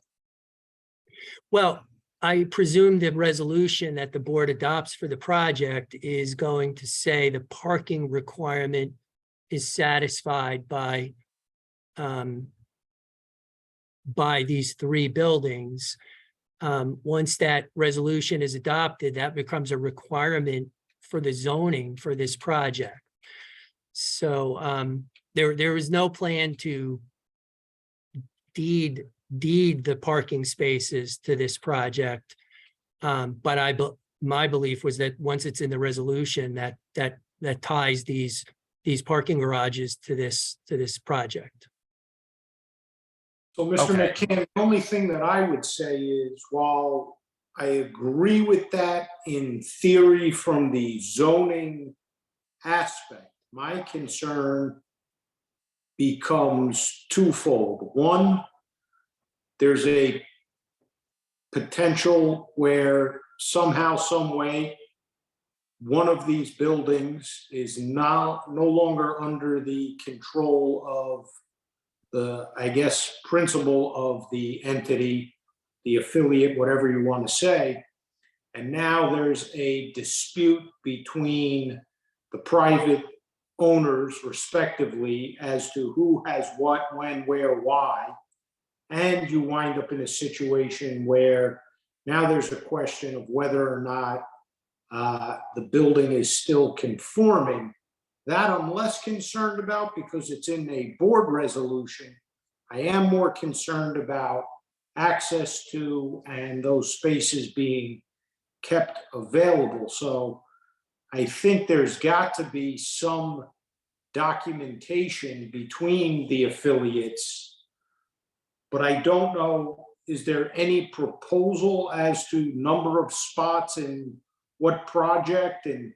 Well, I presume the resolution that the board adopts for the project is going to say the parking requirement is satisfied by these 3 buildings. Once that resolution is adopted, that becomes a requirement for the zoning for this project. So there is no plan to deed the parking spaces to this project. But my belief was that once it's in the resolution, that ties these parking garages to this project. So, Mr. Okay. McCann, the only thing that I would say is, while I agree with that in theory from the zoning aspect, my concern becomes twofold. One, there's a potential where somehow, some way, one of these buildings is now no longer under the control of the, I guess, principal of the entity, the affiliate, whatever you want to say. And now there's a dispute between the private owners respectively as to who has what, when, where, why. And you wind up in a situation where now there's a question of whether or not the building is still conforming. That I'm less concerned about because it's in a board resolution. I am more concerned about access to and those spaces being kept available. So I think there's got to be some documentation between the affiliates, but I don't know, is there any proposal as to number of spots in what project, and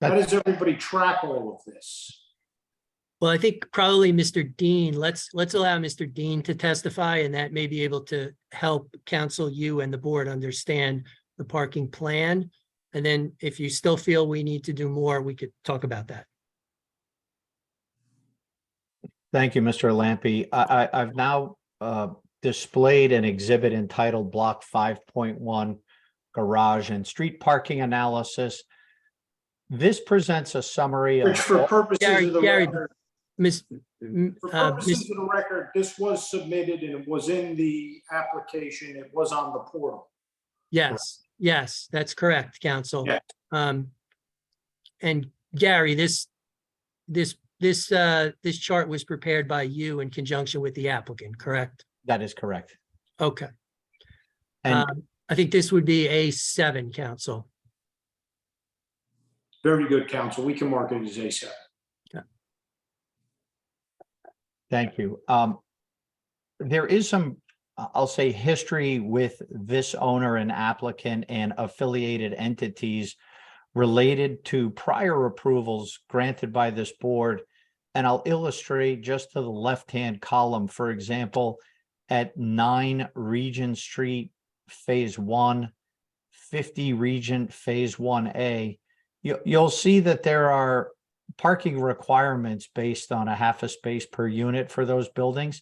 how does everybody track all of this? Well, I think probably Mr. Dean, let's allow Mr. Dean to testify, and that may be able to help counsel you and the board understand the parking plan. And then if you still feel we need to do more, we could talk about that. Thank you, Mr. Lampe. I've now displayed an exhibit entitled Block 5.1 Garage and Street Parking Analysis. This presents a summary of. Which for purposes of the record, For purposes of the record, this was submitted and it was in the application. It was on the portal. Yes, yes, that's correct, counsel. Yeah. And Gary, this chart was prepared by you in conjunction with the applicant, correct? That is correct. Okay. And I think this would be A7, counsel. Very good, counsel. We can mark it as A7. thank you. There is some, I'll say, history with this owner and applicant and affiliated entities related to prior approvals granted by this board. And I'll illustrate just to the left-hand column, for example, at 9 Regent Street, Phase 1, 50 Regent, Phase 1A, you'll see that there are parking requirements based on a half a space per unit for those buildings,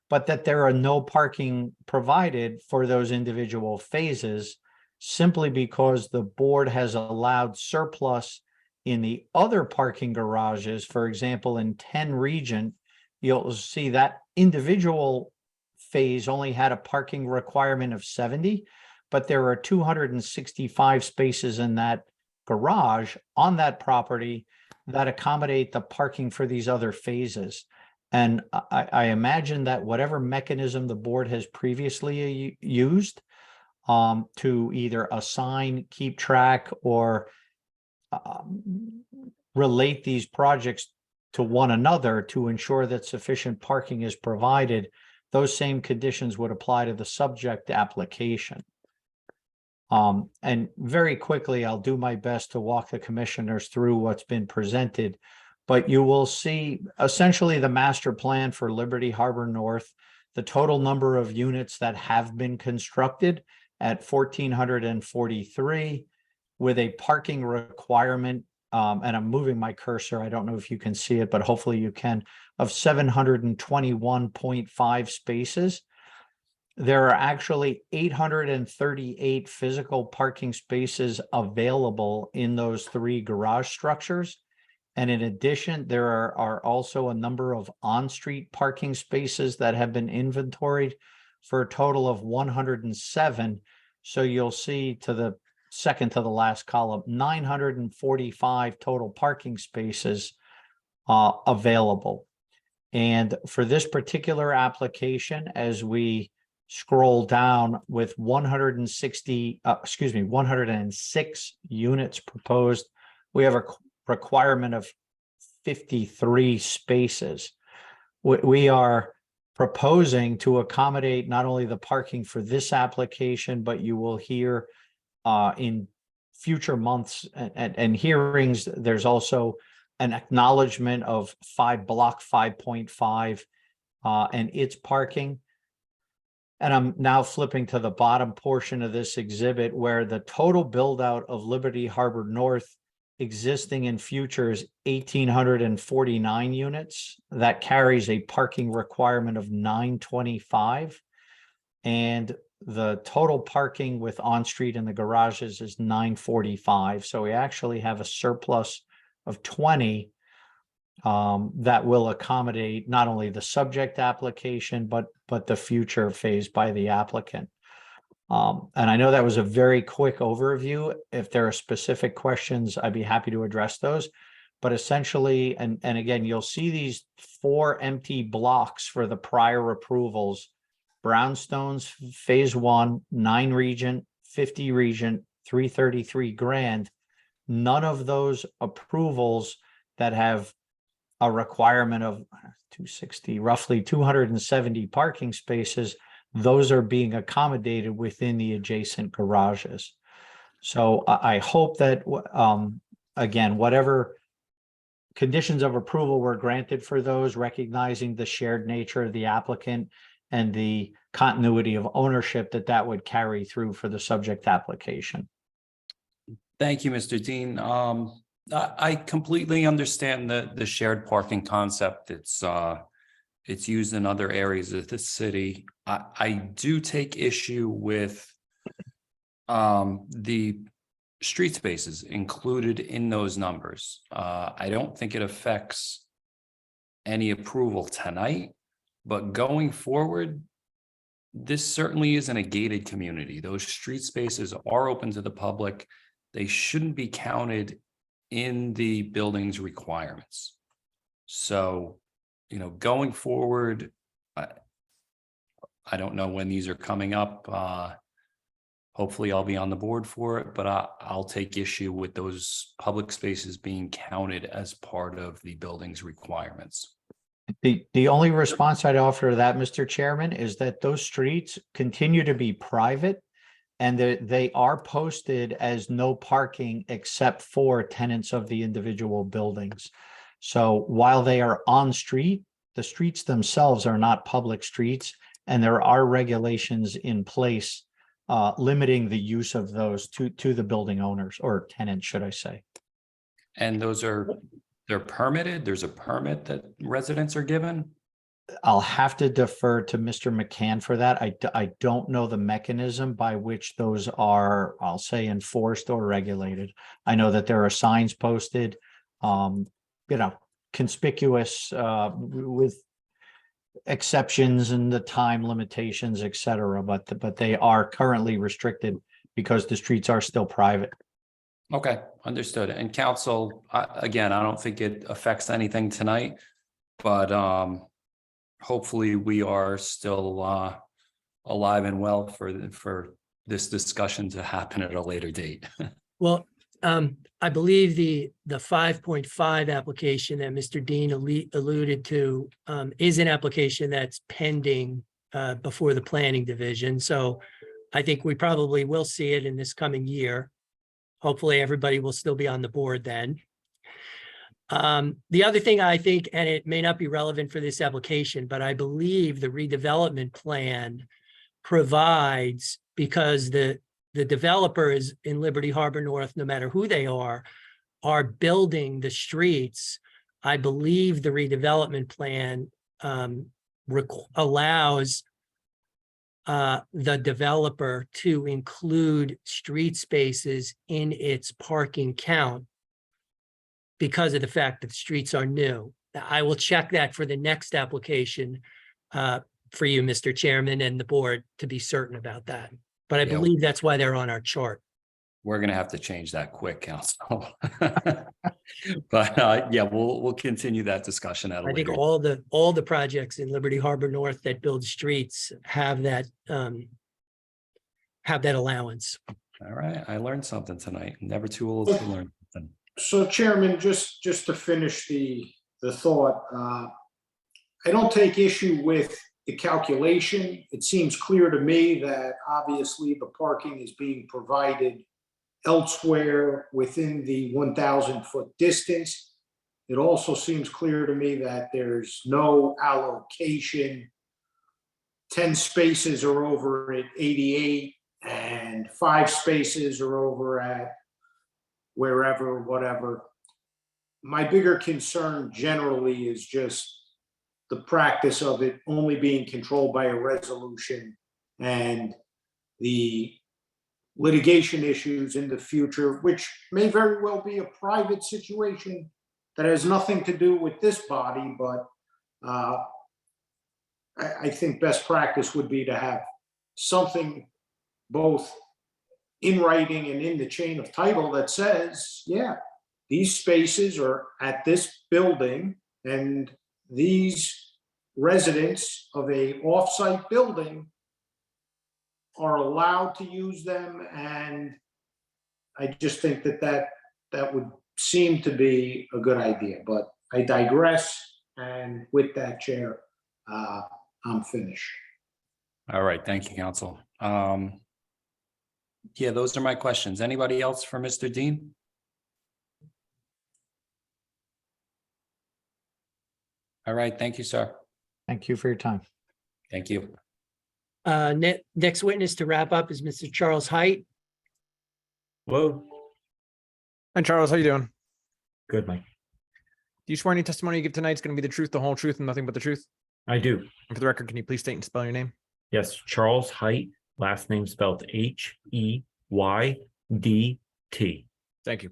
but that there are no parking provided for those individual phases simply because the board has allowed surplus in the other parking garages. For example, in 10 Regent, you'll see that individual phase only had a parking requirement of 70, but there are 265 spaces in that garage on that property that accommodate the parking for these other phases. And I imagine that whatever mechanism the board has previously used to either assign, keep track, or relate these projects to one another to ensure that sufficient parking is provided, those same conditions would apply to the subject application. And very quickly, I'll do my best to walk the commissioners through what's been presented, but you will see essentially the master plan for Liberty Harbor North, the total number of units that have been constructed at 1,443 with a parking requirement, and I'm moving my cursor, I don't know if you can see it, but hopefully you can, of 721.5 spaces. There are actually 838 physical parking spaces available in those 3 garage structures. And in addition, there are also a number of on-street parking spaces that have been inventoried for a total of 107. So you'll see to the second to the last column, 945 total parking spaces available. And for this particular application, as we scroll down with 106 units proposed, we have a requirement of 53 spaces. We are proposing to accommodate not only the parking for this application, but you will hear in future months and hearings, there's also an acknowledgement of Block 5.5 and its parking. And I'm now flipping to the bottom portion of this exhibit where the total build out of Liberty Harbor North existing in future is 1,849 units. That carries a parking requirement of 925. And the total parking with on-street in the garages is 945. So we actually have a surplus of 20 that will accommodate not only the subject application, but the future phase by the applicant. And I know that was a very quick overview. If there are specific questions, I'd be happy to address those. But essentially, and again, you'll see these 4 empty blocks for the prior approvals. Brownstones, phase 1, 9 Regent, 50 Regent, 333 Grand. None of those approvals that have a requirement of 260, roughly 270 parking spaces, those are being accommodated within the adjacent garages. So I hope that, again, whatever conditions of approval were granted for those, recognizing the shared nature of the applicant and the continuity of ownership, that would carry through for the subject application. Thank you, Mr. Dean. I completely understand the shared parking concept. It's used in other areas of the city. I do take issue with the street spaces included in those numbers. I don't think it affects any approval tonight, but going forward, this certainly isn't a gated community. Those street spaces are open to the public. They shouldn't be counted in the building's requirements. So, going forward, I don't know when these are coming up. Hopefully I'll be on the board for it, but I'll take issue with those public spaces being counted as part of the building's requirements. The only response I'd offer to that, Mr. Chairman, is that those streets continue to be private, and they are posted as no parking except for tenants of the individual buildings. So while they are on street, the streets themselves are not public streets, and there are regulations in place limiting the use of those to the building owners, or tenants, should I say. And they're permitted? There's a permit that residents are given? I'll have to defer to Mr. McCann for that. I don't know the mechanism by which those are, I'll say, enforced or regulated. I know that there are signs posted, conspicuous with exceptions and the time limitations, et cetera, but they are currently restricted because the streets are still private. Okay, understood. And council, again, I don't think it affects anything tonight, but hopefully we are still alive and well for this discussion to happen at a later date. Well, I believe the 5.5 application that Mr. Dean alluded to is an application that's pending before the planning division. So I think we probably will see it in this coming year. Hopefully everybody will still be on the board then. The other thing I think, and it may not be relevant for this application, but I believe the redevelopment plan provides, because the developer is in Liberty Harbor North, no matter who they are building the streets. I believe the redevelopment plan allows the developer to include street spaces in its parking count because of the fact that the streets are new. I will check that for the next application for you, Mr. Chairman, and the board to be certain about that. But I believe that's why they're on our chart. We're going to have to change that quick, council. But yeah, we'll continue that discussion at a I think later. all the projects in Liberty Harbor North that build streets have that allowance. All right, I learned something tonight. Never too old to learn something. So Chairman, just to finish the thought, I don't take issue with the calculation. It seems clear to me that obviously the parking is being provided elsewhere within the 1,000-foot distance. It also seems clear to me that there's no allocation. 10 spaces are over at 88 and 5 spaces are over at wherever, whatever. My bigger concern generally is just the practice of it only being controlled by a resolution and the litigation issues in the future, which may very well be a private situation that has nothing to do with this body, but I think best practice would be to have something both in writing and in the chain of title that says, yeah, these spaces are at this building and these residents of a off-site building are allowed to use them. And I just think that would seem to be a good idea, but I digress. And with that, Chair, I'm finished. All right, thank you, Council. Yeah, those are my questions. Anybody else for Mr. Dean? All right, thank you, sir. Thank you for your time. Thank you. Next witness to wrap up is Mr. Charles Height. Hello. Hi, Charles. How you doing? Good, Mike. Do you swear any testimony you give tonight is going to be the truth, the whole truth, and nothing but the truth? I do. And for the record, can you please state and spell your name? Yes, Charles Height, last name spelled H-E-Y-D-T. Thank you.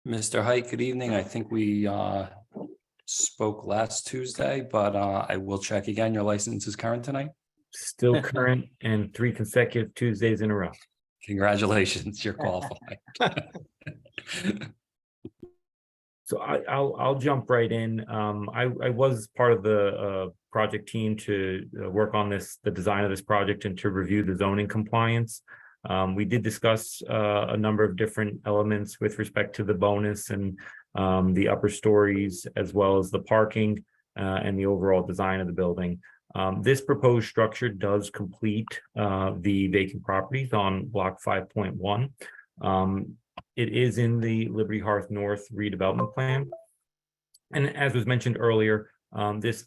Mr. Height, good evening. I think we spoke last Tuesday, but I will check again. Your license is current tonight? Still current and 3 consecutive Tuesdays in a row. Congratulations, you're qualified. So I'll jump right in. I was part of the project team to work on the design of this project and to review the zoning compliance. We did discuss a number of different elements with respect to the bonus and the upper stories, as well as the parking and the overall design of the building. This proposed structure does complete the vacant properties on block 5.1. It is in the Liberty Hearth North redevelopment plan. And as was mentioned earlier, this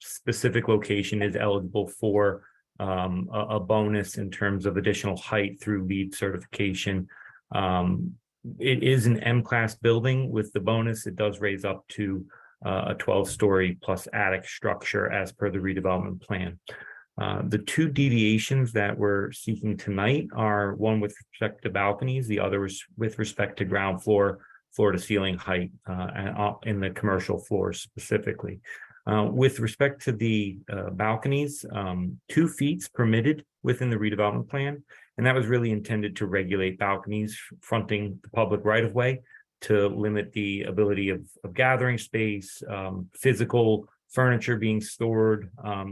specific location is eligible for a bonus in terms of additional height through LEED certification. It is an M-class building. With the bonus, it does raise up to a 12-story plus attic structure as per the redevelopment plan. The 2 deviations that we're seeking tonight are one with respect to balconies, the other is with respect to ground floor to ceiling height in the commercial floors specifically. With respect to the balconies, 2 feet permitted within the redevelopment plan, and that was really intended to regulate balconies fronting the public right-of-way to limit the ability of gathering space, physical furniture being stored,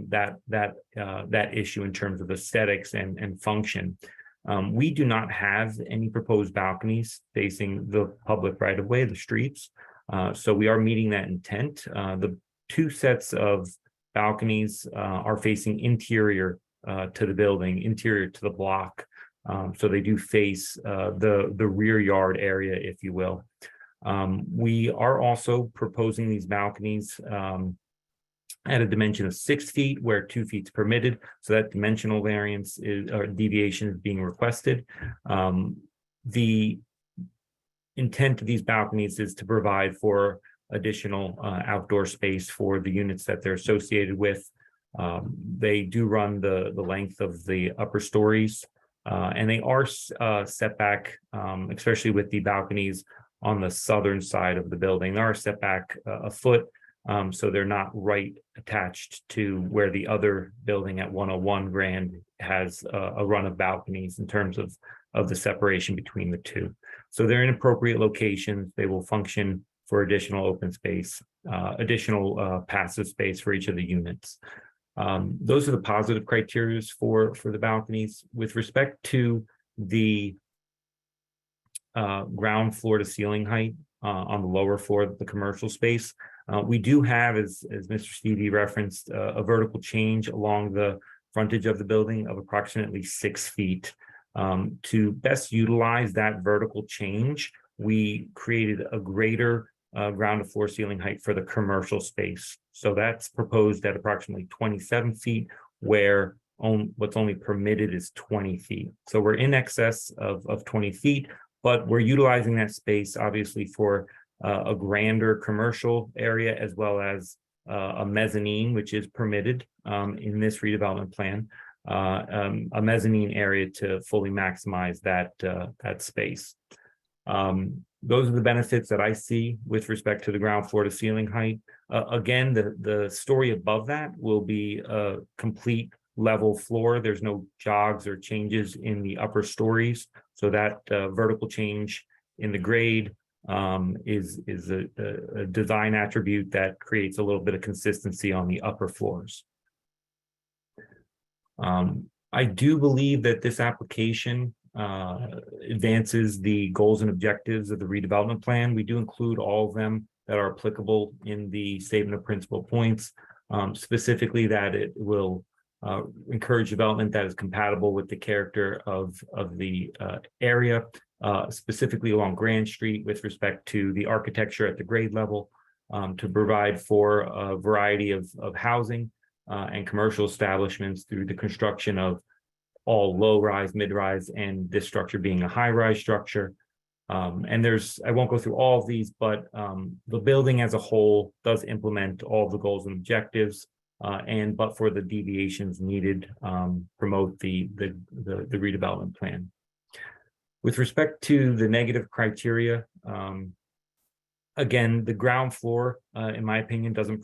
that issue in terms of aesthetics and function. We do not have any proposed balconies facing the public right of way, the streets. So we are meeting that intent. The 2 sets of balconies are facing interior to the building, interior to the block. So they do face the rear yard area, if you will. We are also proposing these balconies at a dimension of 6 feet where 2 feet is permitted. So that dimensional variance or deviation is being requested. The intent of these balconies is to provide for additional outdoor space for the units that they're associated with. They do run the length of the upper stories, and they are set back, especially with the balconies on the southern side of the building. They are set back a foot. So they're not right attached to where the other building at 101 Grand has a run of balconies in terms of the separation between the 2. So they're in appropriate locations. They will function for additional open space, additional passive space for each of the units. Those are the positive criteria for the balconies. With respect to the ground floor to ceiling height on the lower floor of the commercial space, we do have, as Mr. Stevie referenced, a vertical change along the frontage of the building of approximately 6 feet. To best utilize that vertical change, we created a greater ground to floor ceiling height for the commercial space. So that's proposed at approximately 27 feet, where what's only permitted is 20 feet. So we're in excess of 20 feet, but we're utilizing that space obviously for a grander commercial area, as well as a mezzanine, which is permitted in this redevelopment plan, a mezzanine area to fully maximize that space. Those are the benefits that I see with respect to the ground floor to ceiling height. Again, the story above that will be a complete level floor. There's no jogs or changes in the upper stories. So that vertical change in the grade is a design attribute that creates a little bit of consistency on the upper floors. I do believe that this application advances the goals and objectives of the redevelopment plan. We do include all of them that are applicable in the statement of principal points, specifically that it will encourage development that is compatible with the character of the area, specifically along Grand Street with respect to the architecture at the grade level, to provide for a variety of housing and commercial establishments through the construction of all low-rise, mid-rise, and this structure being a high-rise structure. And I won't go through all of these, but the building as a whole does implement all the goals and objectives, but for the deviations needed, promote the redevelopment plan. With respect to the negative criteria, again, the ground floor, in my opinion, doesn't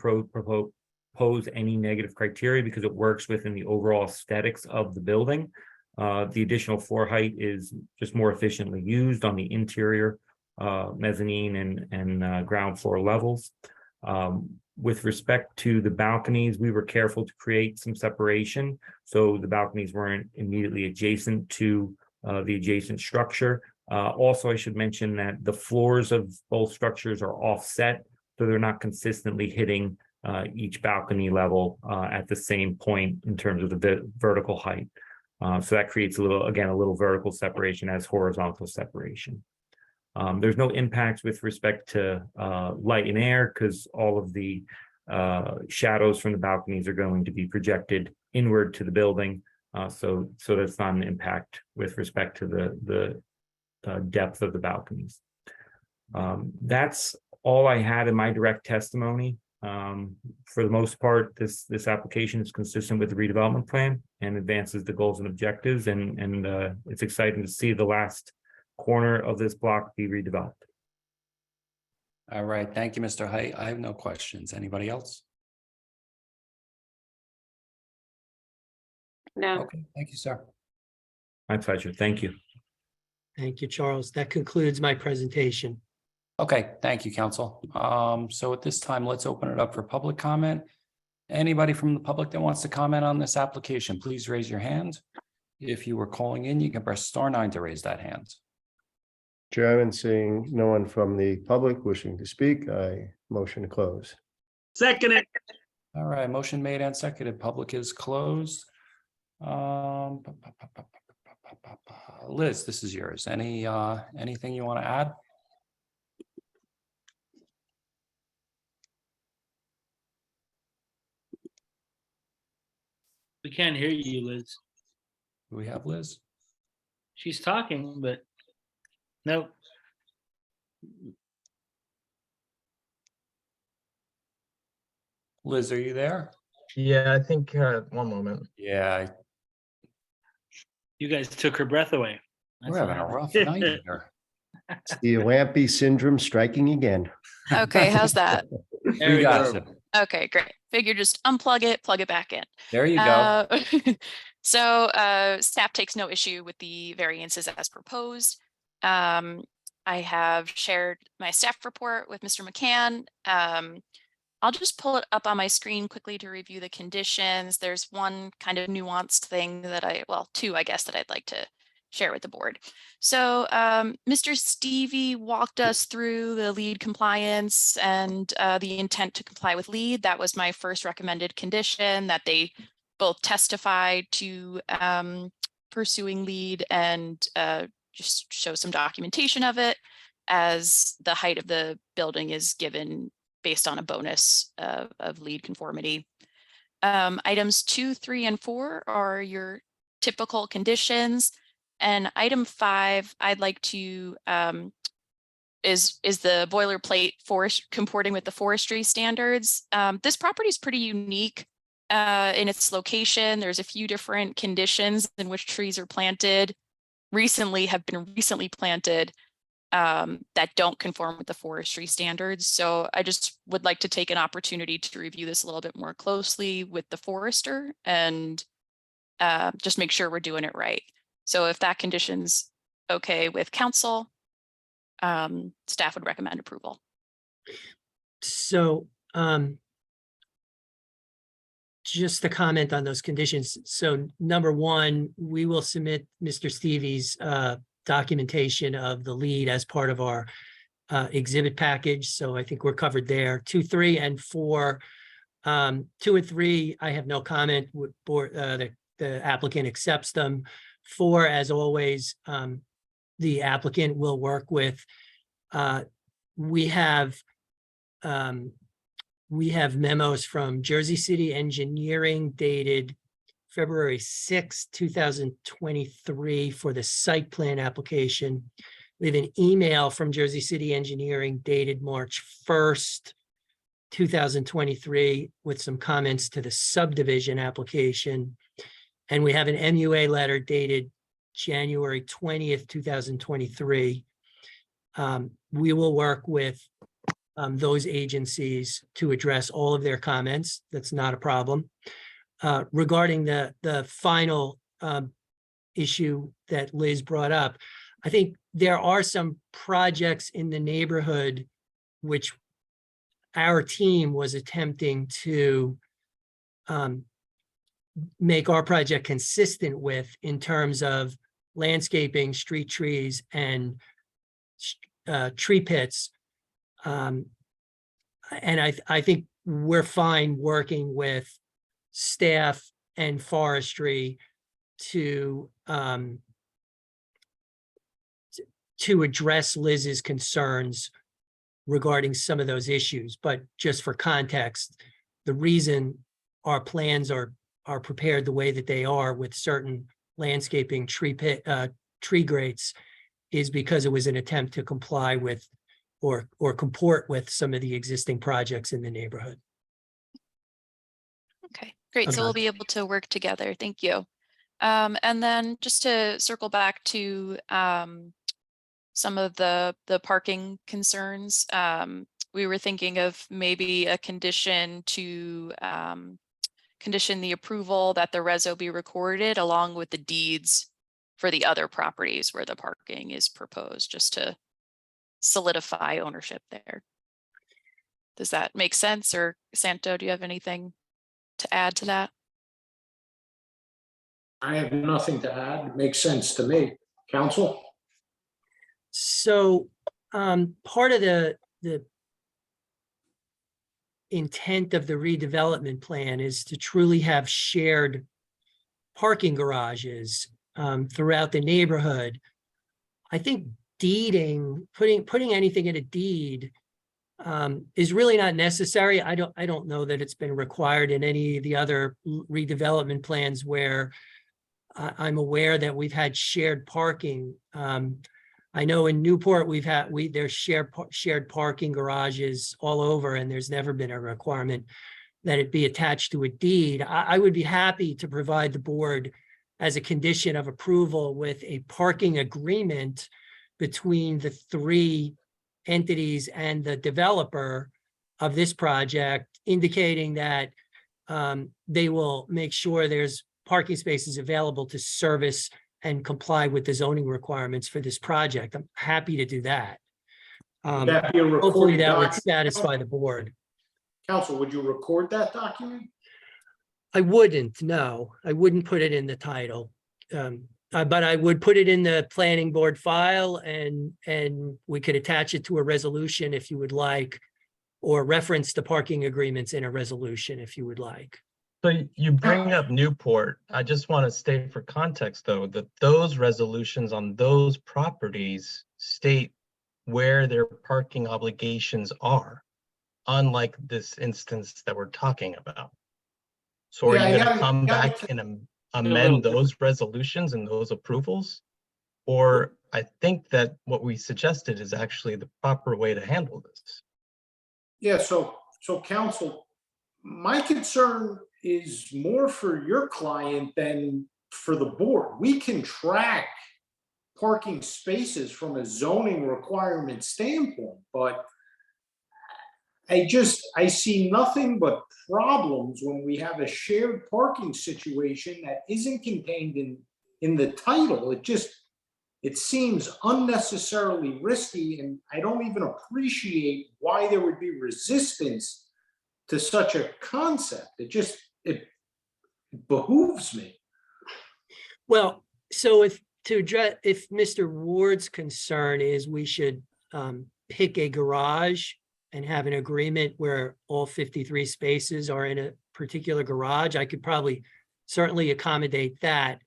pose any negative criteria because it works within the overall aesthetics of the building. The additional floor height is just more efficiently used on the interior mezzanine and ground floor levels. With respect to the balconies, we were careful to create some separation so the balconies weren't immediately adjacent to the adjacent structure. Also, I should mention that the floors of both structures are offset, so they're not consistently hitting each balcony level at the same point in terms of the vertical height. So that creates a little vertical separation as horizontal separation. There's no impacts with respect to light and air because all of the shadows from the balconies are going to be projected inward to the building. So that's not an impact with respect to the depth of the balconies. That's all I had in my direct testimony. For the most part, this application is consistent with the redevelopment plan and advances the goals and objectives, and it's exciting to see the last corner of this block be redeveloped. All right, thank you, Mr. Height. I have no questions. Anybody else? No. Okay, thank you, sir. My pleasure. Thank you. Thank you, Charles. That concludes my presentation. Okay, thank you, council. So at this time, let's open it up for public comment. Anybody from the public that wants to comment on this application, please raise your hand. If you were calling in, you can press *9 to raise that hand. Chairman, seeing no one from the public wishing to speak, I motion to close. Second it. All right, motion made and seconded. Public is closed. Liz, this is yours. Anything you want to add? We can't hear you, Liz. Do we have Liz? She's talking, but no. Liz, are you there? Yeah, I think, one moment. Yeah, You guys took her breath away. we're having a rough night here. It's the Lampy syndrome striking again. Okay, how's that? We got you. Okay, great. Figure just unplug it, plug it back in. There you go. So staff takes no issue with the variances as proposed. I have shared my staff report with Mr. McCann. I'll just pull it up on my screen quickly to review the conditions. There's one kind of nuanced thing that two, I guess, that I'd like to share with the board. So Mr. Stevie walked us through the LEED compliance and the intent to comply with LEED. That was my first recommended condition, that they both testify to pursuing LEED and just show some documentation of it, as the height of the building is given based on a bonus of LEED conformity. Items 2, 3, and 4 are your typical conditions. And item 5, I'd like to is the boilerplate forest comporting with the forestry standards. This property is pretty unique in its location. There's a few different conditions in which trees are planted, have been recently planted. that don't conform with the forestry standards. So I just would like to take an opportunity to review this a little bit more closely with the forester and just make sure we're doing it right. So if that condition's okay with council, staff would recommend approval. So just to comment on those conditions. So number one, we will submit Mr. Stevie's documentation of the lead as part of our exhibit package. So I think we're covered there. 2, 3, and 4. 2 and 3, I have no comment. The applicant accepts them. 4, as always, the applicant will work with. We have memos from Jersey City Engineering dated February 6, 2023 for the site plan application. We have an email from Jersey City Engineering dated March 1st, 2023 with some comments to the subdivision application. And we have an MUA letter dated January 20th, 2023. We will work with those agencies to address all of their comments. That's not a problem. Regarding the final issue that Liz brought up, I think there are some projects in the neighborhood which our team was attempting to make our project consistent with in terms of landscaping, street trees, and tree pits. And I think we're fine working with staff and forestry to address Liz's concerns regarding some of those issues. But just for context, the reason our plans are prepared the way that they are with certain landscaping tree grates is because it was an attempt to comply with or comport with some of the existing projects in the neighborhood. Okay, great. So we'll be able to work together. Thank you. And then just to circle back to some of the parking concerns, we were thinking of maybe a condition to condition the approval that the reso be recorded along with the deeds for the other properties where the parking is proposed, just to solidify ownership there. Does that make sense? Or Santo, do you have anything to add to that? I have nothing to add. It makes sense to me. Council? So part of the intent of the redevelopment plan is to truly have shared parking garages throughout the neighborhood. I think deeding, putting anything in a deed is really not necessary. I don't know that it's been required in any of the other redevelopment plans where I'm aware that we've had shared parking. I know in Newport there's shared parking garages all over, and there's never been a requirement that it be attached to a deed. I would be happy to provide the board as a condition of approval with a parking agreement between the 3 entities and the developer of this project, indicating that they will make sure there's parking spaces available to service and comply with the zoning requirements for this project. I'm happy to do that. Would that be a Hopefully recorded that would document? satisfy the board. Council, would you record that document? I wouldn't, no, I wouldn't put it in the title. But I would put it in the planning board file, and we could attach it to a resolution if you would like, or reference the parking agreements in a resolution if you would like. So you bring up Newport. I just want to state for context, though, that those resolutions on those properties state where their parking obligations are, unlike this instance that we're talking about. So are you going to come back and amend those resolutions and those approvals? Or I think that what we suggested is actually the proper way to handle this. Yeah, so council, my concern is more for your client than for the board. We can track parking spaces from a zoning requirement standpoint, but I see nothing but problems when we have a shared parking situation that isn't contained in the title. It seems unnecessarily risky, and I don't even appreciate why there would be resistance to such a concept. It behooves me. Well, so if Mr. Ward's concern is we should pick a garage and have an agreement where all 53 spaces are in a particular garage, I could probably certainly accommodate that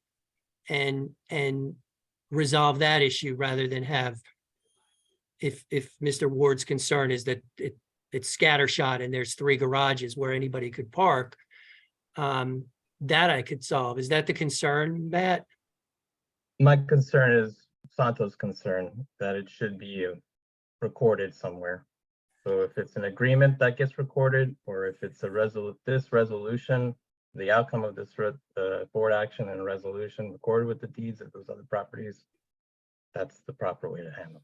and resolve that issue rather than have, if Mr. Ward's concern is that it's scattershot and there's 3 garages where anybody could park, that I could solve. Is that the concern, Matt? My concern is Santo's concern that it should be recorded somewhere. So if it's an agreement that gets recorded, or if it's this resolution, the outcome of this board action and resolution recorded with the deeds of those other properties, that's the proper way to handle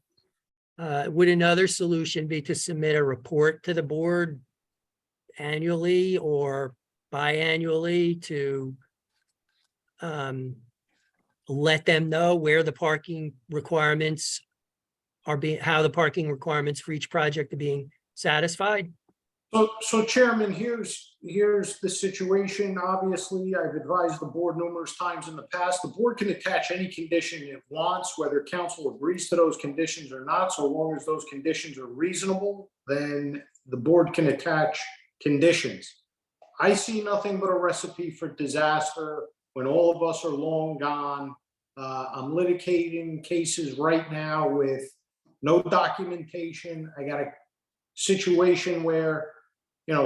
it. Would another solution be to submit a report to the board annually or biannually to let them know where the parking requirements are how the parking requirements for each project are being satisfied? So Chairman, here's the situation. Obviously, I've advised the board numerous times in the past. The board can attach any condition it wants, whether council agrees to those conditions or not. So long as those conditions are reasonable, then the board can attach conditions. I see nothing but a recipe for disaster when all of us are long gone. I'm litigating cases right now with no documentation. I got a situation where,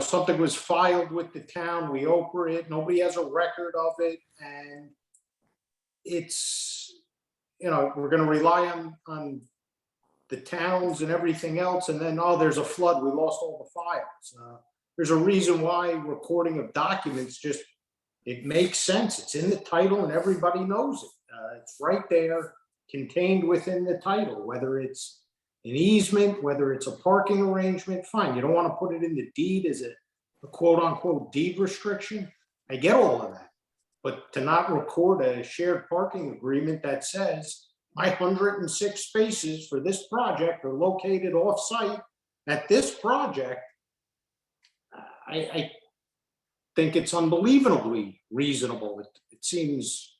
something was filed with the town, we open it, nobody has a record of it, and it's, we're gonna rely on the towns and everything else, and then, oh, there's a flood, we lost all the files. There's a reason why recording of documents it makes sense. It's in the title and everybody knows it. It's right there, contained within the title, whether it's an easement, whether it's a parking arrangement, fine. You don't want to put it in the deed as a quote unquote deed restriction. I get all of that. But to not record a shared parking agreement that says my 106 spaces for this project are located off-site at this project, I think it's unbelievably reasonable. It seems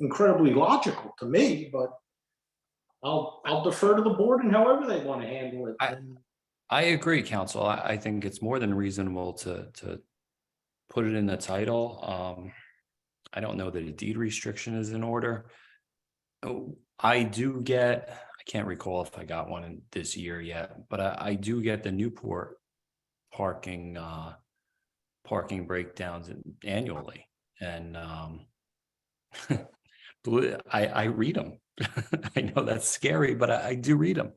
incredibly logical to me, but I'll defer to the board and however they want to handle it. I agree, counsel. I think it's more than reasonable to put it in the title. I don't know that a deed restriction is in order. I can't recall if I got one in this year yet, but I do get the Newport parking breakdowns annually, and I read them. I know that's scary, but I do read them,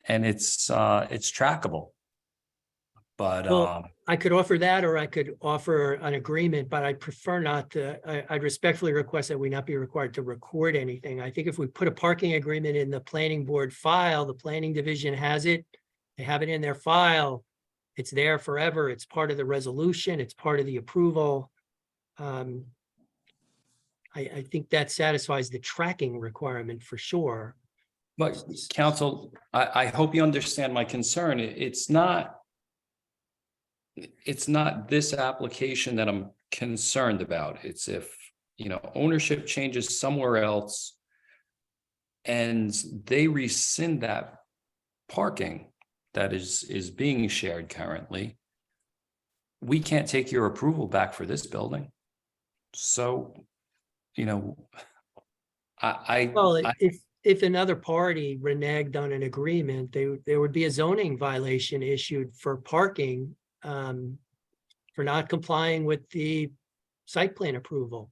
and it's trackable. But well, I could offer that, or I could offer an agreement, but I prefer not to. I'd respectfully request that we not be required to record anything. I think if we put a parking agreement in the planning board file, the planning division has it. They have it in their file. It's there forever. It's part of the resolution. It's part of the approval. I think that satisfies the tracking requirement for sure. But counsel, I hope you understand my concern. It's not this application that I'm concerned about. It's if, ownership changes somewhere else and they rescind that parking that is being shared currently, we can't take your approval back for this building. So, if another party reneged on an agreement, there would be a zoning violation issued for parking for not complying with the site plan approval.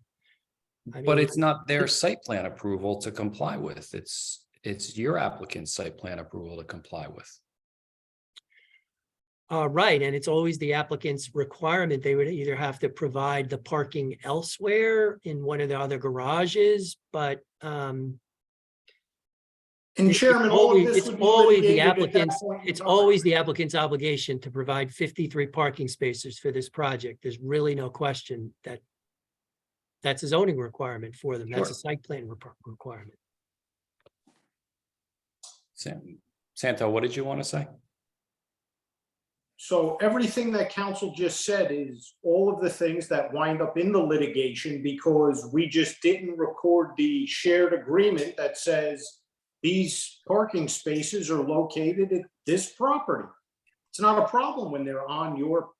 But it's not their site plan approval to comply with. It's your applicant's site plan approval to comply with. Right, and it's always the applicant's requirement. They would either have to provide the parking elsewhere in one of the other garages, but And Chairman, all of this It's would be always the litigated at that applicant's, point in it's time. always the applicant's obligation to provide 53 parking spaces for this project. There's really no question that that's a zoning requirement for them. That's a site plan requirement. Santo, what did you want to say? So everything that council just said is all of the things that wind up in the litigation because we just didn't record the shared agreement that says these parking spaces are located at this property. It's not a problem when they're on your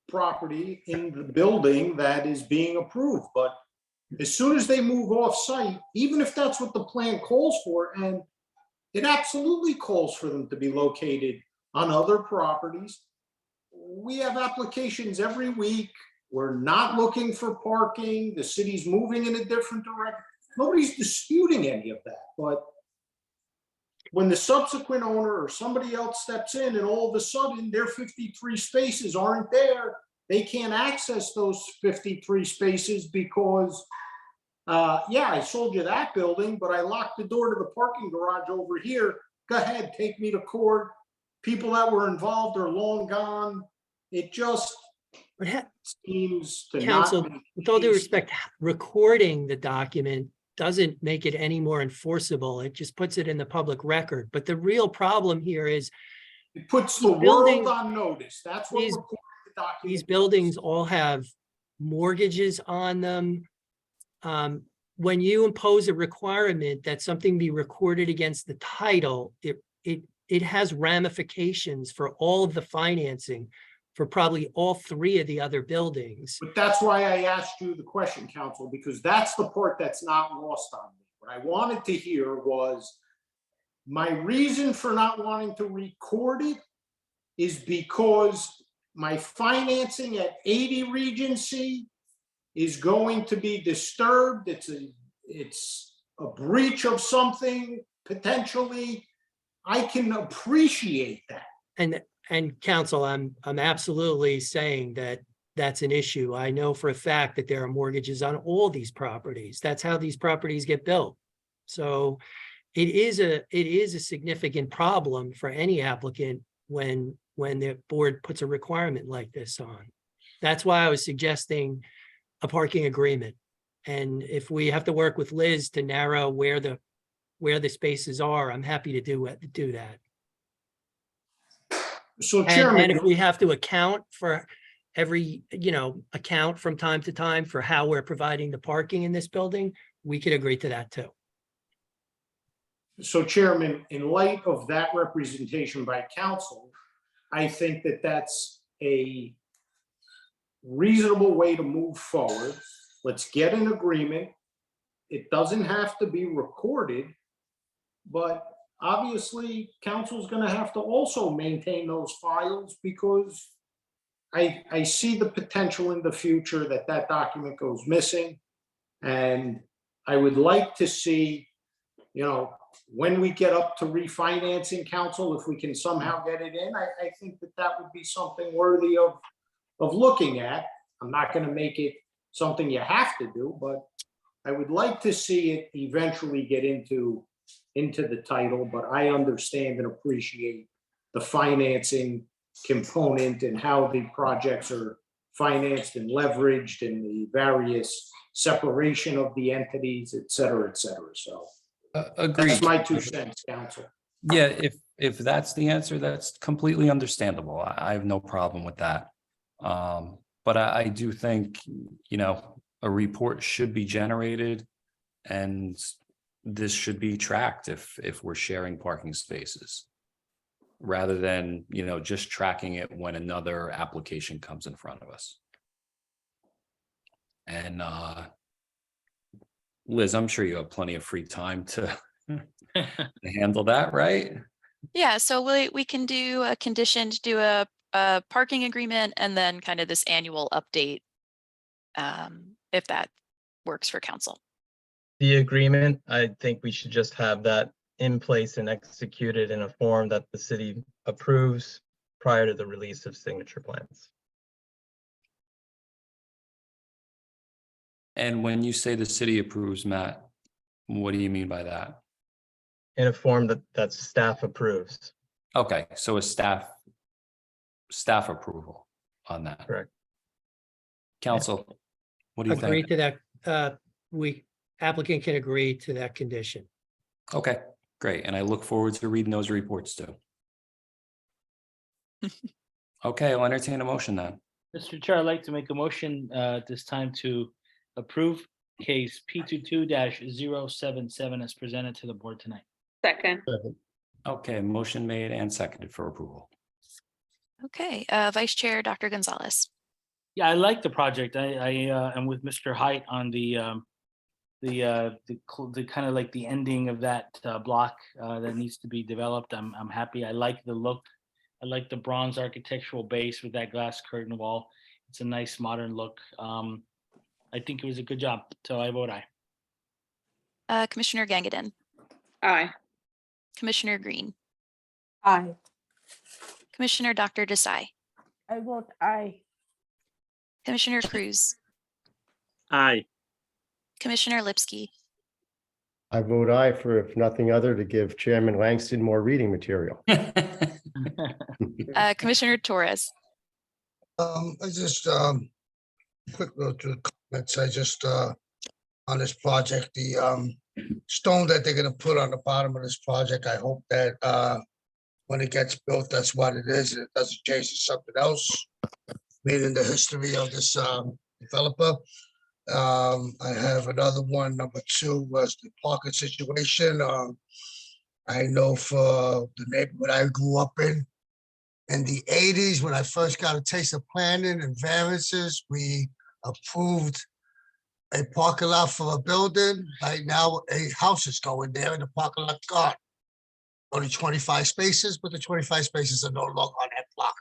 property in the building that is being approved, but as soon as they move off site, even if that's what the plan calls for, and it absolutely calls for them to be located on other properties. We have applications every week. We're not looking for parking. The city's moving in a different direction. Nobody's disputing any of that, but when the subsequent owner or somebody else steps in and all of a sudden their 53 spaces aren't there, they can't access those 53 spaces because, yeah, I sold you that building, but I locked the door to the parking garage over here. Go ahead, take me to court. People that were involved are long gone. It just seems to Council, not. with all due respect, recording the document doesn't make it any more enforceable. It just puts it in the public record. But the real problem here is it puts the world on notice. That's what recording the document. These buildings all have mortgages on them. When you impose a requirement that something be recorded against the title, it has ramifications for all of the financing for probably all three of the other buildings. But that's why I asked you the question, counsel, because that's the part that's not lost on me. What I wanted to hear was my reason for not wanting to record it is because my financing at 80 Regency is going to be disturbed. It's a breach of something potentially. I can appreciate that. And counsel, I'm absolutely saying that that's an issue. I know for a fact that there are mortgages on all these properties. That's how these properties get built. So it is a significant problem for any applicant when the board puts a requirement like this on. That's why I was suggesting a parking agreement. And if we have to work with Liz to narrow where the spaces are, I'm happy to do that. So Chairman, and if we have to account for account from time to time for how we're providing the parking in this building, we could agree to that too. So Chairman, in light of that representation by council, I think that that's a reasonable way to move forward. Let's get an agreement. It doesn't have to be recorded, but obviously council's going to have to also maintain those files because I see the potential in the future that that document goes missing. And I would like to see, when we get up to refinancing, council, if we can somehow get it in, I think that would be something worthy of looking at. I'm not going to make it something you have to do, but I would like to see it eventually get into the title, but I understand and appreciate the financing component and how the projects are financed and leveraged and the various separation of the entities, et cetera, et cetera. So Agreed. that's my 2 cents, council. Yeah, if that's the answer, that's completely understandable. I have no problem with that. But I do think, a report should be generated and this should be tracked if we're sharing parking spaces rather than, just tracking it when another application comes in front of us. And Liz, I'm sure you have plenty of free time to handle that, right? Yeah, so we can do a condition to do a parking agreement and then kind of this annual update, if that works for council. The agreement, I think we should just have that in place and executed in a form that the city approves prior to the release of signature plans. And when you say the city approves, Matt, what do you mean by that? in a form that staff approves. Okay, so a staff approval on that. Correct. Council, what do you Agree think? to that. Applicant can agree to that condition. Okay, great. And I look forward to reading those reports too. Okay, I'll entertain a motion then. Mr. Chair, I'd like to make a motion this time to approve case P22-077 as presented to the board tonight. Second. Okay, motion made and seconded for approval. Okay, Vice Chair, Dr. Gonzalez. Yeah, I like the project. I am with Mr. Height on the kind of like the ending of that block that needs to be developed. I'm happy. I like the look. I like the bronze architectural base with that glass curtain wall. It's a nice modern look. I think it was a good job, so I vote aye. Commissioner Gangadin, Aye. Commissioner Green, Aye. Commissioner Dr. Desai, I vote aye. Commissioner Cruz, Aye. Commissioner Lipsky, I vote aye for, if nothing other, to give Chairman Langston more reading material. Commissioner Torres. I just, quick note to the comments, I just, on this project, the, stone that they're gonna put on the bottom of this project, I hope that, when it gets built, that's what it is, and it doesn't change to something else. Meaning the history of this, developer. I have another one, number 2 was the parking situation. I know for the neighborhood I grew up in the 80s, when I first got a taste of planning and variances, we approved a parking lot for a building. Right now, a house is going there and the parking lot gone. Only 25 spaces, but the 25 spaces are no longer on that block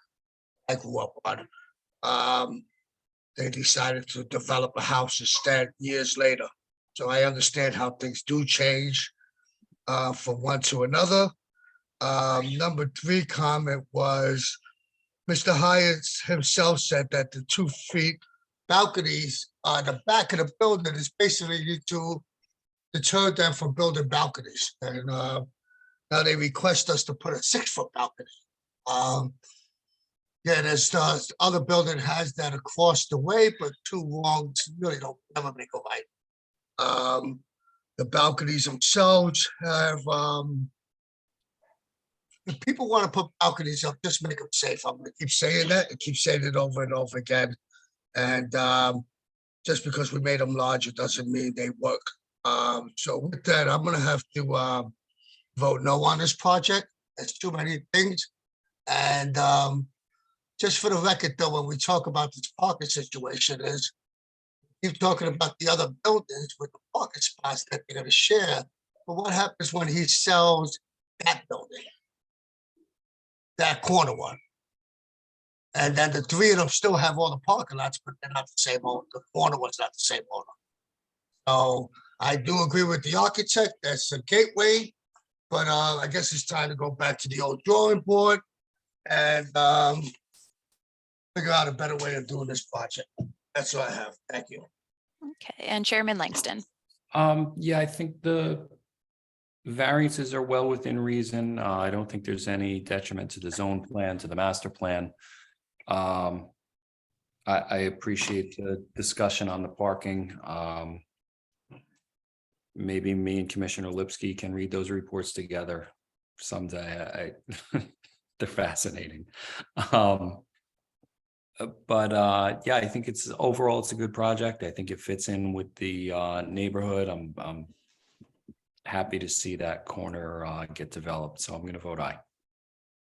I grew up on. They decided to develop a house instead years later. So I understand how things do change from one to another. Number 3 comment was Mr. Hyatt himself said that the 2 feet balconies on the back of the building is basically to deter them from building balconies. And now they request us to put a 6-foot balcony. Yeah, there's the other building has that across the way, but too long, really don't never make a right. The balconies themselves have, if people want to put balconies up, just make them safe. I'm gonna keep saying that and keep saying it over and over again. And just because we made them larger doesn't mean they work. So with that, I'm gonna have to vote no on this project. It's too many things. And just for the record, though, when we talk about this parking situation is, keep talking about the other buildings with the parking spots that they're gonna share. But what happens when he sells that building? That corner one? And then the 3 of them still have all the parking lots, but they're not the same owner. The corner one's not the same owner. So I do agree with the architect, that's a gateway, but I guess it's time to go back to the old drawing board and figure out a better way of doing this project. That's all I have. Thank you. Okay, and Chairman Langston. Yeah, I think the variances are well within reason. I don't think there's any detriment to the zone plan, to the master plan. I appreciate the discussion on the parking. Maybe me and Commissioner Lipsky can read those reports together someday. They're fascinating. But yeah, I think overall it's a good project. I think it fits in with the neighborhood. I'm happy to see that corner get developed, so I'm going to vote aye.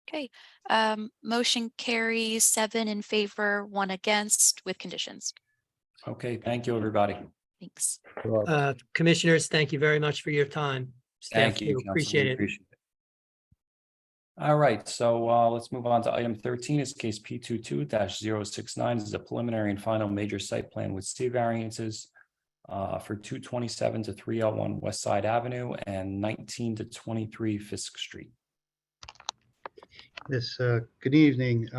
Okay, motion carries 7 in favor, 1 against with conditions. Okay, thank you, everybody. Thanks. Commissioners, thank you very much for your time. Staff, Thank you. do Councilman, appreciate it. All right, so let's move on to item 13 is case P22-069. This is a preliminary and final major site plan with C variances for 227 to 301 West Side Avenue and 19 to 23 Fisk Street. Yes, good evening.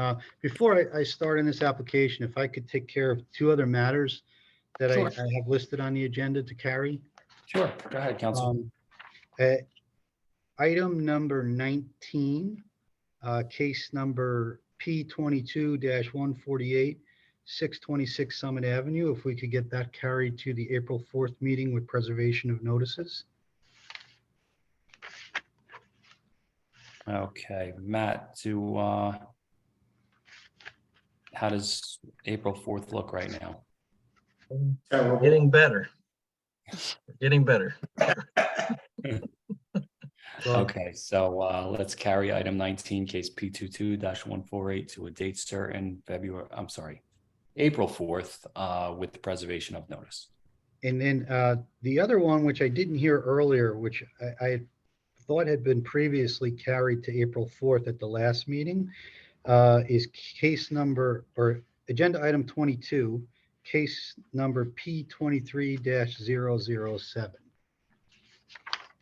Before I start in this application, if I could take care of 2 other matters that I have listed on the agenda to carry. Sure, go ahead, Council. Item number 19, case number P22-148, 626 Summit Avenue. If we could get that carried to the April 4th meeting with preservation of notices. Okay, Matt, how does April 4th look right now? We're getting better. We're getting better. Okay, so let's carry item 19, case P22-148 to a date certain April 4th with the preservation of notice. And then the other one, which I didn't hear earlier, which I thought had been previously carried to April 4th at the last meeting, is case number, or agenda item 22, case number P23-007.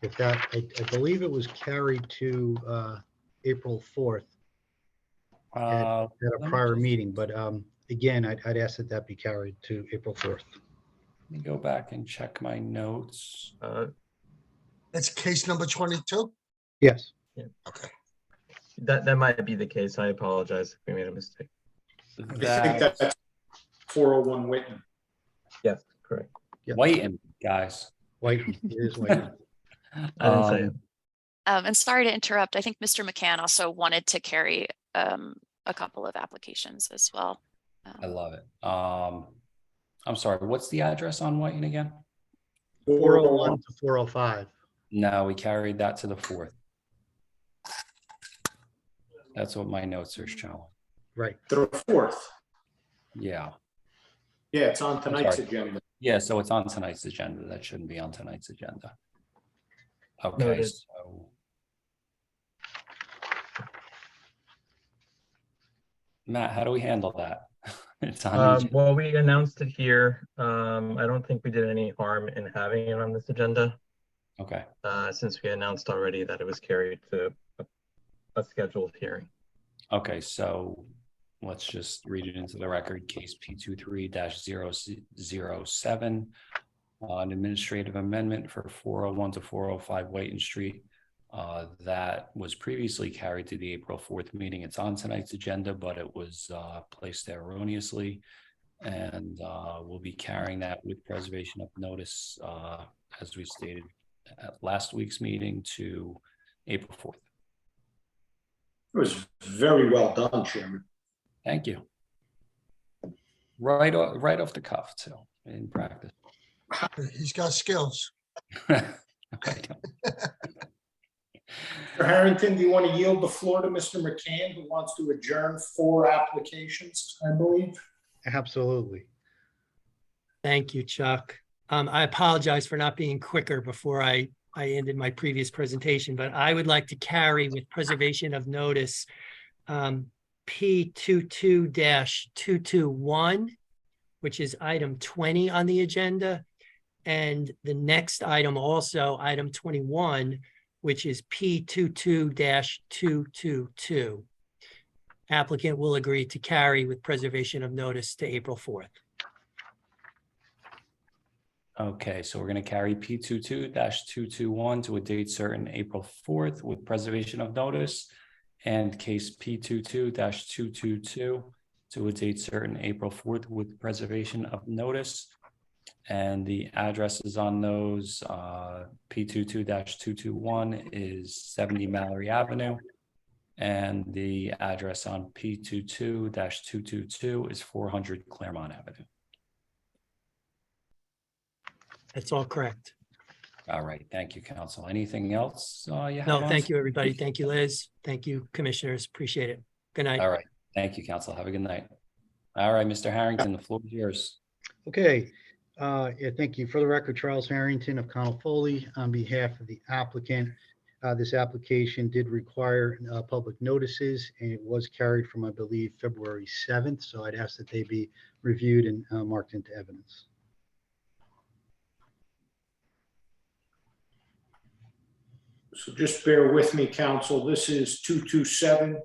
If that, I believe it was carried to April 4th at a prior meeting, but again, I'd ask that that be carried to April 4th. Let me go back and check my notes. It's case number 22? Yes. Yeah. Okay. That might be the case. I apologize if we made a mistake. I think that's 401 Whitman. Yes, correct. Whiten, guys. Whiten, it is Whiten. I didn't say it. And sorry to interrupt. I think Mr. McCann also wanted to carry a couple of applications as well. I love it. I'm sorry, what's the address on Whiten again? 401 to 405. No, we carried that to the 4th. That's what my notes are showing. Right. The 4th. Yeah. Yeah, it's on tonight's sorry. agenda. Yeah, so it's on tonight's agenda. That shouldn't be on tonight's agenda. Okay, Noted. so. Matt, how do we handle that? It's on the agenda. Well, we announced it here. I don't think we did any harm in having it on this agenda, Okay, since we announced already that it was carried to a scheduled hearing. okay, so let's just read it into the record. Case P23-007, an administrative amendment for 401 to 405 Whiten Street. That was previously carried to the April 4th meeting. It's on tonight's agenda, but it was placed there erroneously. And we'll be carrying that with preservation of notice, as we stated at last week's meeting, to April 4th. It was very well done, Chairman. Thank you. Right off the cuff too, in practice. He's got skills. Mr. Harrington, do you want to yield the floor to Mr. McCann, who wants to adjourn 4 applications, I believe? Absolutely. Thank you, Chuck. I apologize for not being quicker before I ended my previous presentation, but I would like to carry with preservation of notice P22-221, which is item 20 on the agenda. And the next item also, item 21, which is P22-222. Applicant will agree to carry with preservation of notice to April 4th. Okay, so we're going to carry P22-221 to a date certain April 4th with preservation of notice, and case P22-222 to a date certain April 4th with preservation of notice. And the addresses on those, P22-221 is 70 Mallory Avenue, and the address on P22-222 is 400 Claremont Avenue. That's all correct. All right, thank you, council. Anything else you have? No, on? thank you, everybody. Thank you, Liz. Thank you, commissioners. Appreciate it. Good night. All right, thank you, council. Have a good night. All right, Mr. Harrington, the floor is yours. Okay. Yeah, thank you. For the record, Charles Harrington of Connell Foley on behalf of the applicant. This application did require public notices, and it was carried from, I believe, February 7th. So I'd ask that they be reviewed and marked into evidence. So just bear with me, council. This is 227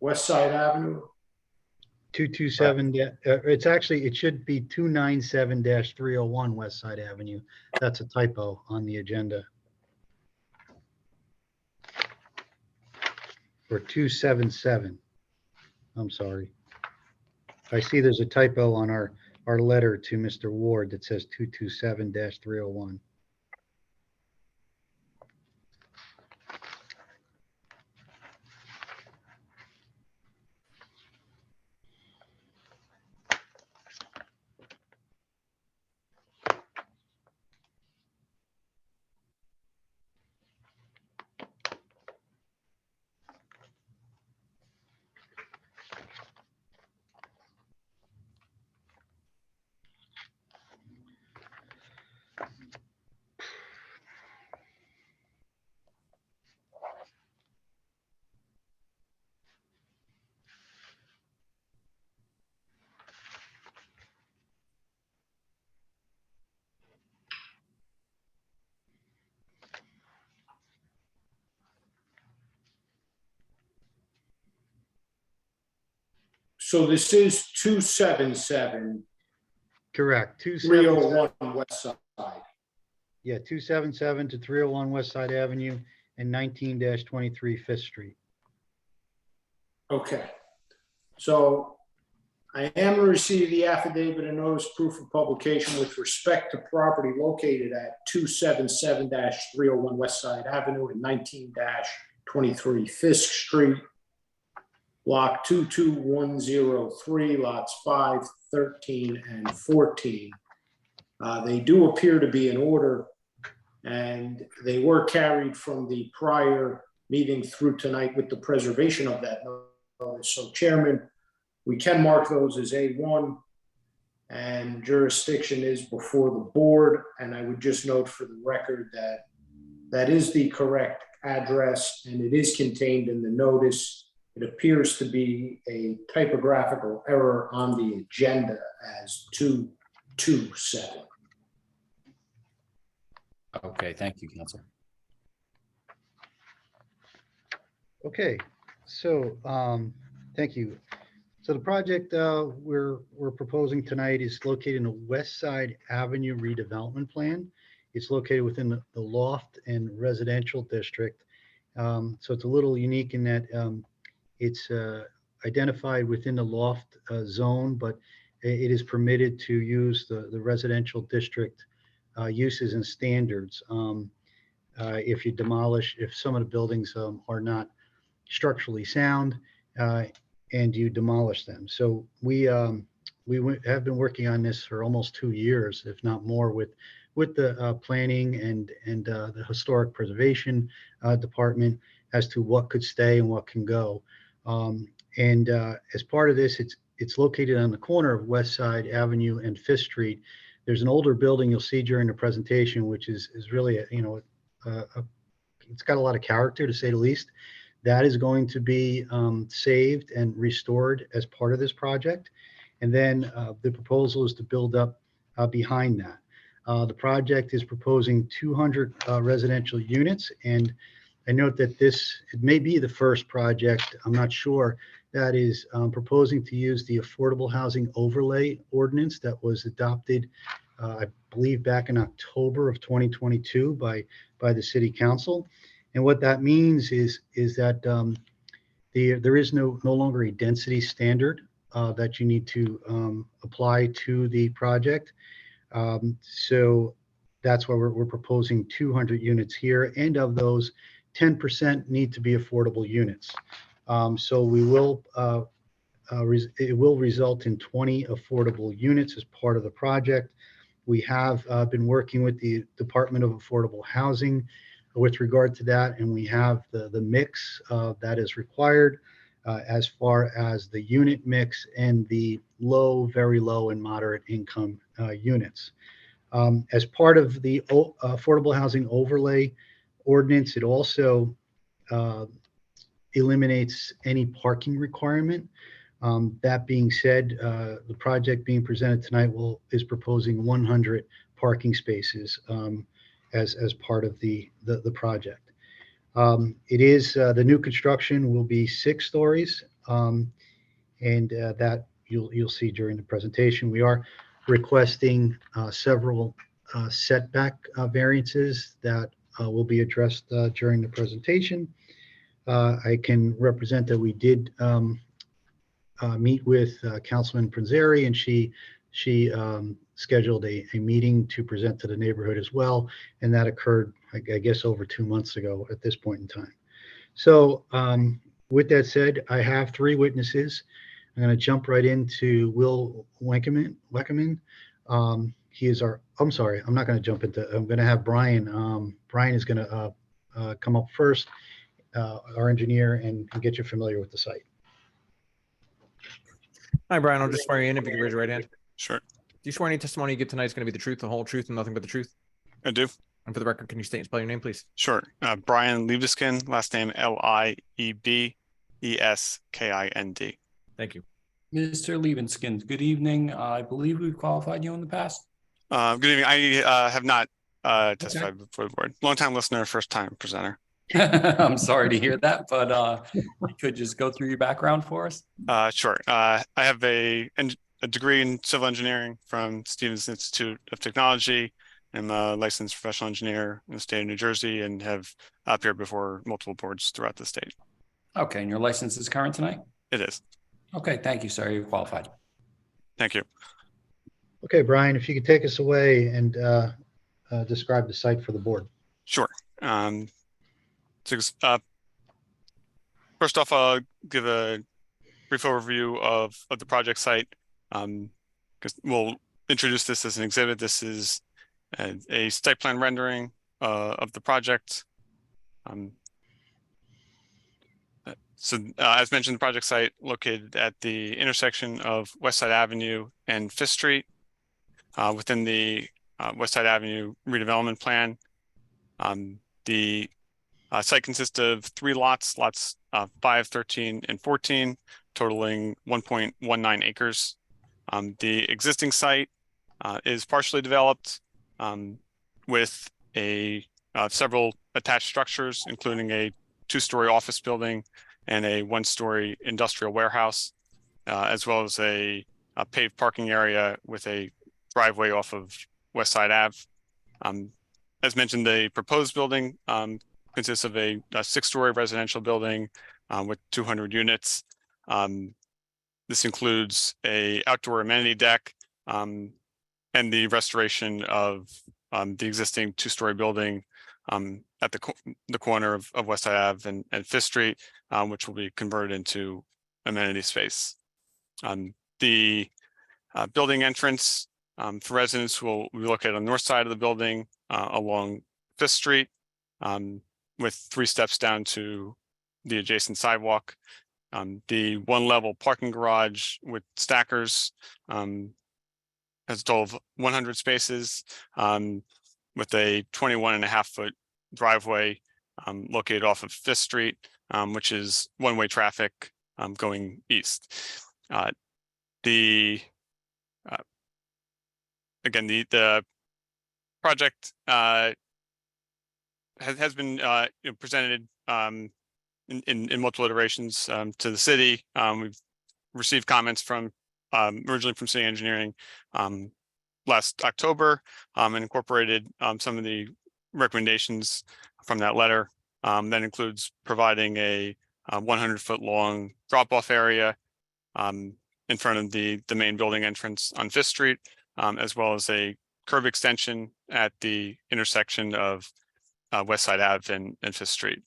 West Side Avenue. 227, it's actually, it should be 297-301 West Side Avenue. That's a typo on the agenda. or 277. I'm sorry. I see there's a typo on our letter to Mr. Ward that says 227-301. So this is 277, Correct. 301 West Side. Yeah, 277 to 301 West Side Avenue and 19-23 Fifth Street. Okay. So I am to receive the affidavit and notice proof of publication with respect to property located at 277-301 West Side Avenue and 19-23 Fisk Street, block 22103, lots 5, 13, and 14. They do appear to be in order, and they were carried from the prior meeting through tonight with the preservation of that notice. So, Chairman, we can mark those as A1, and jurisdiction is before the board. And I would just note for the record that that is the correct address, and it is contained in the notice. It appears to be a typographical error on the agenda as 227. Okay, thank you, Council. Okay, so thank you. So the project we're proposing tonight is located in the West Side Avenue redevelopment plan. It's located within the loft and residential district. So it's a little unique in that it's identified within the loft zone, but it is permitted to use the residential district uses and standards. If you demolish, if some of the buildings are not structurally sound and you demolish them. So we have been working on this for almost 2 years, if not more, with the planning and the historic preservation department as to what could stay and what can go. As part of this, it's located on the corner of West Side Avenue and Fifth Street. There's an older building you'll see during the presentation, which is really it's got a lot of character, to say the least. That is going to be saved and restored as part of this project. And then the proposal is to build up behind that. The project is proposing 200 residential units. And I note that it may be the first project, I'm not sure, that is proposing to use the Affordable Housing Overlay Ordinance that was adopted, I believe, back in October of 2022 by the City Council. And what that means is that there is no longer a density standard that you need to apply to the project. So that's why we're proposing 200 units here, and of those, 10% need to be affordable units. So we will it will result in 20 affordable units as part of the project. We have been working with the Department of Affordable Housing with regard to that, and we have the mix that is required as far as the unit mix and the low, very low, and moderate income units. As part of the Affordable Housing Overlay Ordinance, it also eliminates any parking requirement. That being said, the project being presented tonight is proposing 100 parking spaces as part of the project. It is the new construction will be 6 stories, and that you'll see during the presentation. We are requesting several setback variances that will be addressed during the presentation. I can represent that we did meet with Councilman Prinzary, and she scheduled a meeting to present to the neighborhood as well. And that occurred, I guess, over 2 months ago at this point in time. So with that said, I have 3 witnesses. I'm going to jump right into Will Weckerman. He is our, I'm sorry, I'm not going to jump into, I'm going to have Brian. Brian is going to come up first, our engineer, and get you familiar with the site. Hi, Brian. I'll just swear you in if you can raise your right hand. Sure. Do you swear any testimony you give tonight is going to be the truth, the whole truth, and nothing but the truth? I do. And for the record, can you state and spell your name, please? Sure. Brian Liebeskin, last name Liebeskin. Thank you. Mr. Liebenskins, good evening. I believe we've qualified you in the past. Good evening. I have not testified before the board. Long time listener, first time presenter. I'm sorry to hear that, but you could just go through your background for us. Sure. I have a degree in civil engineering from Stevens Institute of Technology. I'm a licensed professional engineer in the state of New Jersey and have appeared before multiple boards throughout the state. Okay, and your license is current tonight? It is. Okay, thank you, sir. You're qualified. Thank you. Okay, Brian, if you could take us away and describe the site for the board. Sure. First off, I'll give a brief overview of the project site. Because we'll introduce this as an exhibit. This is a site plan rendering of the project. As mentioned, the project site located at the intersection of Westside Avenue and 5th Street within the Westside Avenue redevelopment plan. The site consists of 3 lots, lots 5, 13, and 14, totaling 1.19 acres. The existing site is partially developed with several attached structures, including a 2-story office building and a 1-story industrial warehouse, as well as a paved parking area with a driveway off of Westside Ave. As mentioned, the proposed building consists of a 6-story residential building with 200 units. This includes a outdoor amenity deck and the restoration of the existing 2-story building at the corner of Westside Ave and 5th Street, which will be converted into amenity space. The building entrance for residents will be located on the north side of the building along 5th Street with 3 steps down to the adjacent sidewalk. The 1-level parking garage with stackers has a total of 100 spaces with a 21.5-foot driveway located off of 5th Street, which is one-way traffic going east. The project has been presented in multiple iterations to the city. We've received comments from originally from city engineering last October and incorporated some of the recommendations from that letter. That includes providing a 100-foot long drop-off area in front of the main building entrance on 5th Street, as well as a curb extension at the intersection of Westside Ave and 5th Street.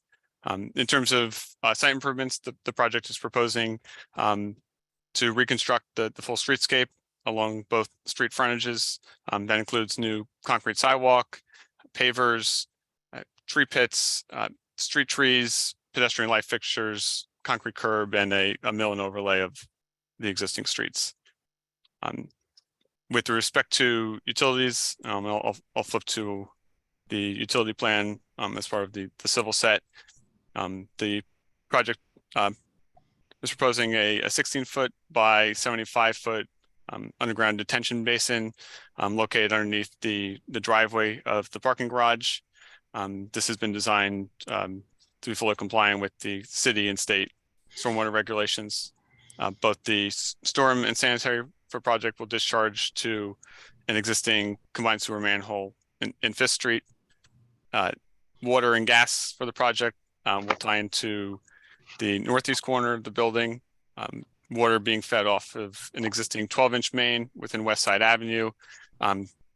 In terms of site improvements, the project is proposing to reconstruct the full streetscape along both street frontages. That includes new concrete sidewalk, pavers, tree pits, street trees, pedestrian light fixtures, concrete curb, and a mill and overlay of the existing streets. With respect to utilities, I'll flip to the utility plan as part of the civil set. The project is proposing a 16-foot by 75-foot underground detention basin located underneath the driveway of the parking garage. This has been designed to be fully compliant with the city and state stormwater regulations. Both the storm and sanitary for project will discharge to an existing combined sewer manhole in 5th Street. Water and gas for the project will tie into the northeast corner of the building. Water being fed off of an existing 12-inch main within West Side Avenue.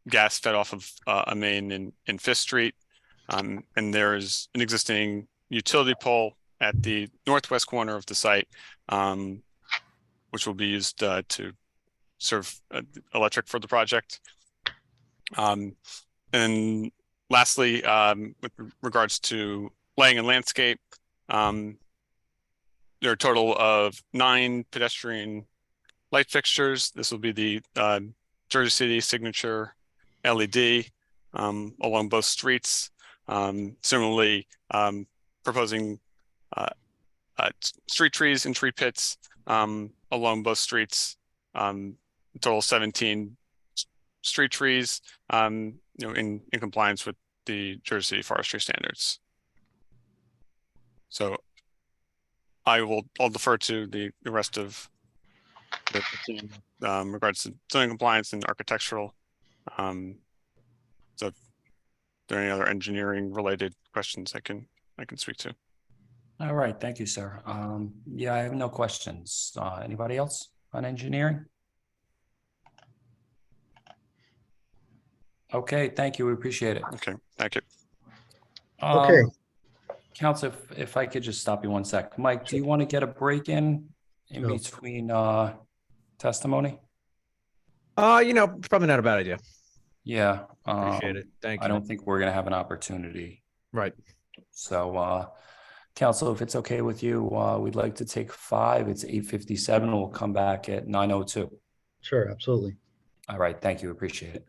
Gas fed off of a main in Fifth Street. And there is an existing utility pole at the northwest corner of the site, which will be used to serve electric for the project. And lastly, with regards to lighting and landscape, there are a total of 9 pedestrian light fixtures. This will be the Jersey City signature LED along both streets. Similarly, proposing street trees and tree pits along both streets. Total 17 street trees, in compliance with the Jersey City forestry standards. So I'll defer to the rest of the team regards to zoning compliance and architectural. So if there are any other engineering related questions I can speak to. All right, thank you, sir. Yeah, I have no questions. Anybody else on engineering? Okay, thank you. We appreciate it. Okay, thank you. Okay. Council, if I could just stop you 1 sec. Mike, do you want to get a break in No. between testimony? Probably not a bad idea. Yeah. Appreciate it. Thank you. I don't think we're gonna have an opportunity. Right. So, council, if it's okay with you, we'd like to take 5. It's 8:57. We'll come back at 9:02. Sure, absolutely. All right, thank you. Appreciate it.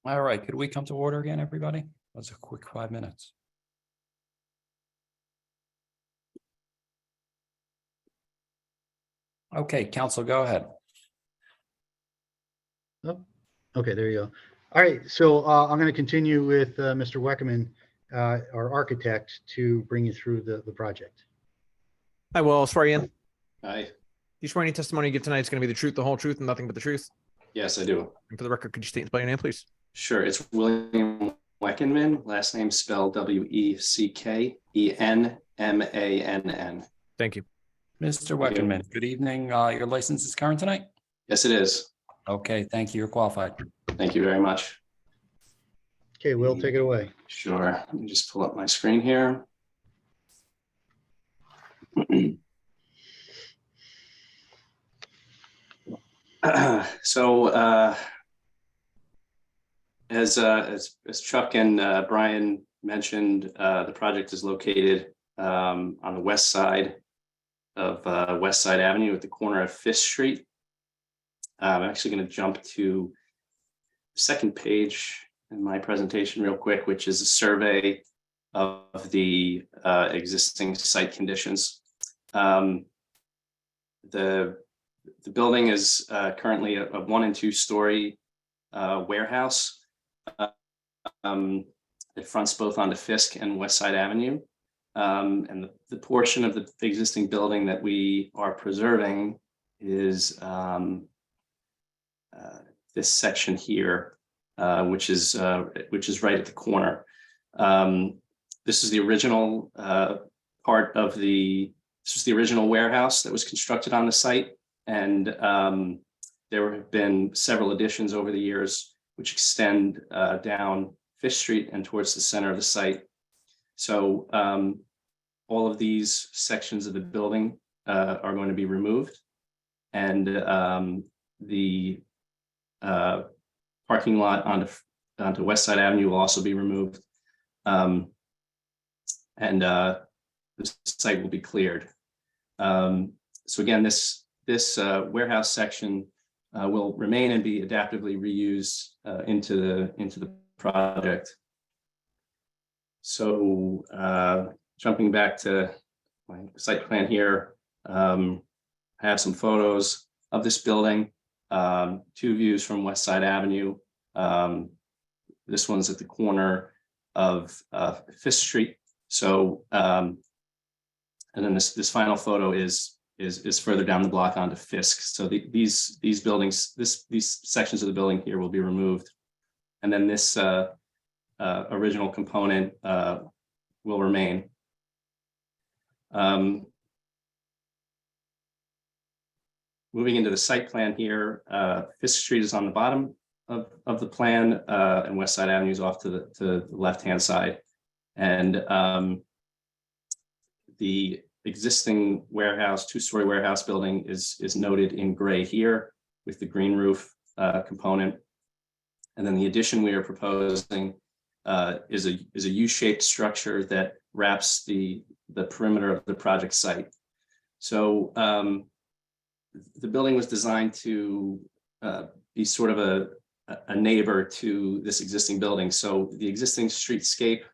All right, could we come to order again, everybody? That's a quick 5 minutes. Okay, council, go ahead. Oh, okay, there you go. All right, so I'm going to continue with Mr. Weckerman, our architect, to bring you through the project. I will swear you in. Aye. You swear any testimony you give tonight is going to be the truth, the whole truth, and nothing but the truth? Yes, I do. And for the record, could you state and spell your name, please? Sure. It's William Weckenman, last name spelled Weckenmann. Mr. Thank you. Weckerman, good evening. Your license is current tonight? Yes, it is. Okay, thank you. You're qualified. Thank you very much. Okay, Will, take it away. Sure. Let me just pull up my screen here. So as Chuck and Brian mentioned, the project is located on the west side of West Side Avenue at the corner of Fifth Street. I'm actually going to jump to the second page in my presentation real quick, which is a survey of the existing site conditions. The building is currently a 1- and 2-story warehouse. It fronts both onto Fisk and West Side Avenue. And the portion of the existing building that we are preserving is this section here, which is right at the corner. This is the original part of this was the original warehouse that was constructed on the site. And there have been several additions over the years which extend down Fifth Street and towards the center of the site. So all of these sections of the building are going to be removed, and the parking lot onto West Side Avenue will also be removed, and the site will be cleared. So again, this warehouse section will remain and be adaptively reused into the project. So jumping back to my site plan here, I have some photos of this building, 2 views from West Side Avenue. This one's at the corner of Fifth Street. So and then this final photo is further down the block onto Fisk. So these buildings, these sections of the building here will be removed, and then this original component will remain. Moving into the site plan here, Fisk Street is on the bottom of the plan, and West Side Avenue is off to the left-hand side. And the existing warehouse, 2-story warehouse building is noted in gray here with the green roof component. And then the addition we are proposing is a U-shaped structure that wraps the perimeter of the project site. So the building was designed to be sort of a neighbor to this existing building. So the existing streetscape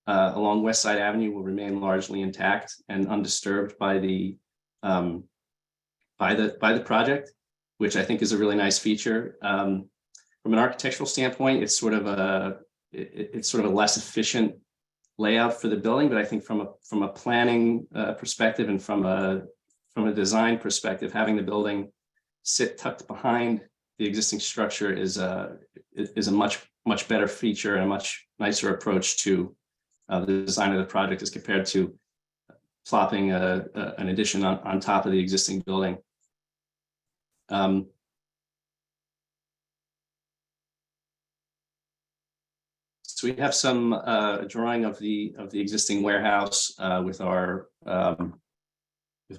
along West Side Avenue will remain largely intact and undisturbed by the project, which I think is a really nice feature. From an architectural standpoint, it's sort of a less efficient layout for the building, but I think from a planning perspective and from a design perspective, having the building sit tucked behind the existing structure is a much better feature and a much nicer approach to the design of the project as compared to plopping an addition on top of the existing building. So we have some drawing of the existing warehouse with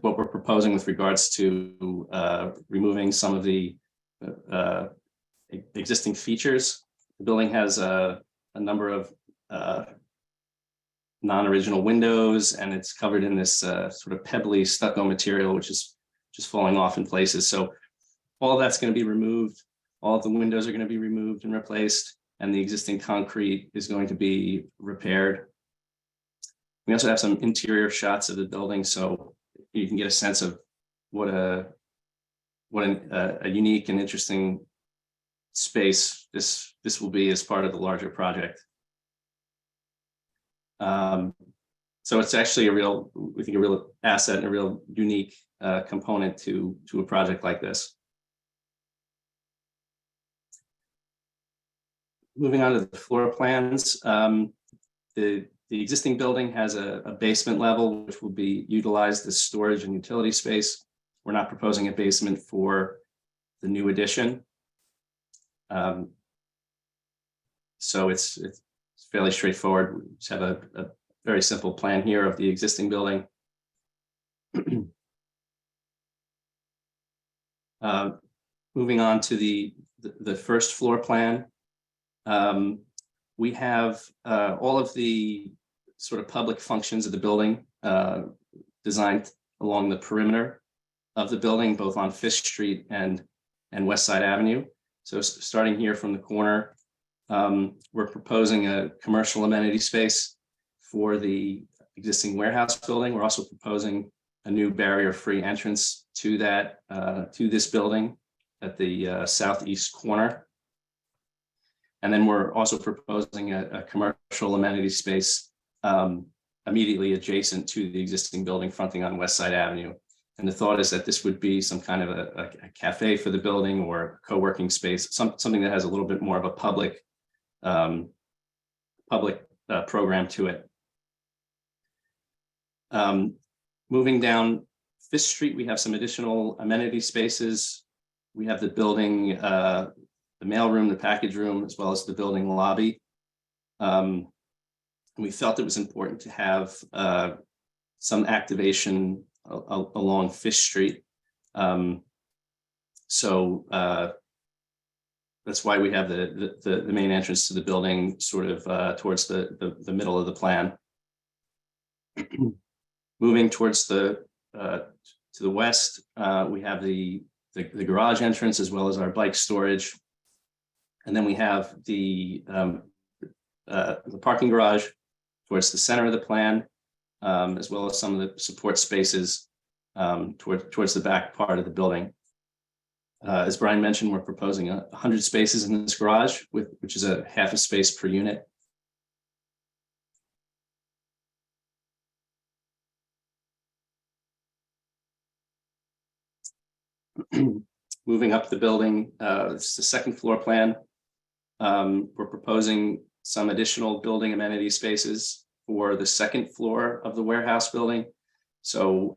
what we're proposing with regards to removing some of the existing features. The building has a number of non-original windows, and it's covered in this sort of pebbly stucco material, which is just falling off in places. So all of that's going to be removed. All of the windows are going to be removed and replaced. and the existing concrete is going to be repaired. We also have some interior shots of the building, so you can get a sense of what a unique and interesting space this will be as part of the larger project. So it's actually we think a real asset and a real unique component to a project like this. Moving on to the floor plans, the existing building has a basement level which will be utilized as storage and utility space. We're not proposing a basement for the new addition. So it's fairly straightforward. We just have a very simple plan here of the existing building. Moving on to the first floor plan. We have all of the sort of public functions of the building designed along the perimeter of the building, both on Fish Street and West Side Avenue. So starting here from the corner, we're proposing a commercial amenity space for the existing warehouse building. We're also proposing a new barrier-free entrance to that, to this building at the southeast corner. And then we're also proposing a commercial amenity space immediately adjacent to the existing building fronting on West Side Avenue. And the thought is that this would be some kind of a cafe for the building or a co-working space, something that has a little bit more of a public program to it. Moving down Fifth Street, we have some additional amenity spaces. We have the building, the mailroom, the package room, as well as the building lobby. We felt it was important to have some activation along Fish Street. So that's why we have the main entrance to the building sort of towards the middle of the plan. Moving towards to the west, we have the garage entrance as well as our bike storage. And then we have the parking garage towards the center of the plan, as well as some of the support spaces towards the back part of the building. As Brian mentioned, we're proposing 100 spaces in this garage, which is a half a space per unit. Moving up the building, it's the second floor plan. We're proposing some additional building amenity spaces for the second floor of the warehouse building. So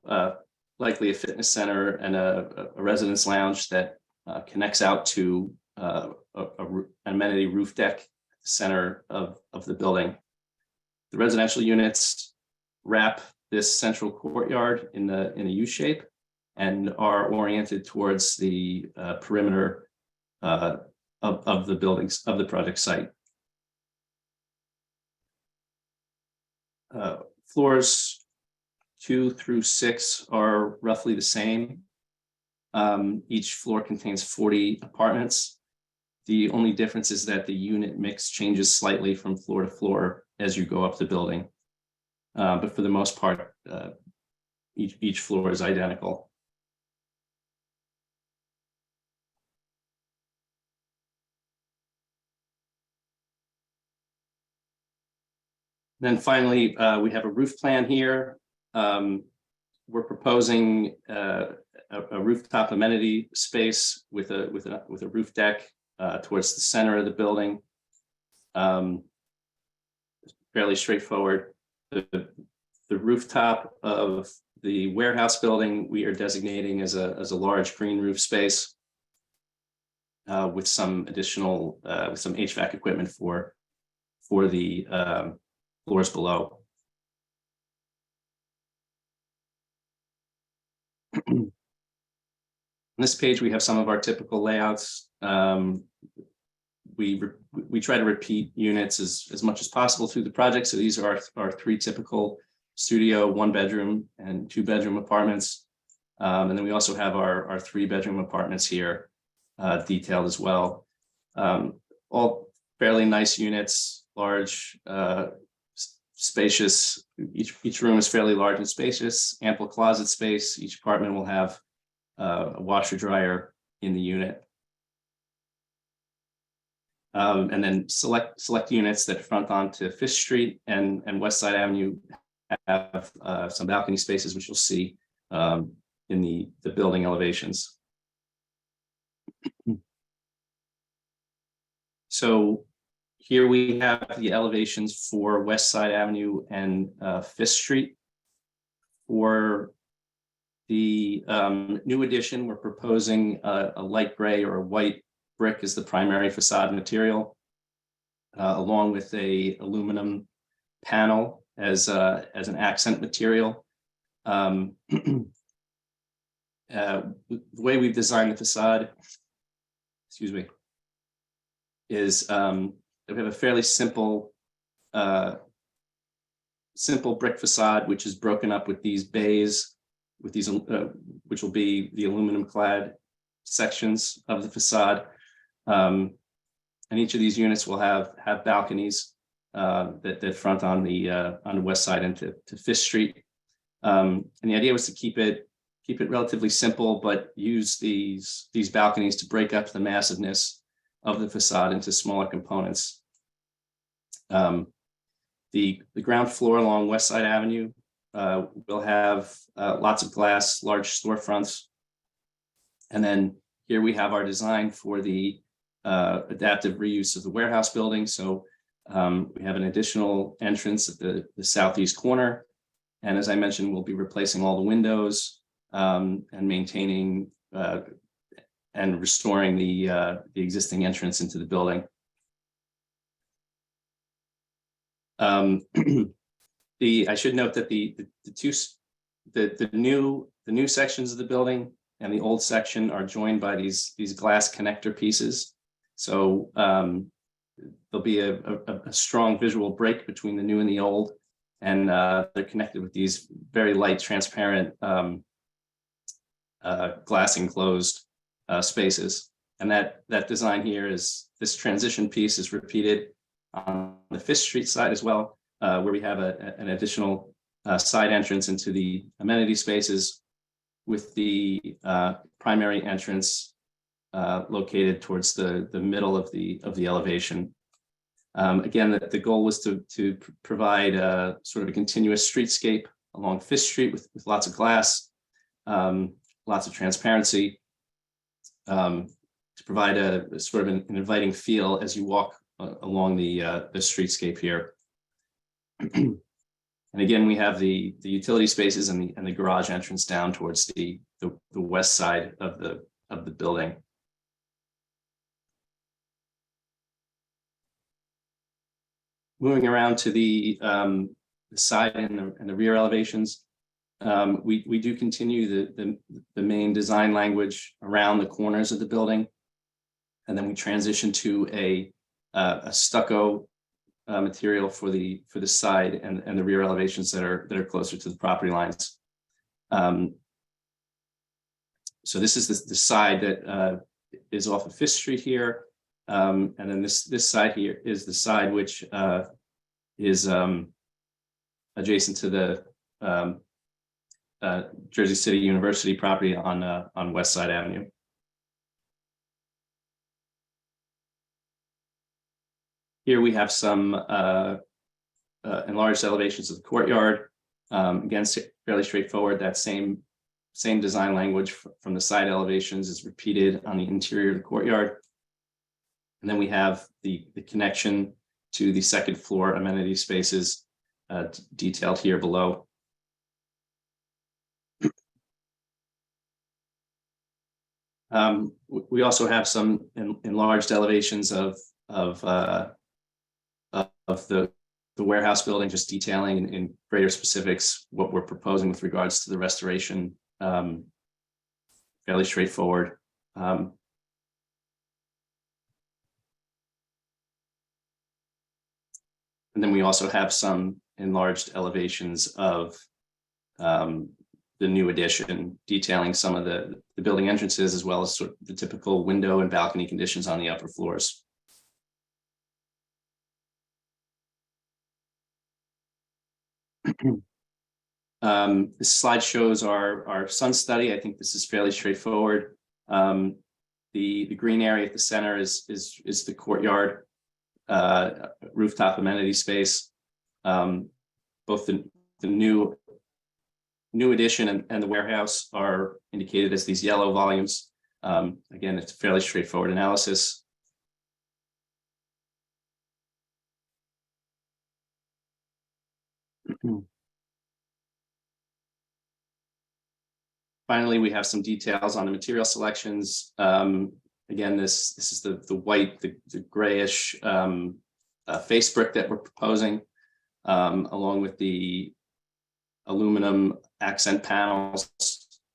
likely a fitness center and a residence lounge that connects out to an amenity roof deck at the center of the building. The residential units wrap this central courtyard in a U shape and are oriented towards the perimeter of the buildings of the project site. Floors 2 through 6 are roughly the same. Each floor contains 40 apartments. The only difference is that the unit mix changes slightly from floor to floor as you go up the building. But for the most part, each floor is identical. Then finally, we have a roof plan here. We're proposing a rooftop amenity space with a roof deck towards the center of the building. Fairly straightforward. The rooftop of the warehouse building we are designating as a large green roof space with some additional with some HVAC equipment for the floors below. On this page, we have some of our typical layouts. We try to repeat units as much as possible through the project. So these are our 3 typical studio, 1-bedroom and 2-bedroom apartments. And then we also have our 3-bedroom apartments here detailed as well. All fairly nice units, large, spacious. Each room is fairly large and spacious, ample closet space. Each apartment will have a washer dryer in the unit. And then select units that front onto Fifth Street and West Side Avenue have some balcony spaces, which you'll see in the building elevations. So here we have the elevations for West Side Avenue and Fifth Street. For the new addition, we're proposing a light gray or a white brick as the primary facade material, along with a aluminum panel as an accent material. The way we've designed the facade, excuse me, is we have a fairly simple brick facade, which is broken up with these bays, with these which will be the aluminum clad sections of the facade. And each of these units will have balconies that front on the west side into Fifth Street. And the idea was to keep it relatively simple, but use these balconies to break up the massiveness of the facade into smaller components. The ground floor along West Side Avenue will have lots of glass, large storefronts. And then here we have our design for the adaptive reuse of the warehouse building. So we have an additional entrance at the southeast corner. And as I mentioned, we'll be replacing all the windows and maintaining and restoring the existing entrance into the building. I should note that the new sections of the building and the old section are joined by these glass connector pieces. So there'll be a strong visual break between the new and the old, and they're connected with these very light, transparent glass enclosed spaces. And that design here is, this transition piece is repeated on the Fifth Street side as well, where we have an additional side entrance into the amenity spaces, with the primary entrance located towards the middle of the elevation. Again, the goal was to provide sort of a continuous streetscape along Fifth Street with lots of glass, lots of transparency, to provide a sort of an inviting feel as you walk along the streetscape here. And again, we have the utility spaces and the garage entrance down towards the west side of the building. Moving around to the side and the rear elevations, we do continue the main design language around the corners of the building, and then we transition to a stucco material for the side and the rear elevations that are closer to the property lines. So this is the side that is off of Fifth Street here, and then this side here is the side which is adjacent to the Jersey City University property on West Side Avenue. Here we have some enlarged elevations of the courtyard. Again, fairly straightforward. That same design language from the side elevations is repeated on the interior of the courtyard. And then we have the connection to the second floor amenity spaces detailed here below. We also have some enlarged elevations of the warehouse building, just detailing in greater specifics what we're proposing with regards to the restoration. Fairly straightforward. And then we also have some enlarged elevations of the new addition, detailing some of the building entrances, as well as sort of the typical window and balcony conditions on the upper floors. This slide shows our sun study. I think this is fairly straightforward. The green area at the center is the courtyard, rooftop amenity space. Both the new addition and the warehouse are indicated as these yellow volumes. Again, it's a fairly straightforward analysis. Finally, we have some details on the material selections. Again, this is the white, the grayish face brick that we're proposing, along with the aluminum accent panels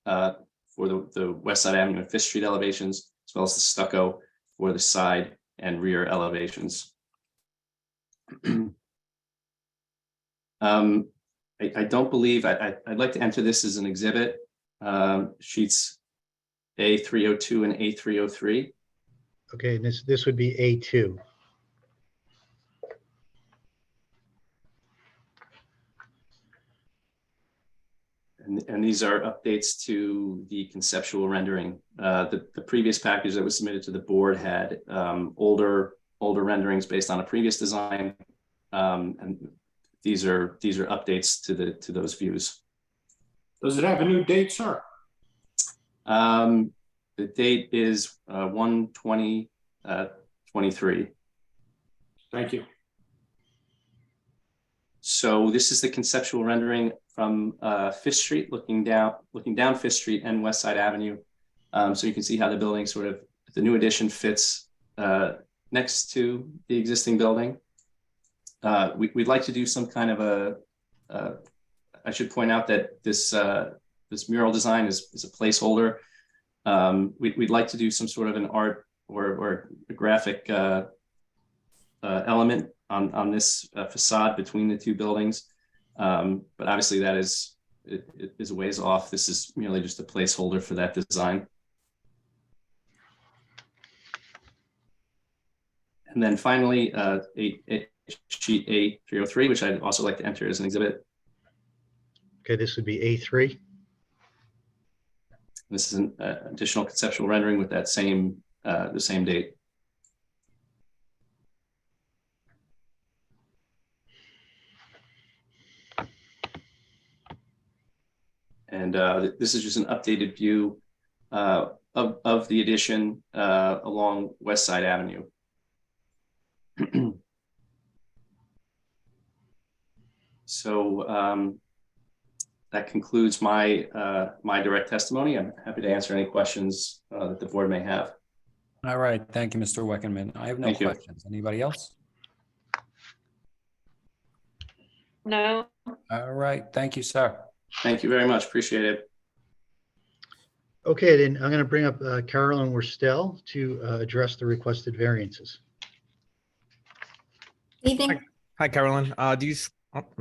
for the West Side Avenue and Fifth Street elevations, as well as the stucco for the side and rear elevations. I don't believe I'd like to enter this as an exhibit. Sheets A302 and A303. Okay, and this would be A2. And these are updates to the conceptual rendering. The previous package that was submitted to the board had older renderings based on a previous design, and these are updates to those views. Does it have a new date, sir? The date is 1/20/23. Thank you. So this is the conceptual rendering from Fifth Street, looking down Fifth Street and West Side Avenue. So you can see how the building the new addition fits next to the existing building. We'd like to do some kind of I should point out that this mural design is a placeholder. We'd like to do some sort of an art or a graphic element on this facade between the two buildings. But obviously that is a ways off. This is merely just a placeholder for that design. And then finally, sheet A303, which I'd also like to enter as an exhibit. Okay, this would be A3. This is an additional conceptual rendering with that the same date. And this is just an updated view of the addition along West Side Avenue. So that concludes my direct testimony. I'm happy to answer any questions that the board may have. All right. Thank you, Mr. Weckerman. I have no Thank you. questions. Anybody else? No. All right. Thank you, sir. Thank you very much. Appreciate it. Okay, then I'm going to bring up Carolyn Worstel to address the requested variances. Evening. Hi, Carolyn. I'm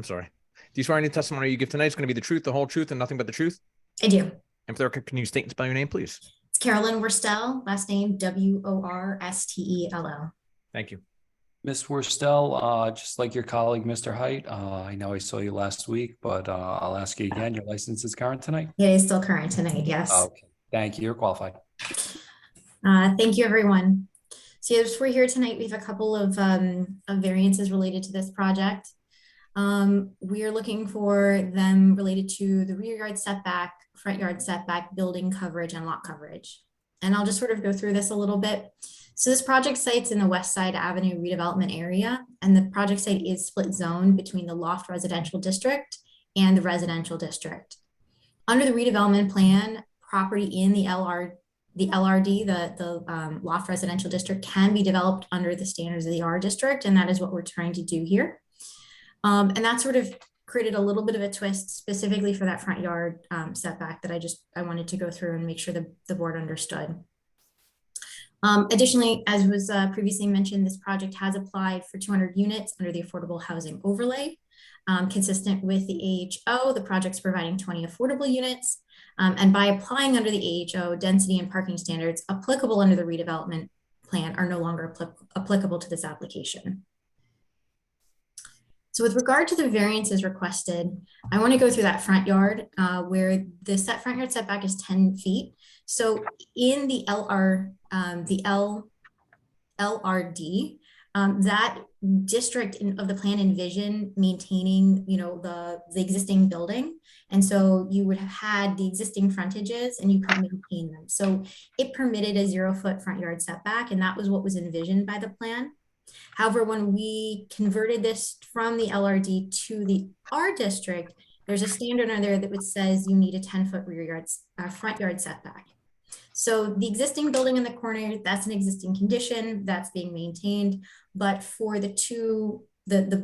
sorry. Do you swear any testimony you give tonight is going to be the truth, the whole truth, and nothing but the truth? I do. And for can you state and spell your name, please? It's Carolyn Worstel, last name Worstell. Thank you. Ms. Worstel, just like your colleague, Mr. Height, I know I saw you last week, but I'll ask you again, your license is current tonight? It is still current tonight, yes. Okay, thank you. You're qualified. Thank you, everyone. So yes, we're here tonight. We have a couple of variances related to this project. We are looking for them related to the rear yard setback, front yard setback, building coverage, and lot coverage. And I'll just sort of go through this a little bit. So this project site's in the West Side Avenue redevelopment area, and the project site is split zone between the Loft Residential District and the Residential District. Under the redevelopment plan, property in the LRD, the Loft Residential District, can be developed under the standards of the R District, and that is what we're trying to do here. And that sort of created a little bit of a twist specifically for that front yard setback that I wanted to go through and make sure the board understood. Additionally, as was previously mentioned, this project has applied for 200 units under the Affordable Housing Overlay. Consistent with the AHO, the project's providing 20 affordable units. And by applying under the AHO, density and parking standards applicable under the redevelopment plan are no longer applicable to this application. So with regard to the variances requested, I want to go through that front yard where the front yard setback is 10 feet. So in the LRD, that district of the plan envisioned maintaining, the existing building. And so you would have had the existing frontages and you could maintain them. So it permitted a 0-foot front yard setback, and that was what was envisioned by the plan. However, when we converted this from the LRD to the R district, there's a standard on there that says you need a 10-foot front yard setback. So the existing building in the corner, that's an existing condition that's being maintained. But for the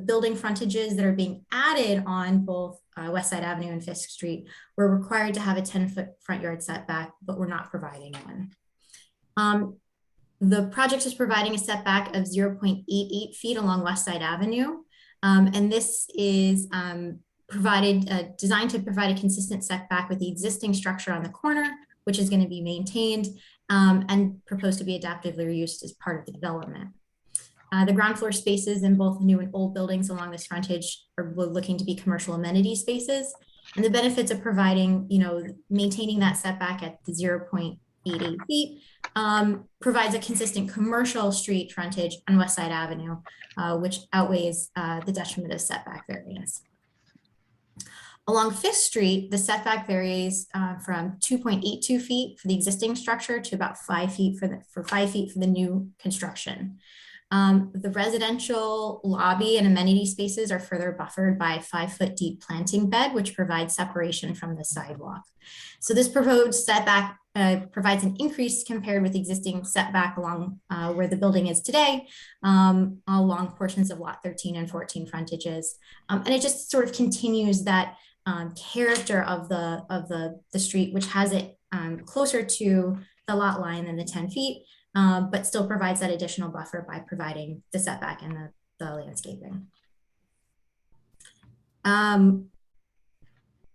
building frontages that are being added on both West Side Avenue and Fisk Street, we're required to have a 10-foot front yard setback, but we're not providing one. The project is providing a setback of 0.88 feet along West Side Avenue. And this is designed to provide a consistent setback with the existing structure on the corner, which is going to be maintained and proposed to be adaptively reused as part of the development. The ground floor spaces in both new and old buildings along this frontage are looking to be commercial amenity spaces. And the benefits of providing, maintaining that setback at the 0.88 feet provides a consistent commercial street frontage on West Side Avenue, which outweighs the detriment of setback variance. Along Fifth Street, the setback varies from 2.82 feet for the existing structure to about 5 feet for 5 feet for the new construction. The residential lobby and amenity spaces are further buffered by a 5-foot deep planting bed, which provides separation from the sidewalk. So this proposed setback provides an increase compared with the existing setback along where the building is today, along portions of lot 13 and 14 frontages. And it just sort of continues that character of the street, which has it closer to the lot line than the 10 feet, but still provides that additional buffer by providing the setback and the landscaping.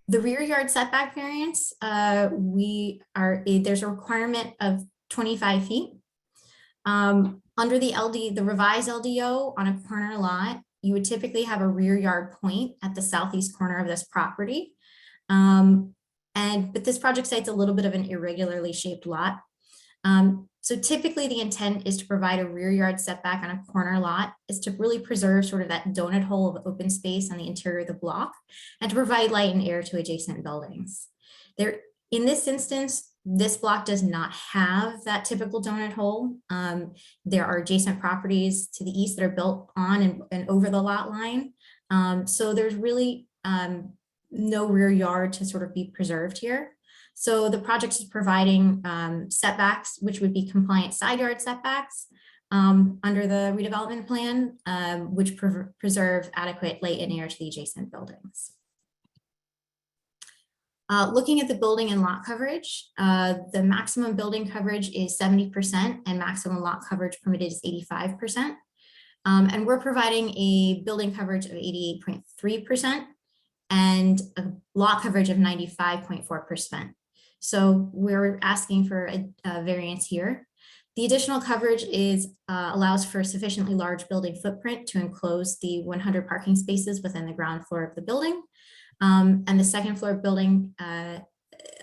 The rear yard setback variance, there's a requirement of 25 feet. Under the revised LDO on a corner lot, you would typically have a rear yard point at the southeast corner of this property. But this project site's a little bit of an irregularly shaped lot. So typically the intent is to provide a rear yard setback on a corner lot is to really preserve sort of that donut hole of open space on the interior of the block and to provide light and air to adjacent buildings. In this instance, this block does not have that typical donut hole. There are adjacent properties to the east that are built on and over the lot line. So there's really no rear yard to sort of be preserved here. So the project is providing setbacks, which would be compliant side yard setbacks under the redevelopment plan, which preserve adequate light and air to the adjacent buildings. Looking at the building and lot coverage, the maximum building coverage is 70% and maximum lot coverage permitted is 85%. And we're providing a building coverage of 88.3% and a lot coverage of 95.4%. So we're asking for a variance here. The additional coverage allows for a sufficiently large building footprint to enclose the 100 parking spaces within the ground floor of the building. And the second floor building,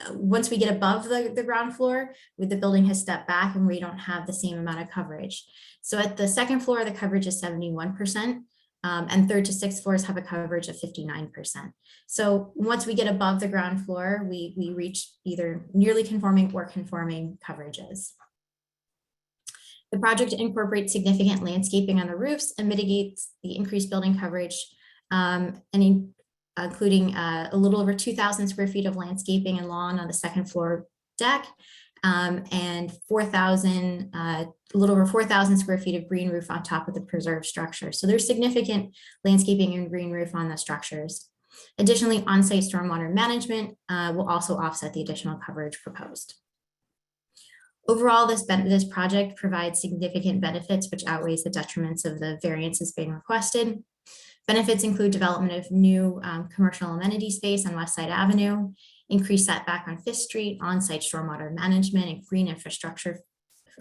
once we get above the ground floor, the building has stepped back and we don't have the same amount of coverage. So at the second floor, the coverage is 71%. And third to sixth floors have a coverage of 59%. So once we get above the ground floor, we reach either nearly conforming or conforming coverages. The project incorporates significant landscaping on the roofs and mitigates the increased building coverage, including a little over 2,000 square feet of landscaping and lawn on the second floor deck, and a little over 4,000 square feet of green roof on top of the preserved structure. So there's significant landscaping and green roof on the structures. Additionally, on-site stormwater management will also offset the additional coverage proposed. Overall, this project provides significant benefits, which outweighs the detriments of the variances being requested. Benefits include development of new commercial amenity space on West Side Avenue, increased setback on Fifth Street, on-site stormwater management and green infrastructure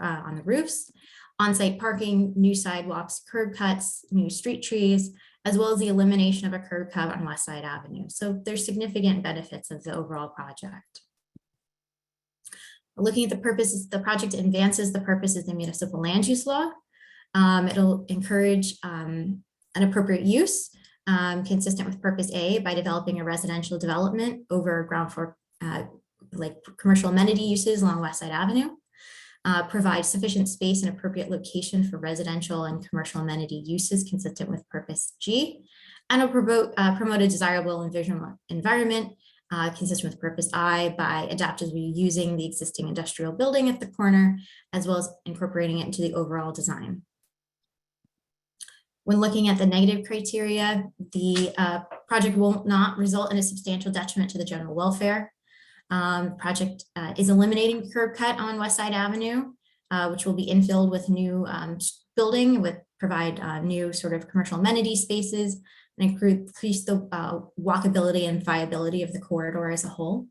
on the roofs, on-site parking, new sidewalks, curb cuts, new street trees, as well as the elimination of a curb cut on West Side Avenue. So there's significant benefits of the overall project. Looking at the purposes, the project advances the purposes of the municipal land use law. It'll encourage an appropriate use consistent with purpose A by developing a residential development over ground floor like commercial amenity uses along West Side Avenue. Provide sufficient space and appropriate location for residential and commercial amenity uses consistent with purpose G, and will promote a desirable and visual environment consistent with purpose I by adaptively using the existing industrial building at the corner, as well as incorporating it into the overall design. When looking at the negative criteria, the project will not result in a substantial detriment to the general welfare. Project is eliminating the curb cut on West Side Avenue, which will be infilled with new building, provide new sort of commercial amenity spaces, and increase the walkability and viability of the corridor as a whole.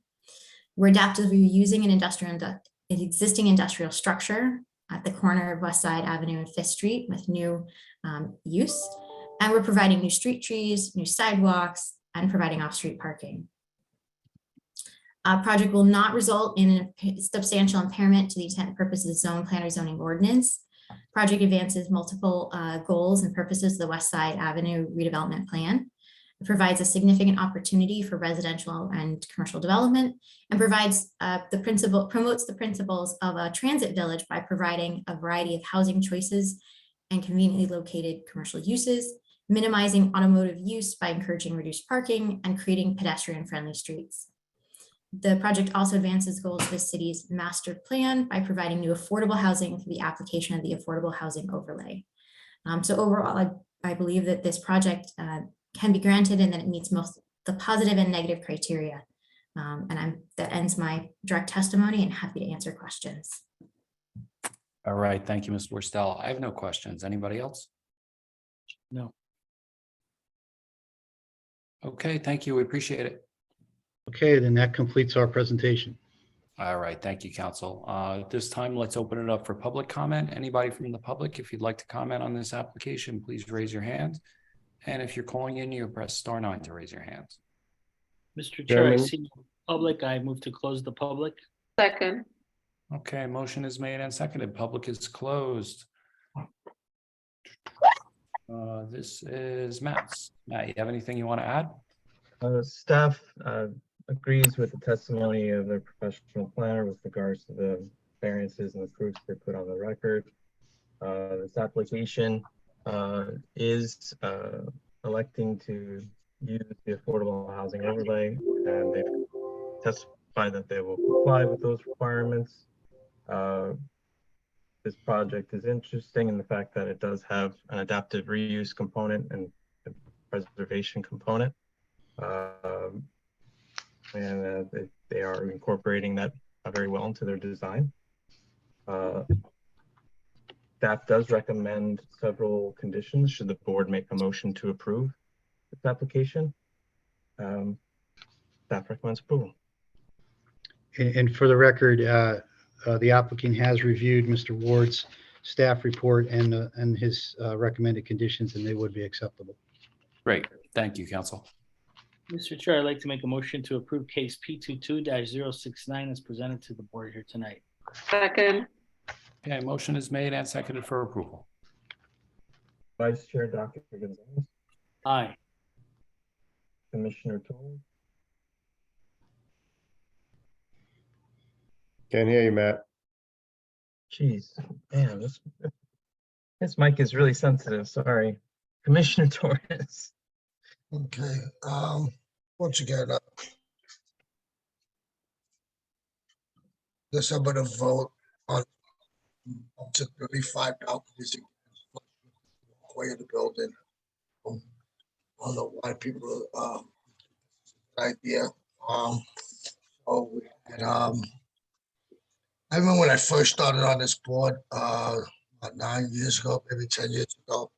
We're adaptively using an existing industrial structure at the corner of West Side Avenue and 5th Street with new use, and we're providing new street trees, new sidewalks, and providing off-street parking. Project will not result in a substantial impairment to the intent and purpose of the zone plan or zoning ordinance. Project advances multiple goals and purposes of the West Side Avenue redevelopment plan. It provides a significant opportunity for residential and commercial development, and promotes the principles of a transit village by providing a variety of housing choices and conveniently located commercial uses, minimizing automotive use by encouraging reduced parking and creating pedestrian-friendly streets. The project also advances goals of the city's master plan by providing new affordable housing through the application of the affordable housing overlay. So overall, I believe that this project can be granted and that it meets most the positive and negative criteria. That ends my direct testimony, and happy to answer questions. All right, thank you, Ms. Worstel. I have no questions. Anybody else? No. Okay, thank you. We appreciate it. Okay, then that completes our presentation. All right, thank you, council. At this time, let's open it up for public comment. Anybody from the public, if you'd like to comment on this application, please raise your hand. And if you're calling in, you press *9 to raise your hand. Mr. Chair, I Chairman. see no public. I move to close the public. Second. Okay, motion is made and seconded. Public is closed. This is Matt. Matt, you have anything you want to add? Staff agrees with the testimony of the professional planner with regards to the variances and the proofs they put on the record. This application is electing to use the affordable housing overlay, and they've testified that they will comply with those requirements. This project is interesting in the fact that it does have an adaptive reuse component and a preservation component. They are incorporating that very well into their design. Staff does recommend several conditions should the board make a motion to approve this application. Staff recommends approval. And for the record, the applicant has reviewed Mr. Ward's staff report and his recommended conditions, and they would be acceptable. Great, thank you, council. Mr. Chair, I'd like to make a motion to approve case P22-069 as presented to the board here tonight. Second. Okay, motion is made and seconded for approval. Vice Chair Dr. Gonzalez. Aye. Commissioner Toll. Can't hear you, Matt. Jeez, man, this mic is really sensitive. Sorry. Commissioner Torres. Okay, once again, guess I'm gonna vote on up to 35 balconies way of the building. I don't know why people idea. So we had, I remember when I first started on this board about 9 years ago, maybe 10 years ago.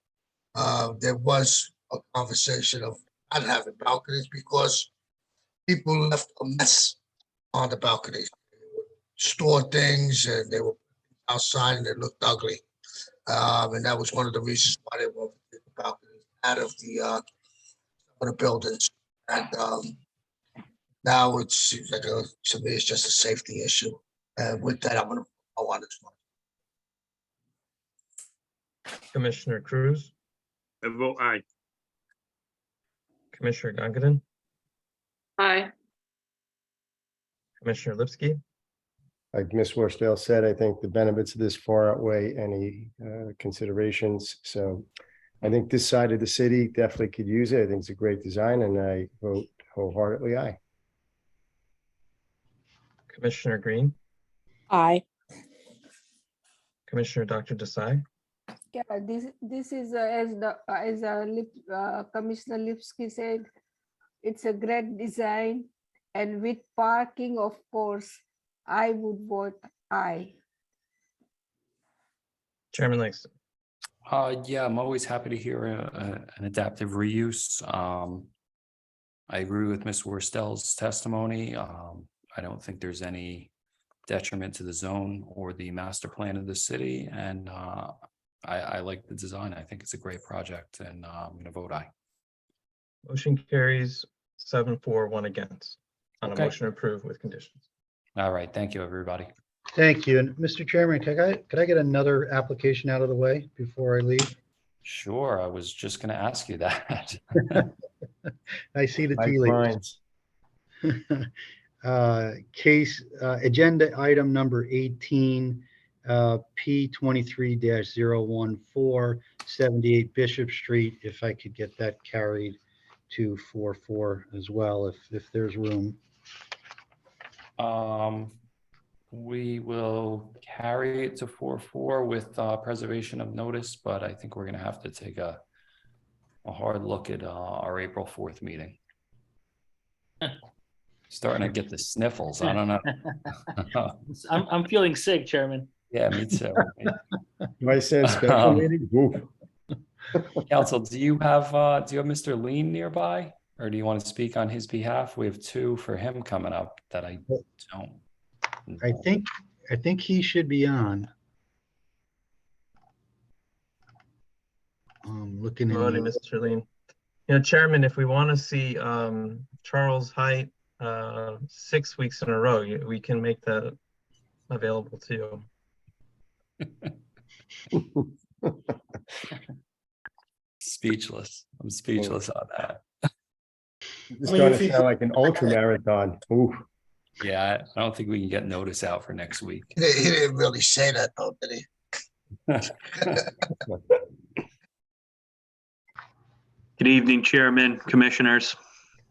There was a conversation of not having balconies because people left a mess on the balconies. They would store things and they were outside and it looked ugly. And that was one of the reasons why they wanted to take the balconies out of the buildings. And now it seems like to me, it's just a safety issue. And with that, I want this one. Commissioner Cruz, I vote aye. Commissioner Gangadin, Aye. Commissioner Lipsky, Like Ms. Worsdale said, I think the benefits of this far outweigh any considerations. So I think this side of the city definitely could use it. I think it's a great design, and I vote wholeheartedly aye. Commissioner Green, Aye. Commissioner Dr. Desai, Yeah, this is Commissioner Lipsky said, it's a great design, and with parking, of course, I would vote aye. Chairman Langston. Yeah, I'm always happy to hear an adaptive reuse. I agree with Ms. Worstel's testimony. I don't think there's any detriment to the zone or the master plan of the city, and I like the design. I think it's a great project, and I'm going to vote aye. Motion carries 7-4, 1 against on a Okay. motion approved with conditions. All right, thank you, everybody. Thank you. And Mr. Chairman, could I get another application out of the way before I leave? Sure, I was just going to ask you that. I see the Like tea leaves. mine. Case, agenda item number 18, P 23-014, 78 Bishop Street. If I could get that carried to 4-4 as well, if there's room. We will carry it to 4-4 with preservation of notice, but I think we're going to have to take a hard look at our April 4th meeting. Starting to get the sniffles. I don't know. I'm feeling sick, Chairman. Yeah, me too. I said special meeting. Oof. Council, do you have Mr. Lean nearby, or do you want to speak on his behalf? We have two for him coming up that I don't. I think he should be on. Looking Morning, in. Mr. Lean. You know, Chairman, if we want to see Charles Height 6 weeks in a row, we can make that available to you. Speechless. I'm speechless on that. It's going to sound like an ultra marathon. Ooh. Yeah, I don't think we can get notice out for next week. He didn't really say that though, did he? Good evening, Chairman, Commissioners.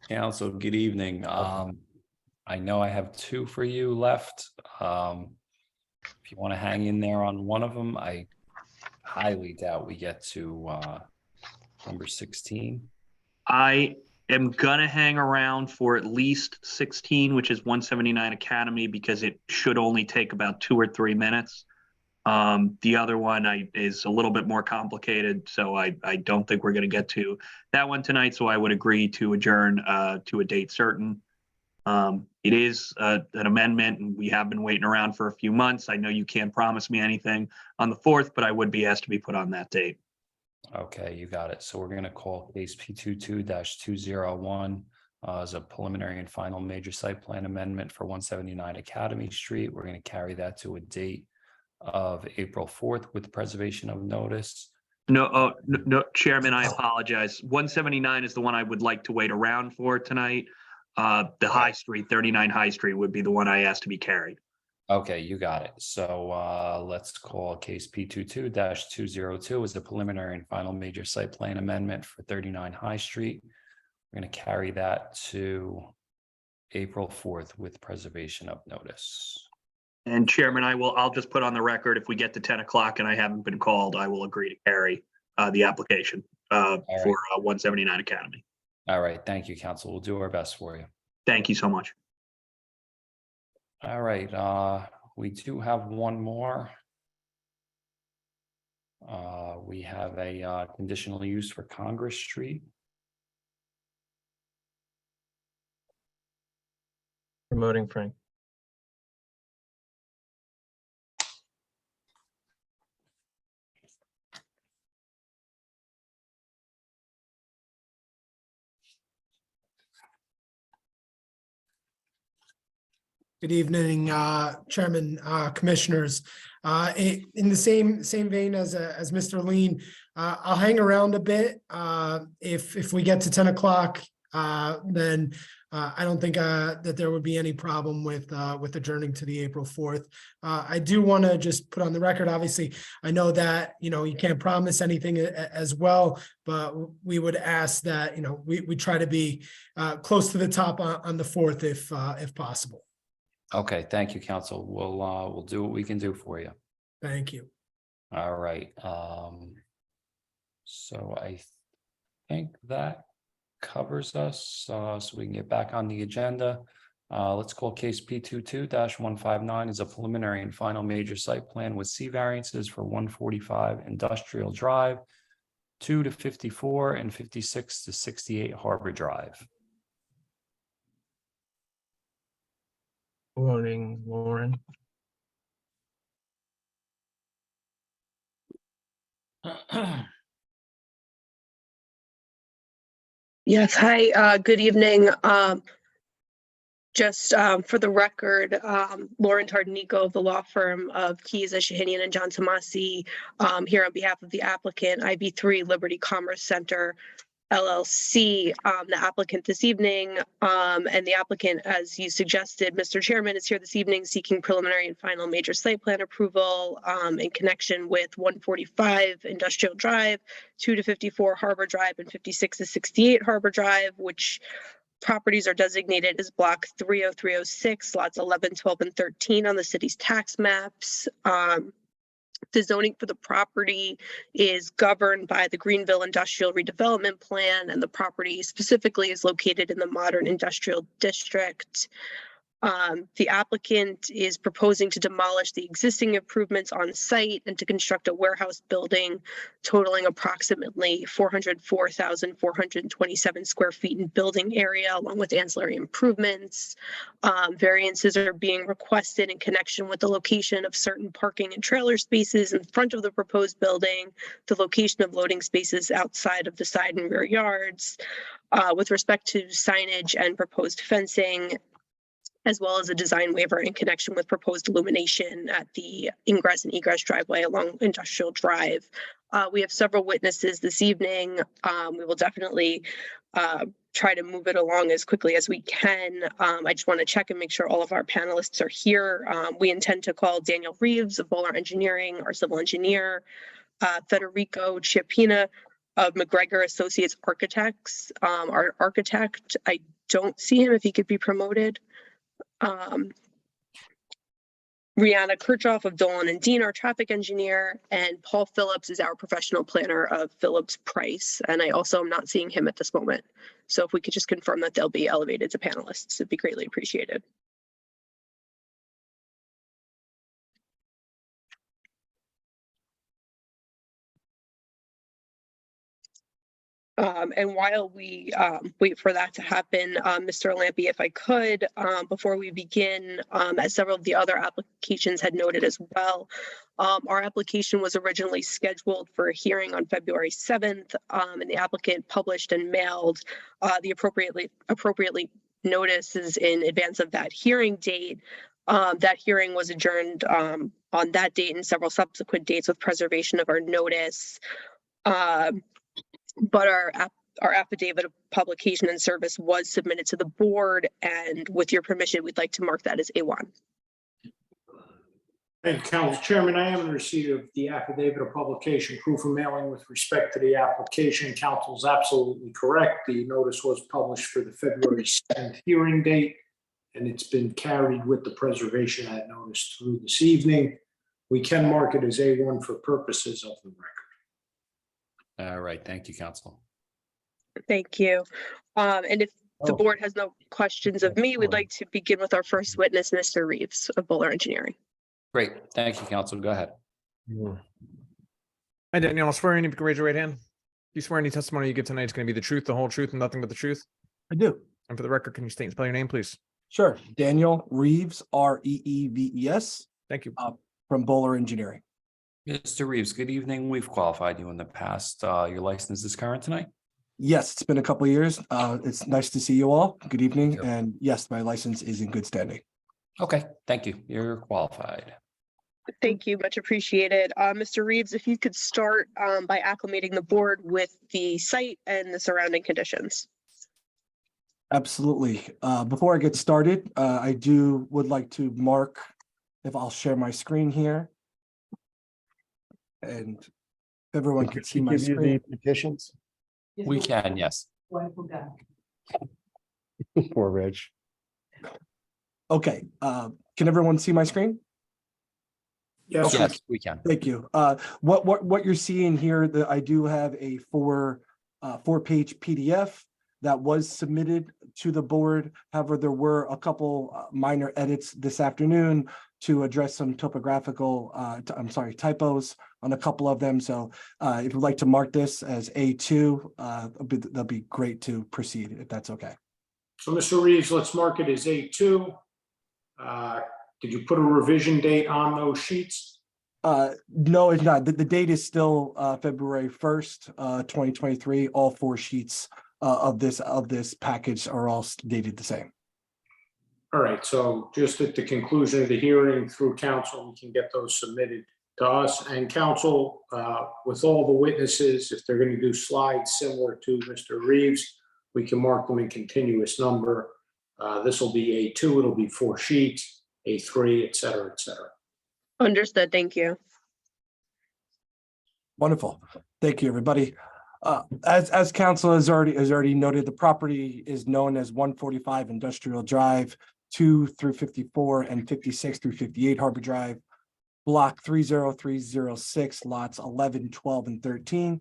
Council, good evening. I know I have two for you left. If you want to hang in there on one of them, I highly doubt we get to number 16. I am gonna hang around for at least 16, which is 179 Academy, because it should only take about 2 or 3 minutes. The other one is a little bit more complicated, so I don't think we're going to get to that one tonight. So I would agree to adjourn to a date certain. It is an amendment, and we have been waiting around for a few months. I know you can't promise me anything on the 4th, but I would be asked to be put on that date. Okay, you got it. So we're going to call case P22-201 as a preliminary and final major site plan amendment for 179 Academy Street. We're going to carry that to a date of April 4th with preservation of notice. No, Chairman, I apologize. 179 is the one I would like to wait around for tonight. The High Street, 39 High Street would be the one I asked to be carried. Okay, you got it. So let's call case P22-202 as a preliminary and final major site plan amendment for 39 High Street. We're going to carry that to April 4th with preservation of notice. And Chairman, I'll just put on the record, if we get to 10 o'clock and I haven't been called, I will agree to carry the application for 179 Academy. All right, thank you, Council. We'll do our best for you. Thank you so much. All right, we do have one more. We have a conditional use for Congress Street. Promoting Frank. Good evening, Chairman, Commissioners. In the same vein as Mr. Lean, I'll hang around a bit. If we get to 10 o'clock, then I don't think that there would be any problem with adjourning to the April 4th. I do want to just put on the record, obviously, I know that, you can't promise anything as well, but we would ask that, we try to be close to the top on the 4th if possible. Okay, thank you, council. We'll do what we can do for you. Thank you. All right. So I think that covers us, so we can get back on the agenda. Let's call case P22-159 is a preliminary and final major site plan with C variances for 145 Industrial Drive, 2 to 54 and 56 to 68 Harbor Drive. Morning, Lauren. Yes, hi, good evening. Just for the record, Lauren Tardanico of the law firm of Keys, Shahinian and John Tomasi, here on behalf of the applicant, IB3 Liberty Commerce Center, LLC, the applicant this evening, and the applicant, as you suggested, Mr. Chairman, is here this evening seeking preliminary and final major site plan approval in connection with 145 Industrial Drive, 2 to 54 Harbor Drive, and 56 to 68 Harbor Drive, which properties are designated as block 30306, lots 11, 12, and 13 on the city's tax maps. The zoning for the property is governed by the Greenville Industrial Redevelopment Plan, and the property specifically is located in the modern industrial district. The applicant is proposing to demolish the existing improvements on site and to construct a warehouse building totaling approximately 404,427 square feet in building area, along with ancillary improvements. Variances are being requested in connection with the location of certain parking and trailer spaces in front of the proposed building, the location of loading spaces outside of the side and rear yards, with respect to signage and proposed fencing, as well as a design waiver in connection with proposed illumination at the ingress and egress driveway along Industrial Drive. We have several witnesses this evening. We will definitely try to move it along as quickly as we can. I just want to check and make sure all of our panelists are here. We intend to call Daniel Reeves of Bowler Engineering, our civil engineer, Federico Chiappina of McGregor Associates Architects, our architect. I don't see him if he could be promoted. Rihanna Kirchhoff of Dolan and Dean, our traffic engineer, and Paul Phillips is our professional planner of Phillips Price. And I also am not seeing him at this moment. So if we could just confirm that they'll be elevated to panelists, it'd be greatly appreciated. And while we wait for that to happen, Mr. Lampe, if I could, before we begin, as several of the other applications had noted as well, our application was originally scheduled for a hearing on February 7th, and the applicant published and mailed the appropriately notices in advance of that hearing date. That hearing was adjourned on that date and several subsequent dates with preservation of our notice. But our affidavit of publication and service was submitted to the board, and with your permission, we'd like to mark that as A1. Thank you, Council Chairman. I am in receipt of the affidavit of publication, proof of mailing with respect to the application. Council is absolutely correct. The notice was published for the February 7th hearing date, and it's been carried with the preservation of that notice through this evening. We can mark it as A1 for purposes of the record. All right, thank you, council. Thank you. And if the board has no questions of me, we'd like to begin with our first witness, Mr. Reeves of Bowler Engineering. Great, thank you, council. Go ahead. Hi, Daniel. I'll swear in. You can raise your right hand. Do you swear any testimony you give tonight is going to be the truth, the whole truth, and nothing but the truth? I do. And for the record, can you state and spell your name, please? Sure. Daniel Reeves, Reeves. Thank you. From Bowler Engineering. Mr. Reeves, good evening. We've qualified you in the past. Your license is current tonight? Yes, it's been a couple of years. It's nice to see you all. Good evening. And yes, my license is in good standing. Okay, thank you. You're qualified. Thank you, much appreciated. Mr. Reeves, if you could start by acclimating the board with the site and the surrounding conditions. Absolutely. Before I get started, I would like to mark, if I'll share my screen here. And everyone can see my Give you the screen. petitions. We can, yes. Poor Reg. Okay, can everyone see my screen? Yes, Yes, we can. Thank you. What you're seeing here, that I do have a four-page PDF that was submitted to the board. However, there were a couple minor edits this afternoon to address some typographical, typos on a couple of them. So if you'd like to mark this as A2, that'd be great to proceed, if that's okay. so Mr. Reeves, let's mark it as A2. Did you put a revision date on those sheets? No, it's not. The date is still February 1st, 2023. All four sheets of this package are all dated the same. All right, so just at the conclusion of the hearing through council, we can get those submitted to us and council with all the witnesses. If they're going to do slides similar to Mr. Reeves, we can mark them in continuous number. This will be A2, it'll be 4 sheets, A3, et cetera, et cetera. Understood, thank you. Wonderful. Thank you, everybody. As council has already noted, the property is known as 145 Industrial Drive, 2 through 54 and 56 through 58 Harbor Drive, block 30306, lots 11, 12, and 13.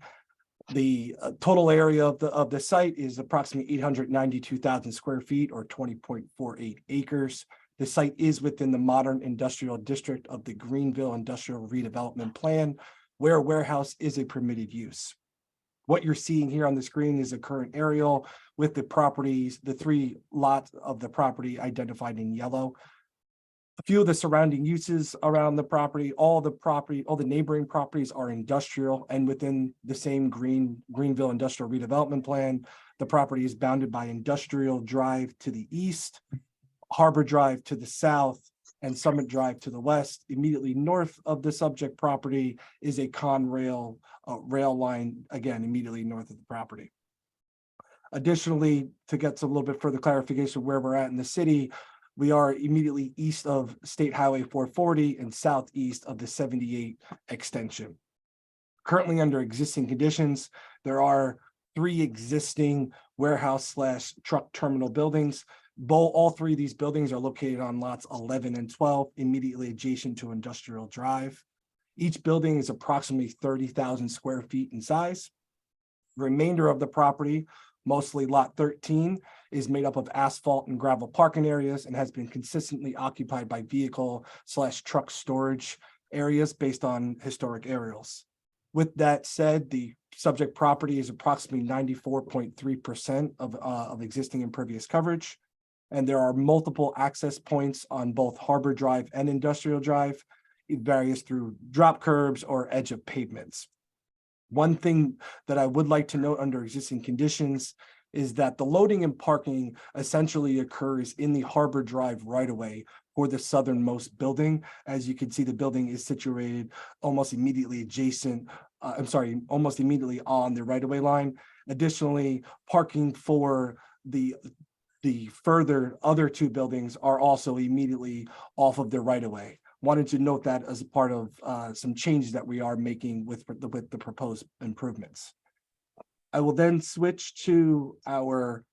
The total area of the site is approximately 892,000 square feet or 20.48 acres. The site is within the modern industrial district of the Greenville Industrial Redevelopment Plan, where a warehouse is a permitted use. What you're seeing here on the screen is a current aerial with the properties, the 3 lots of the property identified in yellow. A few of the surrounding uses around the property, all the neighboring properties are industrial, and within the same Greenville Industrial Redevelopment Plan, the property is bounded by Industrial Drive to the east, Harbor Drive to the south, and Summit Drive to the west. Immediately north of the subject property is a Conrail rail line, again, immediately north of the property. Additionally, to get some little bit further clarification where we're at in the city, we are immediately east of State Highway 440 and southeast of the 78 extension. Currently under existing conditions, there are 3 existing warehouse/truck terminal buildings. All 3 of these buildings are located on lots 11 and 12, immediately adjacent to Industrial Drive. Each building is approximately 30,000 square feet in size. The remainder of the property, mostly lot 13, is made up of asphalt and gravel parking areas and has been consistently occupied by vehicle/truck storage areas based on historic aerials. With that said, the subject property is approximately 94.3% of existing impervious coverage. And there are multiple access points on both Harbor Drive and Industrial Drive. It varies through drop curbs or edge of pavements. One thing that I would like to note under existing conditions is that the loading and parking essentially occurs in the Harbor Drive right-of-way for the southernmost building. As you can see, the building is situated almost immediately almost immediately on the right-of-way line. Additionally, parking for the further other 2 buildings are also immediately off of the right-of-way. Wanted to note that as a part of some changes that we are making with the proposed improvements. I will then switch to our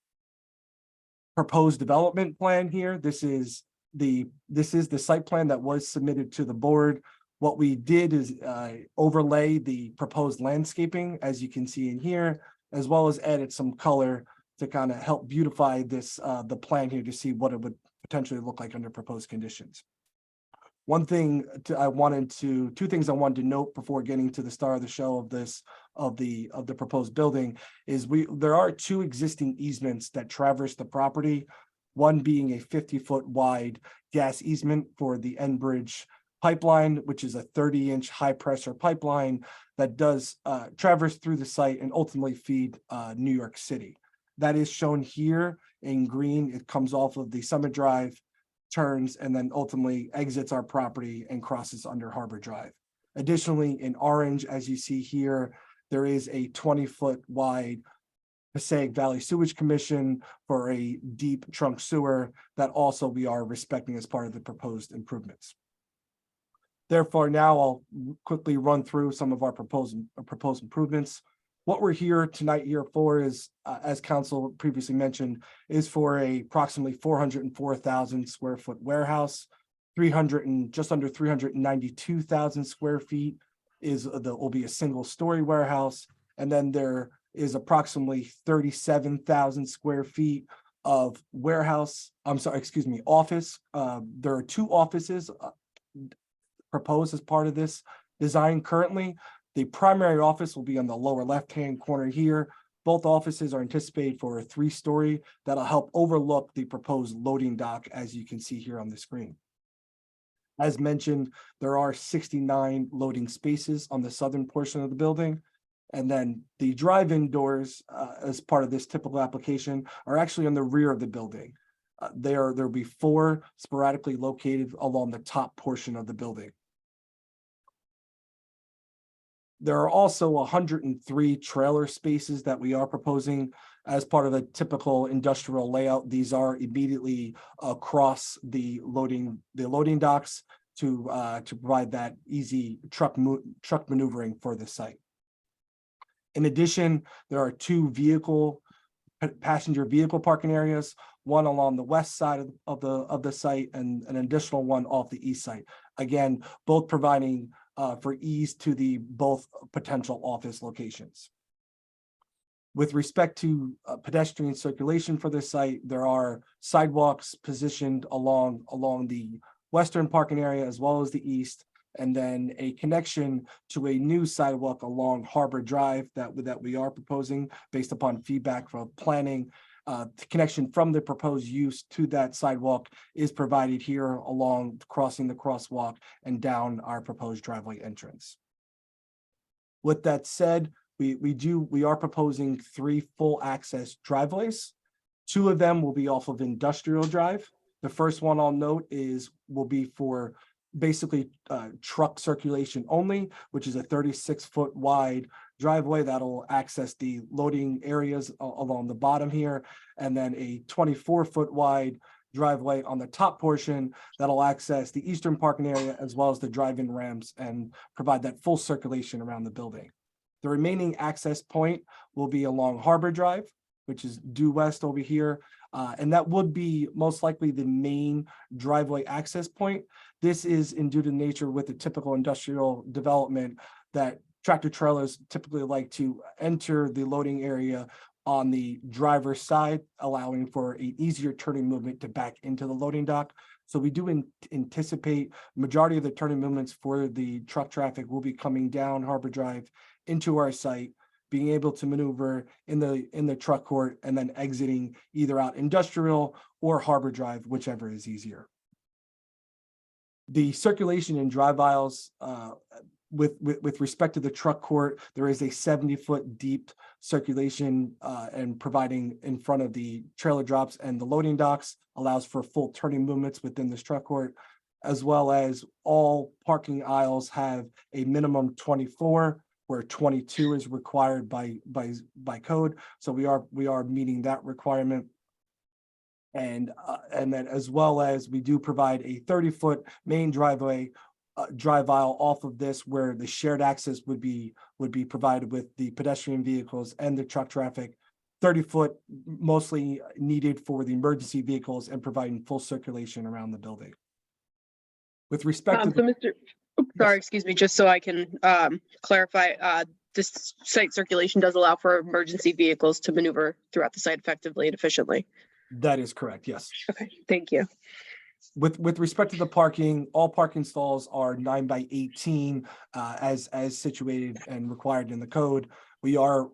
proposed development plan here. This is the site plan that was submitted to the board. What we did is overlay the proposed landscaping, as you can see in here, as well as added some color to kind of help beautify this the plan here to see what it would potentially look like under proposed conditions. Two things I wanted to note before getting to the star of the show of the proposed building is there are 2 existing easements that traverse the property, one being a 50-foot wide gas easement for the Enbridge pipeline, which is a 30-inch high pressure pipeline that does traverse through the site and ultimately feed New York City. That is shown here in green. It comes off of the Summit Drive turns, and then ultimately exits our property and crosses under Harbor Drive. Additionally, in orange, as you see here, there is a 20-foot wide Passaic Valley Sewage Commission for a deep trunk sewer that also we are respecting as part of the proposed improvements. Therefore, now I'll quickly run through some of our proposed improvements. What we're here tonight for is, as council previously mentioned, is for a approximately 404,000 square foot warehouse. Just under 392,000 square feet will be a single story warehouse, and then there is approximately 37,000 square feet of office. There are 2 offices proposed as part of this design currently. The primary office will be on the lower left-hand corner here. Both offices are anticipated for a 3-story that'll help overlook the proposed loading dock, as you can see here on the screen. As mentioned, there are 69 loading spaces on the southern portion of the building. And then the drive-in doors, as part of this typical application, are actually on the rear of the building. There'll be 4 sporadically located along the top portion of the building. There are also 103 trailer spaces that we are proposing as part of a typical industrial layout. These are immediately across the loading docks to provide that easy truck maneuvering for the site. In addition, there are 2 passenger vehicle parking areas, one along the west side of the site and an additional one off the east side. Again, both providing for ease to the both potential office locations. With respect to pedestrian circulation for this site, there are sidewalks positioned along the western parking area as well as the east, and then a connection to a new sidewalk along Harbor Drive that we are proposing based upon feedback from planning. The connection from the proposed use to that sidewalk is provided here along crossing the crosswalk and down our proposed driveway entrance. With that said, we are proposing 3 full access driveways. 2 of them will be off of Industrial Drive. The first one I'll note will be for basically truck circulation only, which is a 36-foot wide driveway that'll access the loading areas along the bottom here, and then a 24-foot wide driveway on the top portion that'll access the eastern parking area as well as the drive-in ramps and provide that full circulation around the building. The remaining access point will be along Harbor Drive, which is due west over here, and that would be most likely the main driveway access point. This is due to nature with the typical industrial development that tractor trailers typically like to enter the loading area on the driver's side, allowing for an easier turning movement to back into the loading dock. So we do anticipate majority of the turning movements for the truck traffic will be coming down Harbor Drive into our site, being able to maneuver in the truck court and then exiting either out Industrial or Harbor Drive, whichever is easier. The circulation in drive aisles, with respect to the truck court, there is a 70-foot deep circulation and providing in front of the trailer drops and the loading docks allows for full turning movements within this truck court, as well as all parking aisles have a minimum 24, where 22 is required by code. So we are meeting that requirement. And then as well as we do provide a 30-foot main drive aisle off of this, where the shared access would be provided with the pedestrian vehicles and the truck traffic. 30-foot mostly needed for the emergency vehicles and providing full circulation around the building. With respect to sorry, excuse me, just so I can clarify, this site circulation does allow for emergency vehicles to maneuver throughout the site effectively and efficiently. That is correct, yes. Okay, thank you. With respect to the parking, all parking stalls are 9x18 as situated and required in the code. We are,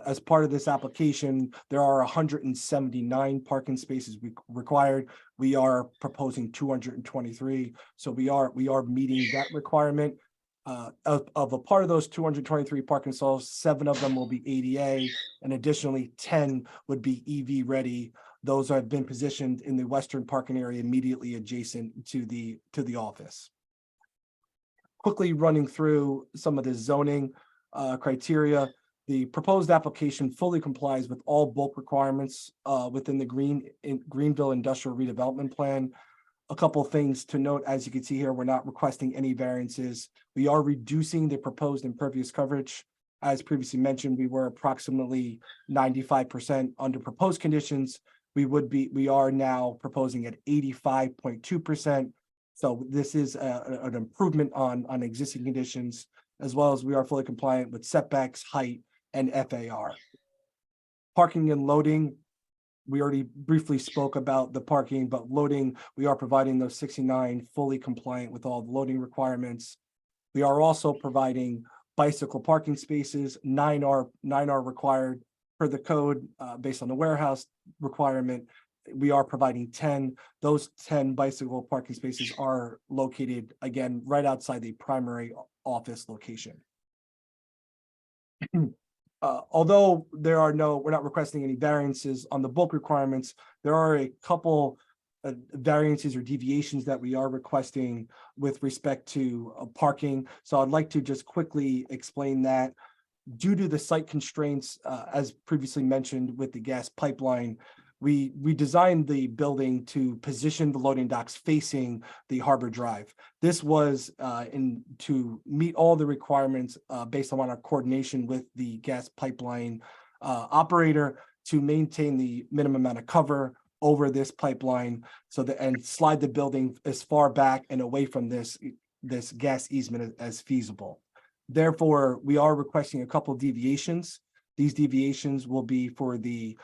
as part of this application, there are 179 parking spaces required. We are proposing 223, so we are meeting that requirement. Of a part of those 223 parking stalls, 7 of them will be ADA, and additionally 10 would be EV ready Those have been positioned in the western parking area immediately adjacent to the office. Quickly running through some of the zoning criteria. The proposed application fully complies with all bulk requirements within the Greenville Industrial Redevelopment Plan. A couple of things to note, as you can see here, we're not requesting any variances. We are reducing the proposed impervious coverage. As previously mentioned, we were approximately 95% under proposed conditions. We are now proposing at 85.2%. So this is an improvement on existing conditions, as well as we are fully compliant with setbacks, height, and FAR. Parking and loading, we already briefly spoke about the parking, but loading, we are providing those 69 fully compliant with all the loading requirements. We are also providing bicycle parking spaces, 9 are required per the code based on the warehouse requirement. We are providing 10. Those 10 bicycle parking spaces are located, again, right outside the primary office location. Although we're not requesting any variances on the bulk requirements, there are a couple variances or deviations that we are requesting with respect to parking. So I'd like to just quickly explain that. Due to the site constraints, as previously mentioned with the gas pipeline, we designed the building to position the loading docks facing the Harbor Drive. This was to meet all the requirements based on our coordination with the gas pipeline operator to maintain the minimum amount of cover over this pipeline and slide the building as far back and away from this gas easement as feasible. Therefore, we are requesting a couple of deviations. These deviations will be for the